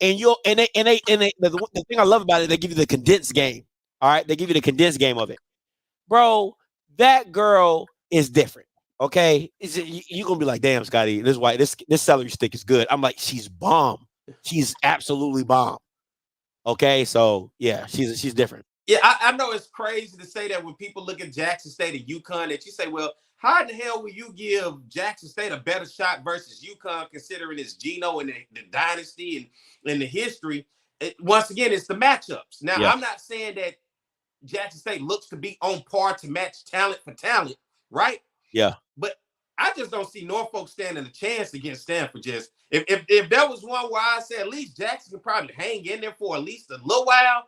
and the thing I love about it, they give you the condensed game. All right, they give you the condensed game of it, bro. That girl is different. Okay, you're gonna be like, damn, Scotty, this celery stick is good. I'm like, she's bomb. She's absolutely bomb. Okay, so yeah, she's different. Yeah, I know it's crazy to say that when people look at Jackson State and UConn, that you say, well, how in the hell will you give Jackson State a better shot versus UConn, considering it's Geno and the dynasty and the history? Once again, it's the matchups. Now, I'm not saying that Jackson State looks to be on par to match talent for talent, right? Yeah. But I just don't see Norfolk standing a chance against Stanford. Just if there was one where I said at least Jackson could probably hang in there for at least a little while,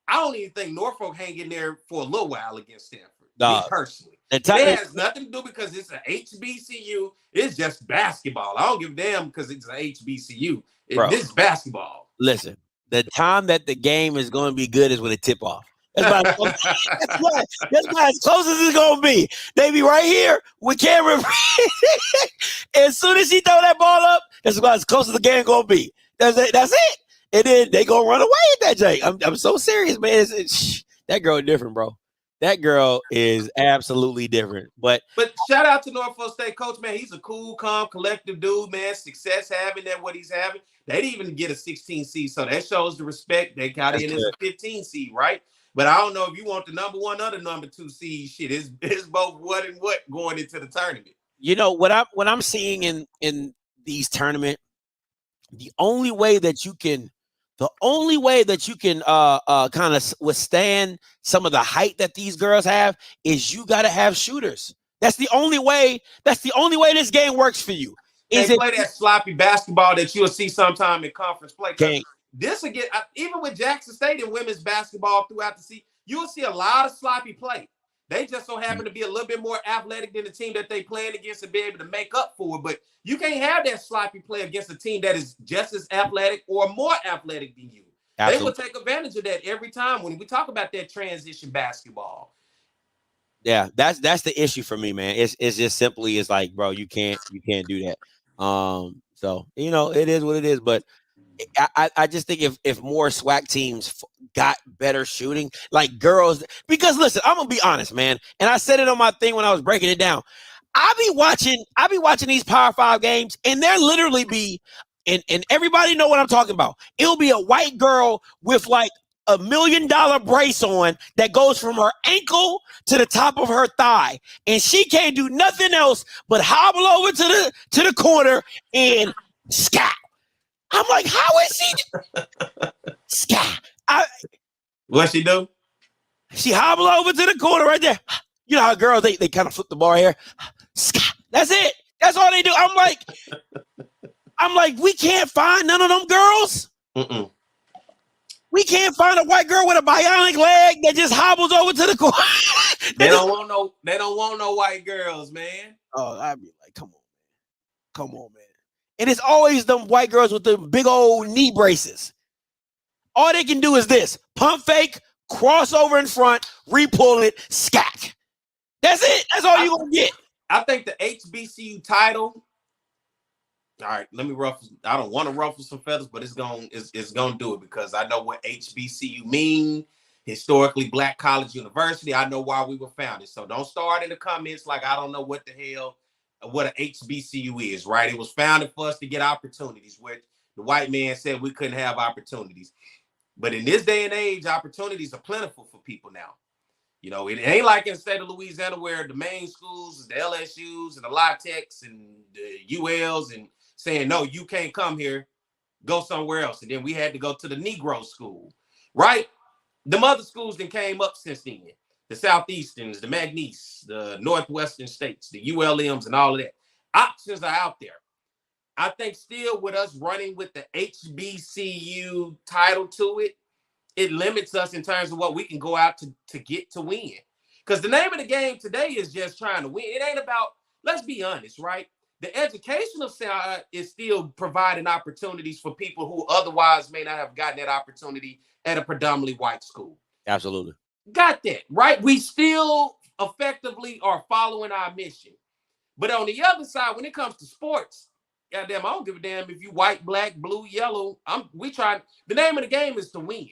I don't even think Norfolk hang in there for a little while against Stanford. Me personally. It has nothing to do because it's an HBCU. It's just basketball. I don't give a damn because it's an HBCU. This is basketball. Listen, the time that the game is going to be good is when it tip off. That's about as close as it's gonna be. They be right here with camera. As soon as she throw that ball up, that's about as close as the game gonna be. That's it. And then they gonna run away at that Jake. I'm so serious, man. That girl is different, bro. That girl is absolutely different. But shout out to Norfolk State coach, man. He's a cool, calm, collective dude, man. Success having that what he's having. They didn't even get a 16 seed, so that shows the respect. They got in as a 15 seed, right? But I don't know if you want the number one or the number two seed. Shit, it's both what and what going into the tournament. You know what I'm seeing in these tournaments, the only way that you can kind of withstand some of the height that these girls have is you got to have shooters. That's the only way this game works for you. They play that sloppy basketball that you'll see sometime in conference play. This again, even with Jackson State and women's basketball throughout the season, you'll see a lot of sloppy play. They just so happen to be a little bit more athletic than the team that they playing against and be able to make up for it. But you can't have that sloppy play against a team that is just as athletic or more athletic than you. Absolutely. They will take advantage of that every time when we talk about that transition basketball. Yeah, that's the issue for me, man. It's just simply it's like, bro, you can't do that. So it is what it is, but I just think if more SWAC teams got better shooting, like girls, because listen, I'm gonna be honest, man, and I said it on my thing when I was breaking it down. I be watching these Power 5 games, and there literally be, and everybody know what I'm talking about. It'll be a white girl with like $1 million brace on that goes from her ankle to the top of her thigh, and she can't do nothing else but hobble over to the corner and scat. I'm like, how is she? Scat. What she do? She hobble over to the corner right there. You know how girls they kind of flip the bar here. Scat. That's it. That's all they do. I'm like, we can't find none of them girls. Mm-mm. We can't find a white girl with a bionic leg that just hobbles over to the corner. They don't want no white girls, man. Oh, I'd be like, come on, man. And it's always them white girls with the big old knee braces. All they can do is this: pump fake, cross over in front, re-pull it, scat. That's it. That's all you're gonna get. I think the HBCU title. All right, let me ruffle. I don't want to ruffle some feathers, but it's gonna do it because I know what HBCU mean. Historically Black College University. I know why we were founded. So don't start in the comments like I don't know what the hell what an HBCU is, right? It was founded for us to get opportunities, where the white man said we couldn't have opportunities. But in this day and age, opportunities are plentiful for people now. You know, it ain't like in the state of Louisiana where the main schools is the LSUs and the La Techs and the ULs and saying, no, you can't come here, go somewhere else. And then we had to go to the Negro school, right? The other schools that came up since then. The Southeasterns, the McNeese, the Northwestern states, the ULMs, and all of that. Options are out there. I think still with us running with the HBCU title to it, it limits us in terms of what we can go out to get to win. Because the name of the game today is just trying to win. It ain't about, let's be honest, right? The educational side is still providing opportunities for people who otherwise may not have gotten that opportunity at a predominantly white school. Absolutely. Got that, right? We still effectively are following our mission. But on the other side, when it comes to sports, goddamn, I don't give a damn if you white, black, blue, yellow. The name of the game is to win.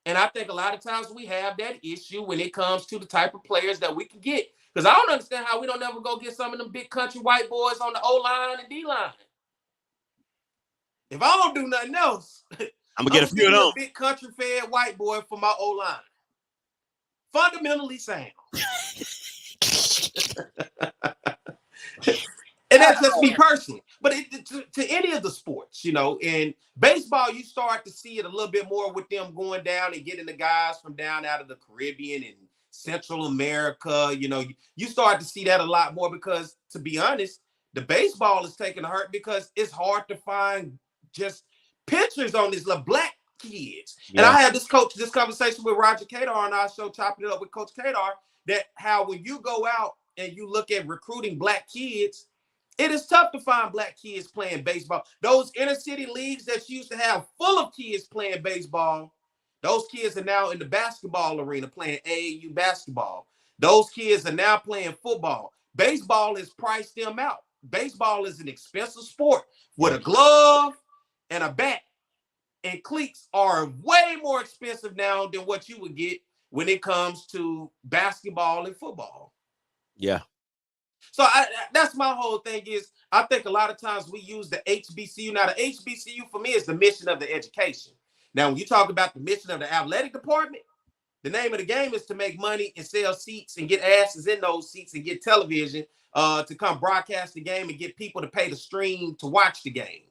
And I think a lot of times we have that issue when it comes to the type of players that we can get. Because I don't understand how we don't ever go get some of them big country white boys on the O-line and D-line. If I don't do nothing else, I'm going to get a few of them. Big country fed white boy for my O-line. Fundamentally sound. And that's just me personally. But to any of the sports, you know, in baseball, you start to see it a little bit more with them going down and getting the guys from down out of the Caribbean and Central America. You know, you start to see that a lot more because, to be honest, the baseball is taking a hurt because it's hard to find just pictures on these little black kids. Yeah. And I had this conversation with Roger Kadar on our show, chopping it up with Coach Kadar, that how when you go out and you look at recruiting black kids, it is tough to find black kids playing baseball. Those inner city leagues that used to have full of kids playing baseball, those kids are now in the basketball arena playing AAU basketball. Those kids are now playing football. Baseball has priced them out. Baseball is an expensive sport with a glove and a bat. And cleats are way more expensive now than what you would get when it comes to basketball and football. Yeah. So that's my whole thing is I think a lot of times we use the HBCU. Now, the HBCU for me is the mission of the education. Now, when you talk about the mission of the athletic department, the name of the game is to make money and sell seats and get asses in those seats and get television to come broadcast the game and get people to pay the stream to watch the game.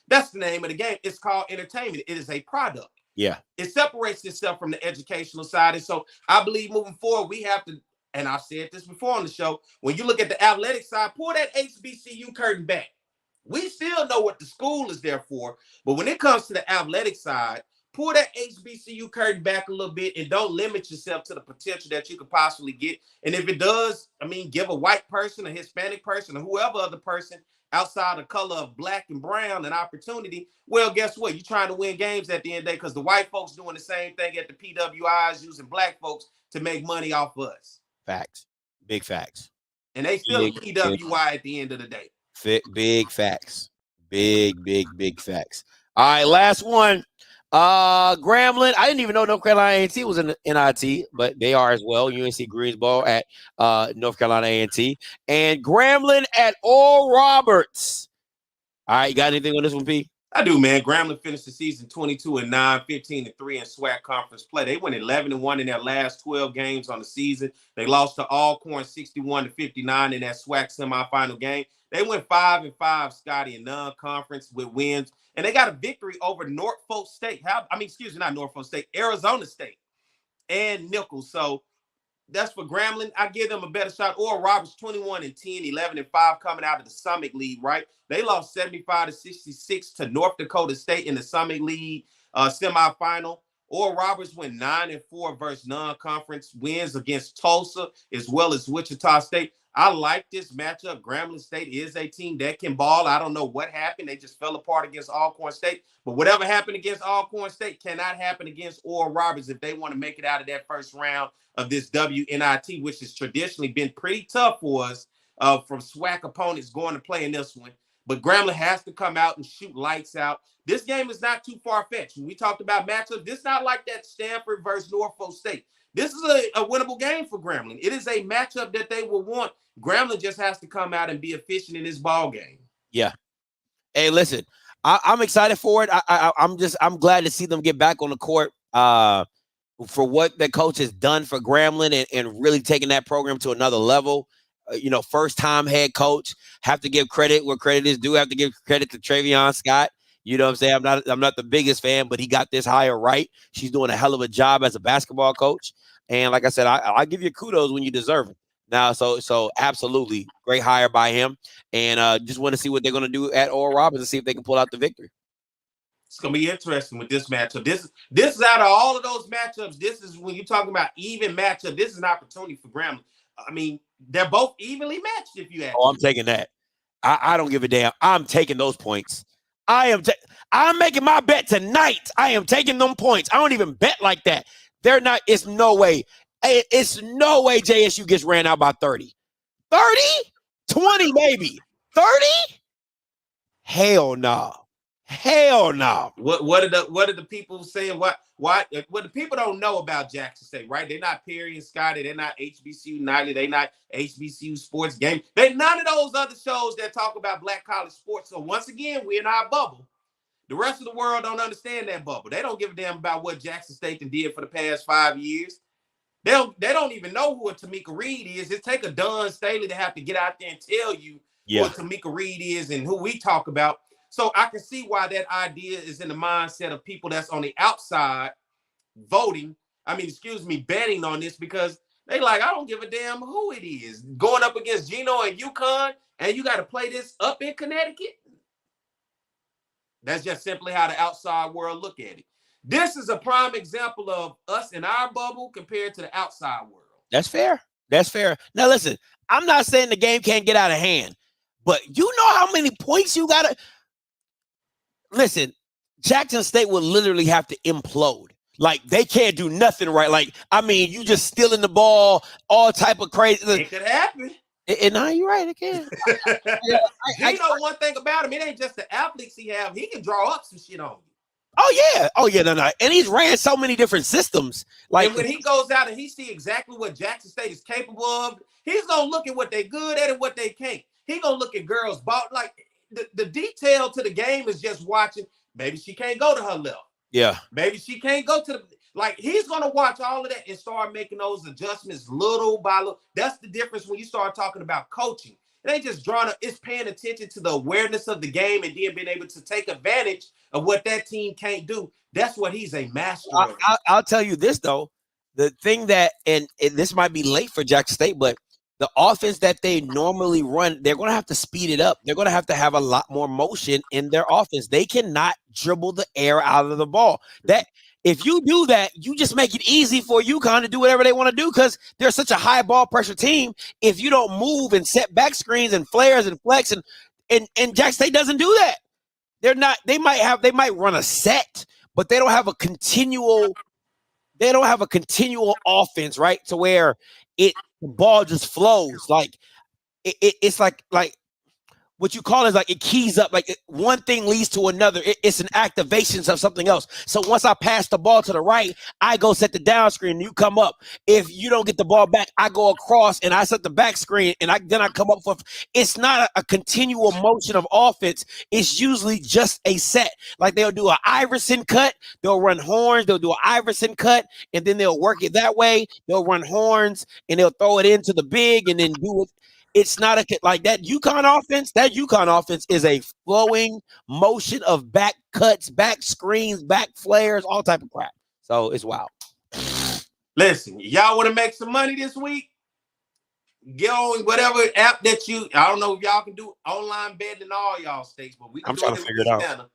That's the name of the game. It's called entertainment. It is a product. Yeah. It separates itself from the educational side. And so I believe moving forward, we have to, and I've said this before on the show, when you look at the athletic side, pull that HBCU curtain back. We still know what the school is there for, but when it comes to the athletic side, pull that HBCU curtain back a little bit and don't limit yourself to the potential that you could possibly get. And if it does, I mean, give a white person, a Hispanic person, or whoever other person outside the color of black and brown an opportunity, well, guess what? You're trying to win games at the end of the day because the white folks doing the same thing at the PWIs using black folks to make money off of us. Facts. Big facts. And they still PWI at the end of the day. Big facts. Big facts. All right, last one. Grambling. I didn't even know North Carolina A&T was in the NIT, but they are as well. UNC Greensboro at North Carolina A&T. And Grambling at Oral Roberts. All right, you got anything on this one, P? I do, man. Grambling finished the season 22-9, 15-3 in SWAC conference play. They went 11-1 in their last 12 games on the season. They lost to Alcorn 61-59 in that SWAC semifinal game. They went 5-5, Scotty, in non-conference with wins. And they got a victory over Norfolk State. Not Norfolk State, Arizona State and Nichols. So that's for Grambling. I give them a better shot. Oral Roberts 21-10, 11-5 coming out of the Summit League, right? They lost 75-66 to North Dakota State in the Summit League semifinal. Oral Roberts went 9-4 versus non-conference wins against Tulsa as well as Wichita State. I like this matchup. Grambling State is a team that can ball. I don't know what happened. They just fell apart against Alcorn State. But whatever happened against Alcorn State cannot happen against Oral Roberts if they want to make it out of that first round of this WNIT, which has traditionally been pretty tough for us from SWAC opponents going to play in this one. But Grambling has to come out and shoot lights out. This game is not too far-fetched. When we talked about matchups, this is not like that Stanford versus Norfolk State. This is a winnable game for Grambling. It is a matchup that they will want. Grambling just has to come out and be efficient in this ball game. Yeah. Hey, listen, I'm excited for it. I'm glad to see them get back on the court for what the coach has done for Grambling and really taking that program to another level. First time head coach. Have to give credit where credit is due. Have to give credit to Travion Scott. You know what I'm saying? I'm not the biggest fan, but he got this hire right. She's doing a hell of a job as a basketball coach. And like I said, I give you kudos when you deserve it. Now, so absolutely great hire by him. And just want to see what they're going to do at Oral Roberts and see if they can pull out the victory. It's gonna be interesting with this matchup. This is out of all of those matchups. This is when you're talking about even matchup. This is an opportunity for Grambling. I mean, they're both evenly matched. If you ask. Oh, I'm taking that. I don't give a damn. I'm taking those points. I'm making my bet tonight. I am taking them points. I don't even bet like that. They're not. It's no way. It's no way JSU gets ran out by 30. 30? 20 maybe. 30? Hell no. Hell no. What are the people saying? What the people don't know about Jackson State, right? They're not Perry and Scotty. They're not HBCU United. They're not HBCU Sports Game. They're none of those other shows that talk about black college sports. So once again, we're in our bubble. The rest of the world don't understand that bubble. They don't give a damn about what Jackson State did for the past 5 years. They don't even know who a Tamika Reed is. It take a Don Staley to have to get out there and tell you who a Tamika Reed is and who we talk about. So I can see why that idea is in the mindset of people that's on the outside betting on this, because they like, I don't give a damn who it is. Going up against Geno and UConn, and you got to play this up in Connecticut. That's just simply how the outside world look at it. This is a prime example of us in our bubble compared to the outside world. That's fair. That's fair. Now, listen, I'm not saying the game can't get out of hand, but you know how many points you got to... Listen, Jackson State will literally have to implode. Like, they can't do nothing right. Like, I mean, you just stealing the ball, all type of crazy. It could happen. And now you're right, it can. You know one thing about him, it ain't just the athletes he have. He can draw up some shit on you. Oh yeah, no. And he's ran so many different systems. Like, and when he goes out and he see exactly what Jackson State is capable of, he's gonna look at what they're good at and what they can't. He gonna look at girls ball. Like, the detail to the game is just watching. Maybe she can't go to her left. Yeah. Maybe she can't go to the, like, he's gonna watch all of that and start making those adjustments little by little. That's the difference when you start talking about coaching. It ain't just drawing up, it's paying attention to the awareness of the game and then being able to take advantage of what that team can't do. That's what he's a master of. I'll tell you this, though. The thing that, and this might be late for Jackson State, but the offense that they normally run, they're going to have to speed it up. They're going to have a lot more motion in their offense. They cannot dribble the air out of the ball. That if you do that, you just make it easy for UConn to do whatever they want to do, because they're such a high ball pressure team. If you don't move and set back screens and flares and flex, and Jackson State doesn't do that. They're not. They might run a set, but they don't have a continual. They don't have a continual offense, right? To where the ball just flows. Like it's like what you call is like it keys up. Like one thing leads to another. It's an activation of something else. So once I pass the ball to the right, I go set the down screen and you come up. If you don't get the ball back, I go across and I set the back screen and then I come up for. It's not a continual motion of offense. It's usually just a set. Like they'll do an Iverson cut, they'll run horns, they'll do an Iverson cut, and then they'll work it that way. They'll run horns and they'll throw it into the big and then do it. It's not like that UConn offense. That UConn offense is a flowing motion of back cuts, back screens, back flares, all type of crap. So it's wild. Listen, y'all want to make some money this week? Get on whatever app that I don't know if y'all can do online betting in all y'all states, but we can. I'm trying to figure it out.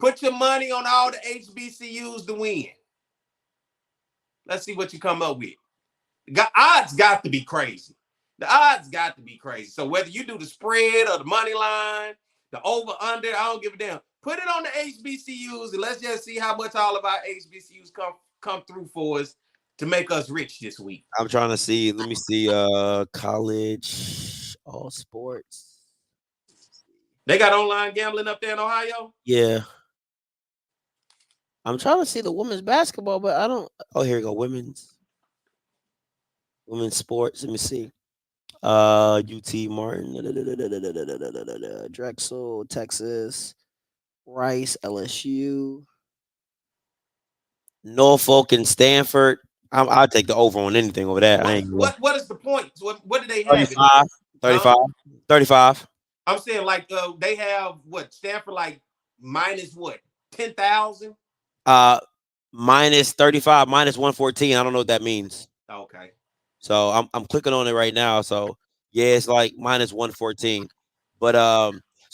Put your money on all the HBCUs to win. Let's see what you come up with. Odds got to be crazy. The odds got to be crazy. So whether you do the spread or the money line, the over under, I don't give a damn. Put it on the HBCUs and let's just see how much all of our HBCUs come through for us to make us rich this week. I'm trying to see. Let me see. College, all sports. They got online gambling up there in Ohio? Yeah. I'm trying to see the women's basketball, but I don't. Oh, here we go. Women's sports. Let me see. UT Martin, Drexel, Texas, Rice, LSU, Norfolk, and Stanford. I'll take the over on anything over there. What is the point? What do they have? 35. I'm saying like they have what? Stanford like minus what? 10,000? Minus 35, minus 114. I don't know what that means. Okay. So I'm clicking on it right now. So yeah, it's like minus 114. But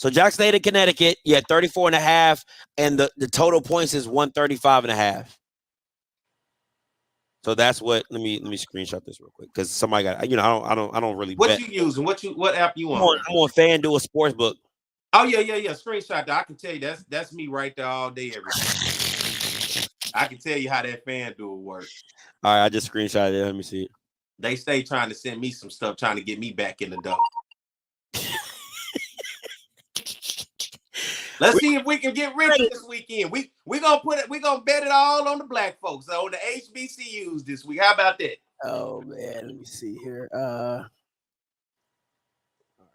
So Jackson State of Connecticut, you had 34.5, and the total points is 135.5. So that's what. Let me screenshot this real quick because somebody got. I don't really. What bet. you using? What app you I'm on? on FanDuel Sportsbook. Oh yeah. Screenshot that. I can tell you that's me right there all day every day. I can tell you how that FanDuel works. All right, I just screenshotted it. Let me see. They stay trying to send me some stuff, trying to get me back in the dough. Let's see if we can get rich this weekend. We gonna bet it all on the black folks, on the HBCUs this week. How about that? Oh man, let me see here. All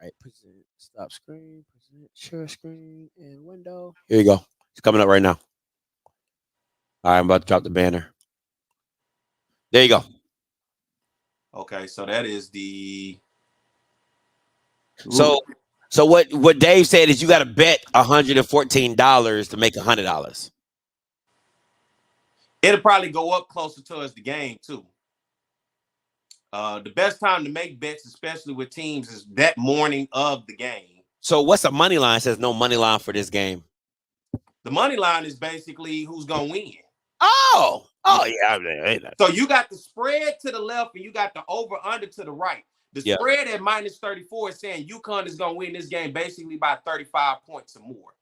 right, present, stop screen, present, share screen, and window. Here you go. It's coming up right now. All right, I'm about to drop the banner. There you go. Okay, so that is the. So what Dave said is you got to bet $114 to make $100. It'll probably go up closer towards the game too. The best time to make bets, especially with teams, is that morning of the game. So what's the money line? It says no money line for this game. The money line is basically who's gonna win. Oh yeah. So you got the spread to the left and you got the over under to the right. The spread at -34 is saying UConn is going to win this game basically by 35 points or more.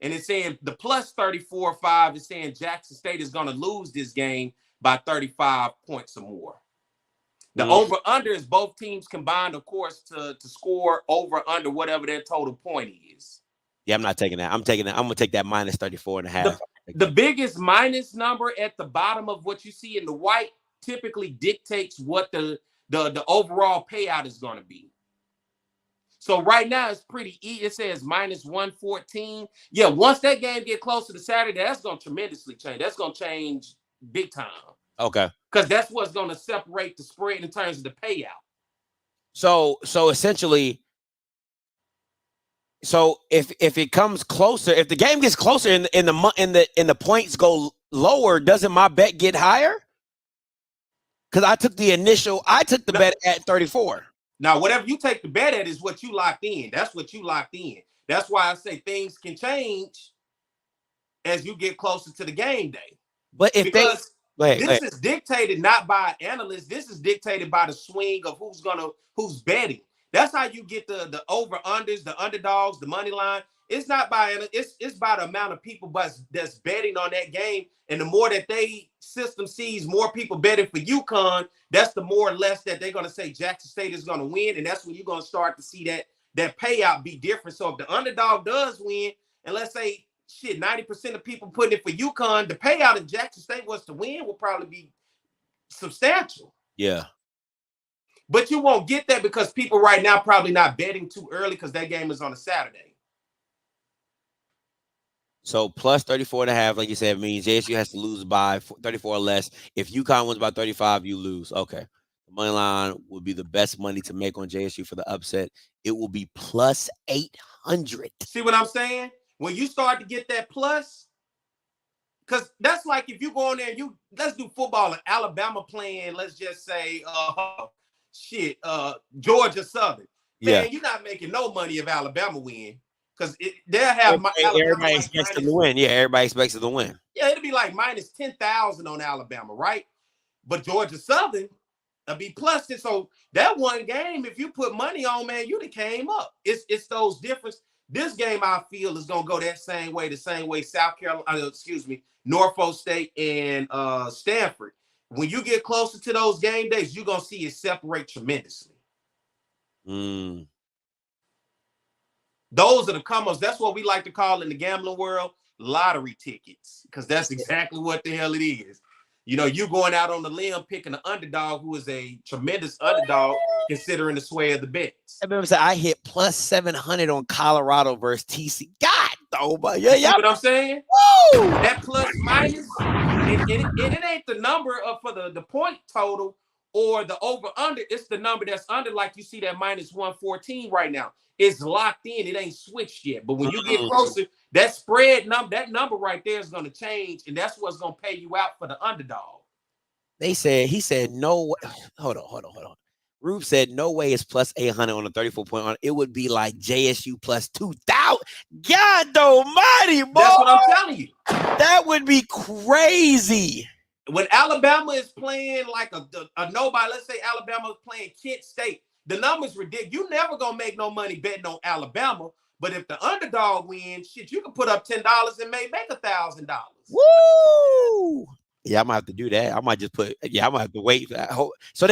And it's saying the plus 34.5 is saying Jackson State is going to lose this game by 35 points or more. The over-under is both teams combined, of course, to score over-under whatever their total point is. Yeah, I'm not taking that. I'm going to take that -34.5. The biggest minus number at the bottom of what you see in the white typically dictates what the overall payout is going to be. So right now it's pretty easy. It says -114. Yeah, once that game get closer to Saturday, that's going to tremendously change. That's going to change big time. Okay. Because that's what's going to separate the spread in terms of the payout. So essentially, if it comes closer, if the game gets closer and the points go lower, doesn't my bet get higher? Because I took the bet at 34. Now, whatever you take the bet at is what you locked in. That's what you locked in. That's why I say things can change as you get closer to the game day. But if this is dictated not by analysts, this is dictated by the swing of who's betting. That's how you get the over-unders, the underdogs, the money line. It's not by it's by the amount of people that's betting on that game. And the more that they system sees more people betting for UConn, that's the more or less that they're going to say Jackson State is going to win. And that's when you're going to start to see that payout be different. So if the underdog does win, and let's say 90% of people putting it for UConn, the payout if Jackson State was to win will probably be substantial. Yeah. But you won't get that because people right now probably not betting too early because that game is on a Saturday. So plus 34.5, like you said, means JSU has to lose by 34 or less. If UConn wins by 35, you lose. Okay. The money line would be the best money to make on JSU for the upset. It will be plus 800. See what I'm saying? When you start to get that plus, because that's like if you go in there, let's do football and Alabama playing, let's just say, Georgia Southern. Man, you're not making no money if Alabama win. Because they'll have everybody expects them to win. Yeah, everybody expects them to win. Yeah, it'll be like minus 10,000 on Alabama, right? But Georgia Southern will be plus it. So that one game, if you put money on, man, you done came up. It's those difference. This game, I feel, is gonna go that same way, the same way Norfolk State and Stanford. When you get closer to those game days, you're gonna see it separate tremendously. Those are the come-ups. That's what we like to call in the gambling world lottery tickets, because that's exactly what the hell it is. You know, you going out on the limb picking an underdog who is a tremendous underdog considering the sway of the bets. I remember saying I hit plus 700 on Colorado versus TC. God, though, but yeah. See what I'm saying? Woo! That plus minus, it ain't the number for the point total or the over-under. It's the number that's under, like you see that minus 114 right now. It's locked in. It ain't switched yet. But when you get closer, that spread number, that number right there is going to change, and that's what's going to pay you out for the underdog. He said, no. Hold on. Rube said, no way it's plus 800 on a 34-point on. It would be like JSU plus 2,000. God almighty, boy. That's what I'm telling you. That would be crazy. When Alabama is playing like a nobody, let's say Alabama is playing Kent State, the number's ridiculous. You never going to make no money betting on Alabama. But if the underdog wins, shit, you can put up $10 and make $1,000. Woo! Yeah, I might have to do that. I might just put. Yeah, I might have to wait. So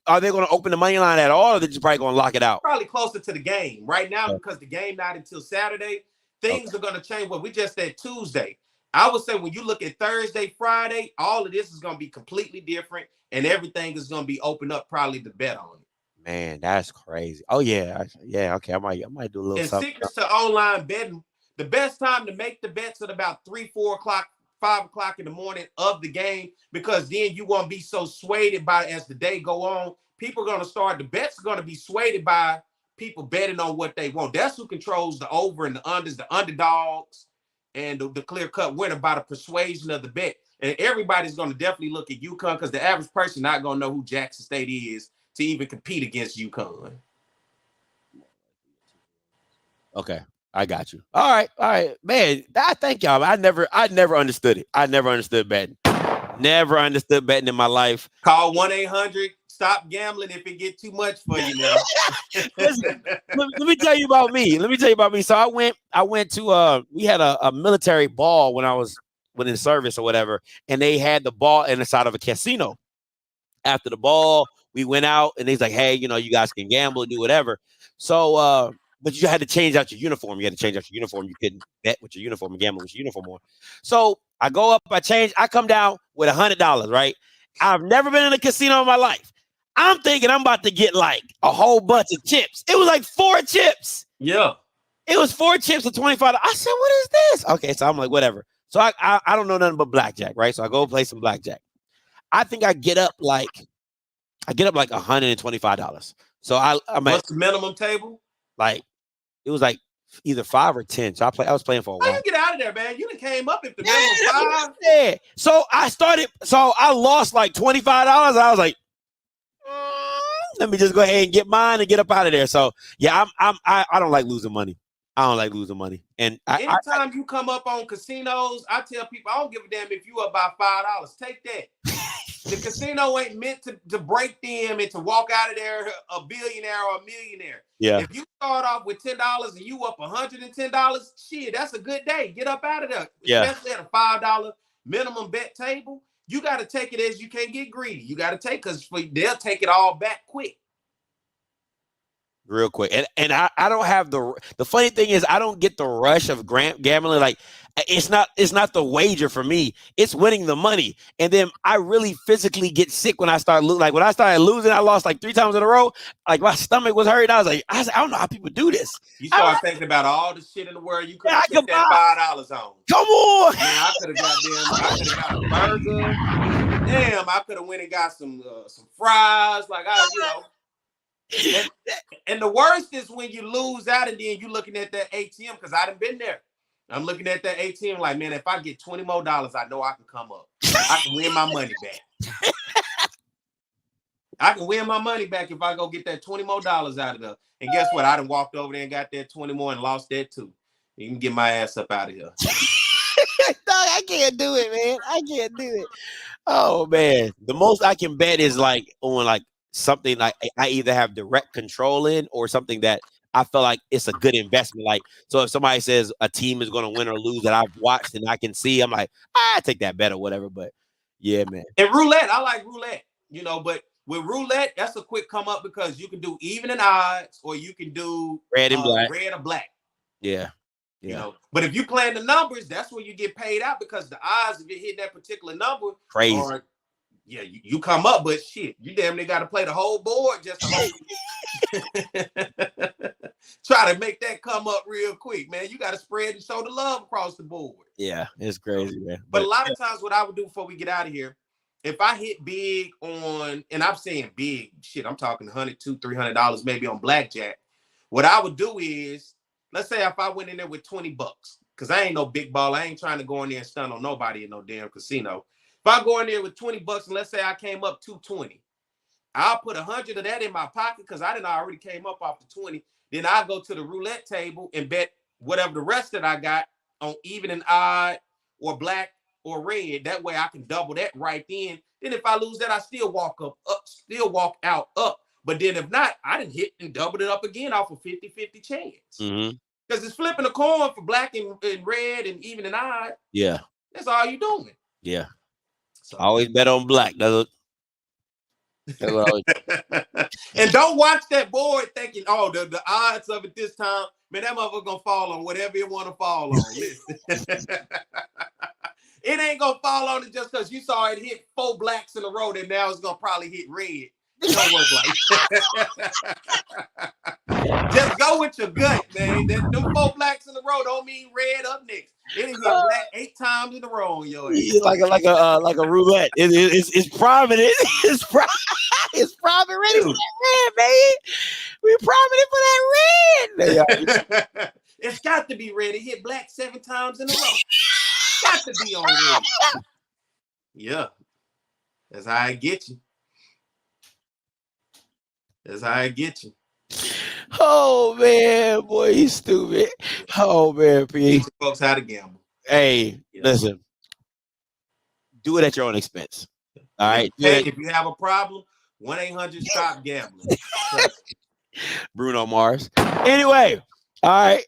are they going to open the money line at all, or they're just probably going to lock it out? Probably closer to the game right now because the game not until Saturday. Things are going to change. Well, we just said Tuesday. I would say when you look at Thursday, Friday, all of this is going to be completely different, and everything is going to be opened up probably to bet on it. Man, that's crazy. Oh yeah, okay. I might do a little and something. Secrets to online betting. The best time to make the bets at about 3, 4 o'clock, 5 o'clock in the morning of the game, because then you won't be so swayed by as the day go on. People are going to start. The bets are going to be swayed by people betting on what they want. That's who controls the over and the unders, the underdogs, and the clear-cut winner by the persuasion of the bet. And everybody's going to definitely look at UConn because the average person not going to know who Jackson State is to even compete against UConn. Okay, I got you. All right, man. I thank y'all. I never understood it. I never understood betting. Never understood betting in my life. Call 1-800. Stop gambling if it get too much for you now. Listen, let me tell you about me. So I went to we had a military ball when I was in service or whatever, and they had the ball inside of a casino. After the ball, we went out and he's like, hey, you guys can gamble and do whatever. So but you had to change out your uniform. You had to change out your uniform. You couldn't bet with your uniform and gamble with your uniform on. So I go up, I come down with $100, right? I've never been in a casino in my life. I'm thinking I'm about to get like a whole bunch of chips. It was like 4 chips. Yeah. It was 4 chips for $25. I said, what is this? Okay, so I'm like, whatever. So I don't know nothing but blackjack, right? So I go play some blackjack. I think I get up like $125. So I'm what's the minimum table? Like it was like either 5 or 10. So I was playing for a while. How you get out of there, man? You done came up if the minimum 5. Yeah. So I lost like $25. I was like, let me just go ahead and get mine and get up out of there. So yeah, I don't like losing money. I don't like losing money. And anytime you come up on casinos, I tell people I don't give a damn if you up by $5. Take that. The casino ain't meant to break them and to walk out of there a billionaire or a millionaire. Yeah. If you start off with $10 and you up $110, shit, that's a good day. Get up out of there. Yeah. Especially at a $5 minimum bet table. You got to take it as you can't get greedy. You got to take because they'll take it all back quick. Real quick. And I don't have the funny thing is I don't get the rush of gambling. Like it's not the wager for me. It's winning the money. And then I really physically get sick when I start losing. Like when I started losing, I lost like 3 times in a row. Like my stomach was hurting. I was like, I don't know how people do this. You start thinking about all the shit in the world you could have spent that $5 on. Come on. Man, I could have got a burger. Damn, I could have went and got some fries. Like And the worst is when you lose out and then you looking at that ATM because I done been there. I'm looking at that ATM like, man, if I get $20 more, I know I can come up. I can win my money back. I can win my money back if I go get that $20 more out of there. And guess what? I done walked over there and got that 20 more and lost that too. You can get my ass up out of here. Dog, I can't do it, man. I can't do it. Oh man, the most I can bet is like on like something like I either have direct control in or something that I feel like it's a good investment. Like, so if somebody says a team is going to win or lose that I've watched and I can see, I'm like, I take that bet or whatever. But yeah, man. And roulette, I like roulette, but with roulette, that's a quick come up because you can do even and odds or you can do red and black. Red or black. Yeah. But if you playing the numbers, that's when you get paid out because the odds if you hit that particular number crazy. You come up, but shit, you damn near got to play the whole board just to try to make that come up real quick, man. You got to spread and show the love across the board. Yeah, it's crazy, man. But a lot of times what I would do before we get out of here, if I hit big on, and I'm saying big, shit, I'm talking $100, $200, $300 maybe on blackjack. What I would do is, let's say if I went in there with $20, because I ain't no big ball. I ain't trying to go in there and stun on nobody in no damn casino. If I go in there with $20 and let's say I came up 220, I'll put 100 of that in my pocket because I didn't already came up off the 20. Then I'll go to the roulette table and bet whatever the rest that I got on even and odd or black or red. That way I can double that right then. Then if I lose that, I still walk still walk out up. But then if not, I done hit and doubled it up again off a 50-50 chance. Because it's flipping a coin for black and red and even and odd. Yeah. That's all you're doing. Yeah. So. Always bet on black. And don't watch that board thinking, oh, the odds of it this time, man, that motherfucker gonna fall on whatever it want to fall on. It ain't gonna fall on it just because you saw it hit 4 blacks in a row, and now it's gonna probably hit red. It don't work like that. Just go with your gut, man. Them 4 blacks in a row don't mean red up next. It hit black 8 times in a row on your ass. Like a roulette. It's priming it. It's priming ready for that red, man. We priming it for that red. It's got to be red. It hit black 7 times in a row. Got to be on red. Yeah. That's how I get you. That's how I get you. Oh man, boy, he's stupid. Oh man, P. Teach folks how to gamble. Hey, listen. Do it at your own expense. All right. Hey, if you have a problem, 1-800-STOP-GAMBLING. Bruno Mars. Anyway, all right.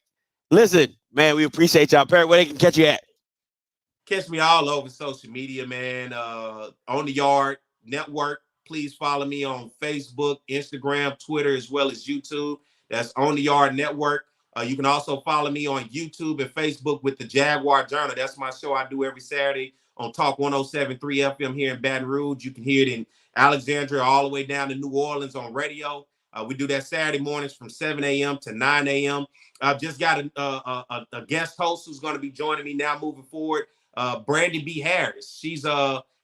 Listen, man, we appreciate y'all. Perry, where they can catch you at? Catch me all over social media, man. On the Yard Network. Please follow me on Facebook, Instagram, Twitter, as well as YouTube. That's On the Yard Network. You can also follow me on YouTube and Facebook with the Jaguar Journal. That's my show I do every Saturday on Talk 107.3 FM here in Baton Rouge. You can hear it in Alexandria all the way down to New Orleans on radio. We do that Saturday mornings from 7 a.m. to 9 a.m. I've just got a guest host who's going to be joining me now moving forward, Brandy B. Harris. She's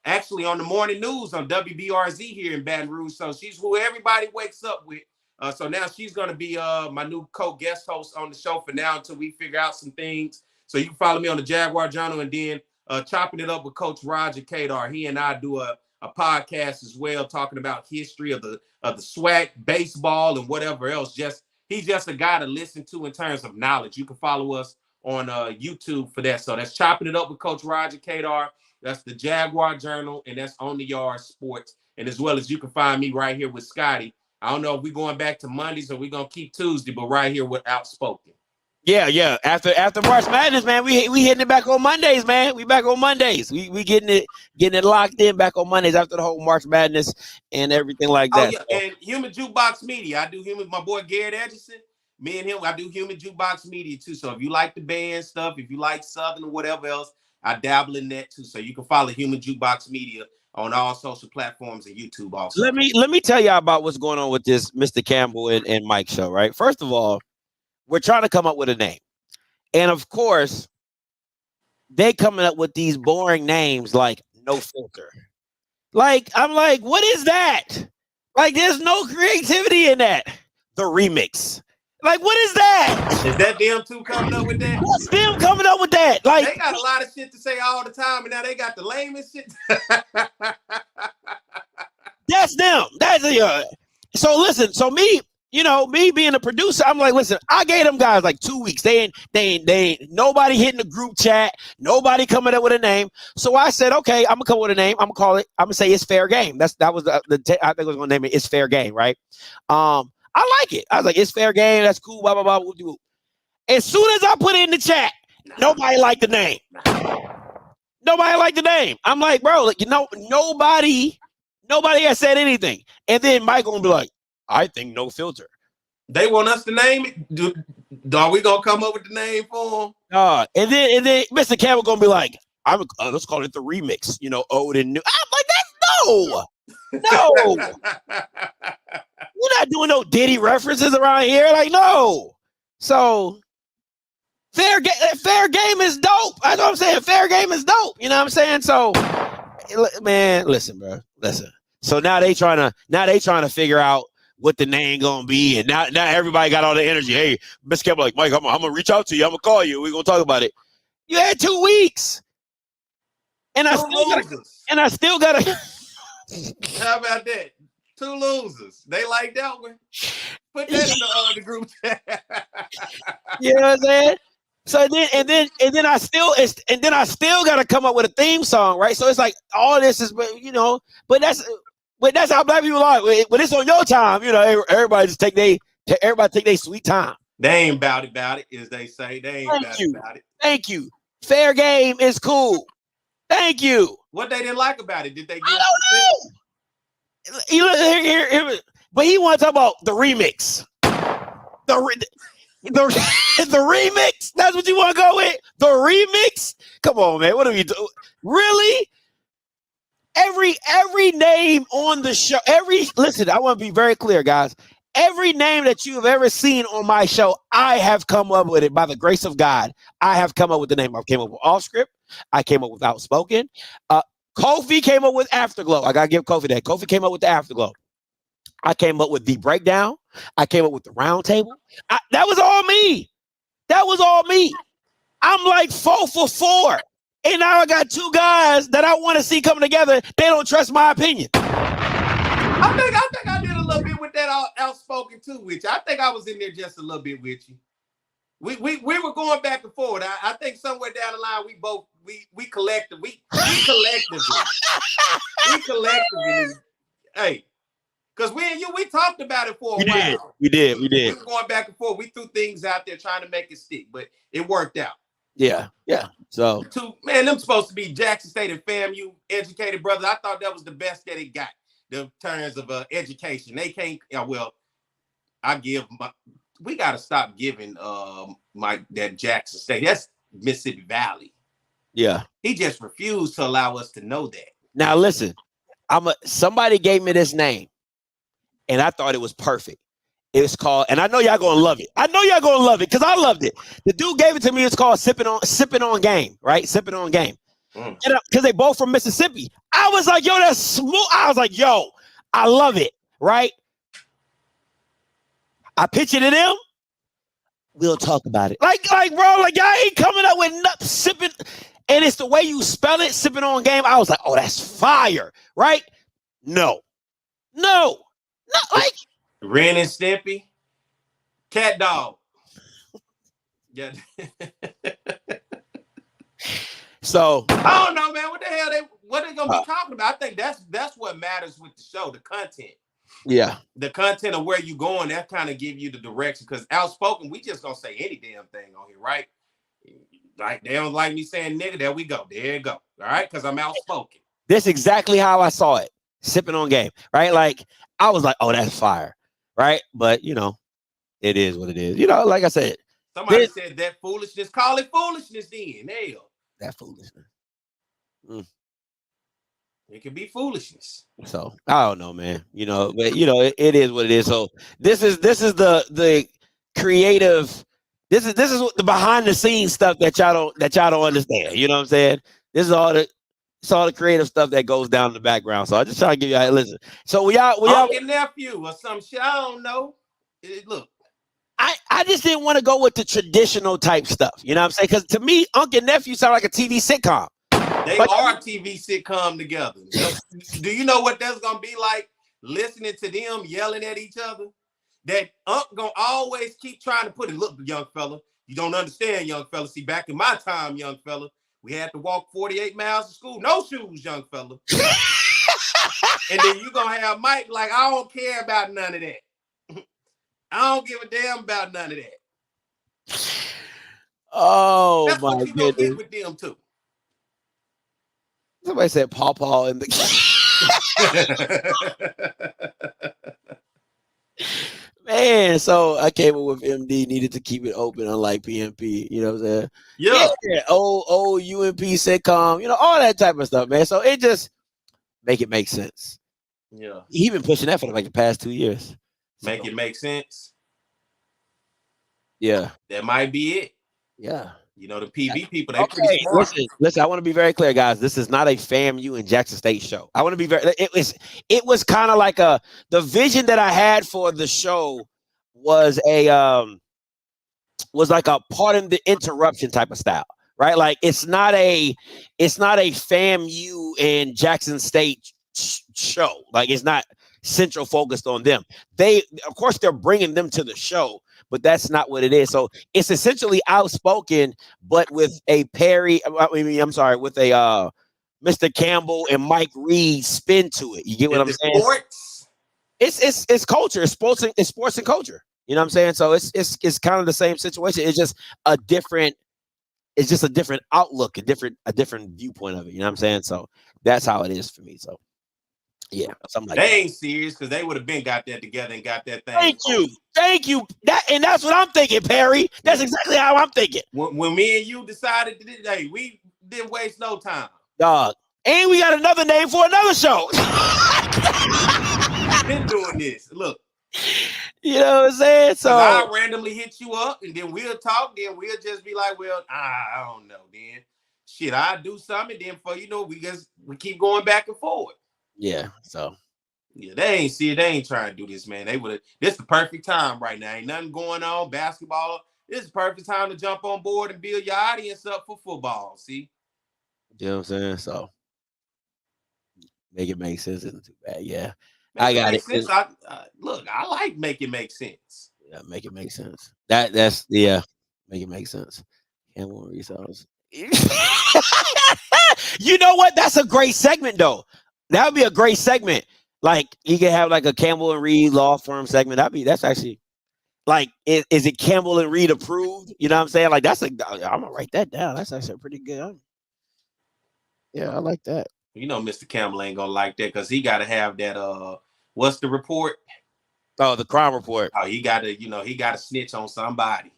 actually on the morning news on WBRZ here in Baton Rouge. So she's who everybody wakes up with. So now she's going to be my new co-guest host on the show for now until we figure out some things. So you can follow me on the Jaguar Journal and then chopping it up with Coach Roger Kadar. He and I do a podcast as well, talking about history of the SWAC, baseball, and whatever else. He's just a guy to listen to in terms of knowledge. You can follow us on YouTube for that. So that's chopping it up with Coach Roger Kadar. That's the Jaguar Journal, and that's On the Yard Sports. And as well as you can find me right here with Scotty. I don't know if we're going back to Mondays or we're going to keep Tuesday, but right here with Outspoken. Yeah. After March Madness, man, we hitting it back on Mondays, man. We back on Mondays. We getting it locked in back on Mondays after the whole March Madness and everything like that. Oh, yeah. And Human Jukebox Media. I do my boy Garrett Edgerson. Me and him, I do Human Jukebox Media too. So if you like the band stuff, if you like Southern or whatever else, I dabble in that too. So you can follow Human Jukebox Media on all social platforms and YouTube also. Let me tell y'all about what's going on with this Mr. Campbell and Mike show, right? First of all, we're trying to come up with a name. And of course, they coming up with these boring names like No Filter. Like, I'm like, what is that? Like, there's no creativity in that. The Remix. Like, what is that? Is that them two coming up with that? What's them coming up with that? Like, they got a lot of shit to say all the time, and now they got the lamest shit. That's them. So listen. So me being a producer, I'm like, listen. I gave them guys like 2 weeks. They ain't nobody hitting the group chat. Nobody coming up with a name. So I said, okay, I'm gonna come up with a name. I'm gonna call it. I'm gonna say It's Fair Game. That was I think I was gonna name it It's Fair Game, right? I like it. I was like, it's fair game. That's cool. Blah, blah, blah. We'll do it. As soon as I put it in the chat, nobody liked the name. Nobody liked the name. I'm like, bro, nobody has said anything. And then Mike gonna be like, I think No Filter. They want us to name it. Are we gonna come up with the name for them? And then Mr. Campbell gonna be like, let's call it The Remix. Old and new. I'm like, no. We're not doing no Diddy references around here. Like, no. So fair game is dope. That's what I'm saying. Fair game is dope. You know what I'm saying? So, man, listen, bro. Listen. So now they trying to figure out what the name gonna be, and now everybody got all the energy. Hey, Mr. Campbell, like, Mike, I'm gonna reach out to you. I'm gonna call you. We're gonna talk about it. You had 2 weeks, and I still got to. How about that? 2 losers. They like that one. Put that in the group chat. You know what I'm saying? So then I still got to come up with a theme song, right? So it's like all this is, but that's how black people are. When it's on your time, everybody just take their sweet time. They ain't about it, as they say. They ain't about it. Thank you. Fair game is cool. Thank you. What they didn't like about it? Did they? I don't know. But he want to talk about the remix. The remix. That's what you want to go with? The remix? Come on, man. What are you doing? Really? Every name on the show. Listen. I want to be very clear, guys. Every name that you have ever seen on my show, I have come up with it by the grace of God. I have come up with the name. I came up with OFFSCRIPT. I came up with Outspoken. Kofi came up with Afterglow. I gotta give Kofi that. Kofi came up with the Afterglow. I came up with the breakdown. I came up with the round table. That was all me. I'm like 4 for 4. And now I got 2 guys that I want to see coming together. They don't trust my opinion. I think I did a little bit with that Outspoken too, with you. I think I was in there just a little bit with you. We were going back and forth. I think somewhere down the line we collectively. Hey, because we talked about it for a while. We did. We were going back and forth. We threw things out there trying to make it stick, but it worked out. Yeah. So them supposed to be Jackson State and FAMU educated brothers. I thought that was the best that it got. The terms of education, they can't. We got to stop giving that Jackson State. That's Mississippi Valley. Yeah, he just refused to allow us to know that. Now listen, somebody gave me this name, and I thought it was perfect. It's called, and I know y'all gonna love it. Because I loved it. The dude gave it to me. It's called Sipping on Game, right? Sipping on Game. Because they both from Mississippi. I was like, yo, that's smooth. I was like, yo, I love it, right? I pitched it to them. We'll talk about it. Like, bro, like y'all ain't coming up with nothing sipping. And it's the way you spell it, Sipping on Game. I was like, oh, that's fire, right? No, not like Ren and Stimpy, Cat Dog. Yeah. So I don't know, man. What the hell what they gonna be talking about? I think that's what matters with the show, the content. Yeah. The content of where you going, that kind of give you the direction. Because Outspoken, we just gonna say any damn thing on here, right? Like they don't like me saying nigga, there we go. There you go. All right, because I'm outspoken. This exactly how I saw it. Sipping on Game, right? Like I was like, oh, that's fire, right? But it is what it is. Like I said. Somebody said that foolishness. Call it foolishness then. Hell. That foolishness. It can be foolishness. So I don't know, man. But it is what it is. So this is the creative. This is what the behind the scenes stuff that y'all don't understand. You know what I'm saying? This is all the creative stuff that goes down in the background. So I just try to give you a listen. So we Uncle Nephew or some shit. I don't know. Look. I just didn't want to go with the traditional type stuff. You know what I'm saying? Because to me, Uncle Nephew sound like a TV sitcom. They are a TV sitcom together. Do you know what that's going to be like? Listening to them yelling at each other? That Unc going to always keep trying to put it. Look, young fella, you don't understand, young fella. See, back in my time, young fella, we had to walk 48 miles to school. No shoes, young fella. And then you going to have Mike like, I don't care about none of that. I don't give a damn about none of that. Oh, that's what you gonna get with them too. Somebody said Paw in the man. So I came up with MD needed to keep it open, unlike PMP. You know what I'm saying? Yeah. Old UMP sitcom. All that type of stuff, man. So it just make sense. Yeah. He been pushing that for like the past 2 years. Make it make sense. Yeah. That might be it. Yeah. The PV people, they pretty smart. Listen, I want to be very clear, guys. This is not a FAMU and Jackson State show. I want to be it was kind of like the vision that I had for the show was like a pardon the interruption type of style, right? Like it's not a FAMU and Jackson State show. Like it's not central focused on them. They, of course, they're bringing them to the show, but that's not what it is. So it's essentially Outspoken, but with a Perry. I'm sorry, with a Mr. Campbell and Mike Reed spin to it. You get what I'm saying? Sports. It's culture. It's sports and culture. You know what I'm saying? So it's kind of the same situation. It's just a different. It's just a different outlook, a different viewpoint of it. You know what I'm saying? So that's how it is for me. So yeah, something like they that. Ain't serious because they would have been got that together and got that thing. Thank you. That's what I'm thinking, Perry. That's exactly how I'm thinking. When me and you decided to, hey, we didn't waste no time, dog. And we got another name for another show. Been doing this. Look. You know what I'm saying? So I randomly hit you up and then we'll talk. Then we'll just be like, well, I don't know. Then shit, I do something. Then for we keep going back and forth. Yeah. So yeah, they ain't trying to do this, man. They would have. This is the perfect time right now. Ain't nothing going on. Basketball. This is the perfect time to jump on board and build your audience up for football. See? You know what I'm saying? So make it make sense isn't too bad. Yeah. I got it. Sense. Look, I like make it make sense. Yeah, make it make sense. That's make it make sense. Campbell Resources. You know what? That's a great segment, though. That would be a great segment. Like you can have like a Campbell and Reed law firm segment. That's actually like is it Campbell and Reed approved? You know what I'm saying? Like I'm gonna write that down. That's actually pretty good. Yeah, I like that. You know, Mr. Campbell ain't gonna like that because he got to have that. What's the report? Oh, the crime report. Oh, he got to snitch on somebody.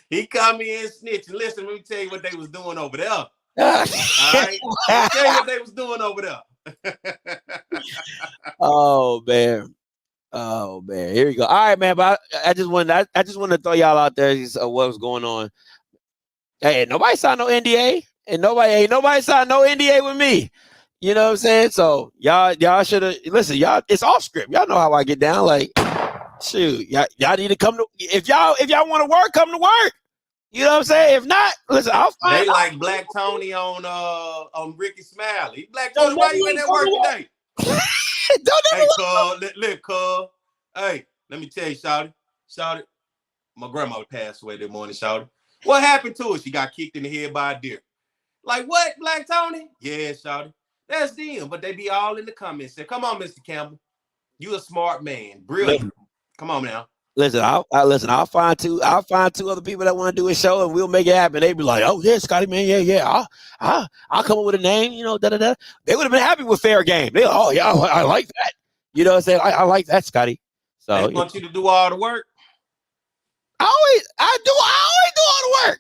He come in and snitch. And listen, let me tell you what they was doing over there. All right, let me tell you what they was doing over there. Oh man. Here we go. All right, man. But I just wanted to throw y'all out there what was going on. Hey, nobody signed no NDA. And nobody signed no NDA with me. You know what I'm saying? So y'all should have listen, y'all, it's off script. Y'all know how I get down. Like, shoot, y'all need to come to if y'all want to work, come to work. You know what I'm saying? If not, listen, I'll find. They like Black Tony on Ricky Smiley. Black Tony, why you in that work today? Hey, cuz. Hey, let me tell you, Shawty. My grandma passed away that morning, Shawty. What happened to her? She got kicked in the head by a deer. Like what, Black Tony? Yeah, Shawty. That's them, but they be all in the comments. Say, come on, Mr. Campbell. You a smart man. Brilliant. Come on now. Listen, I'll find two other people that want to do a show and we'll make it happen. They'd be like, oh yeah, Scotty, man, yeah. I'll come up with a name, you know, da. They would have been happy with fair game. They oh yeah, I like that. You know what I'm saying? I like that, Scotty. So they want you to do all the work. I always do all the work.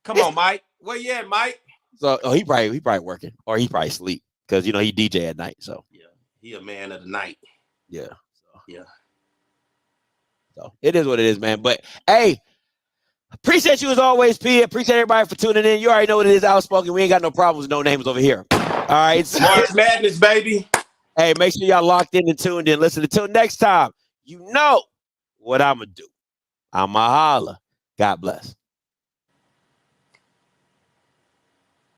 Come on, Mike. Where you at, Mike? So he probably working or he probably sleep because you know he DJ at night. So yeah, he a man of the night. Yeah. So yeah. So it is what it is, man. But hey, appreciate you as always, P. Appreciate everybody for tuning in. You already know what it is, Outspoken. We ain't got no problems, no names over here. All right. March Madness, baby. Hey, make sure y'all locked in and tuned in. Listen, until next time, you know what I'm gonna do. I'ma holla. God bless.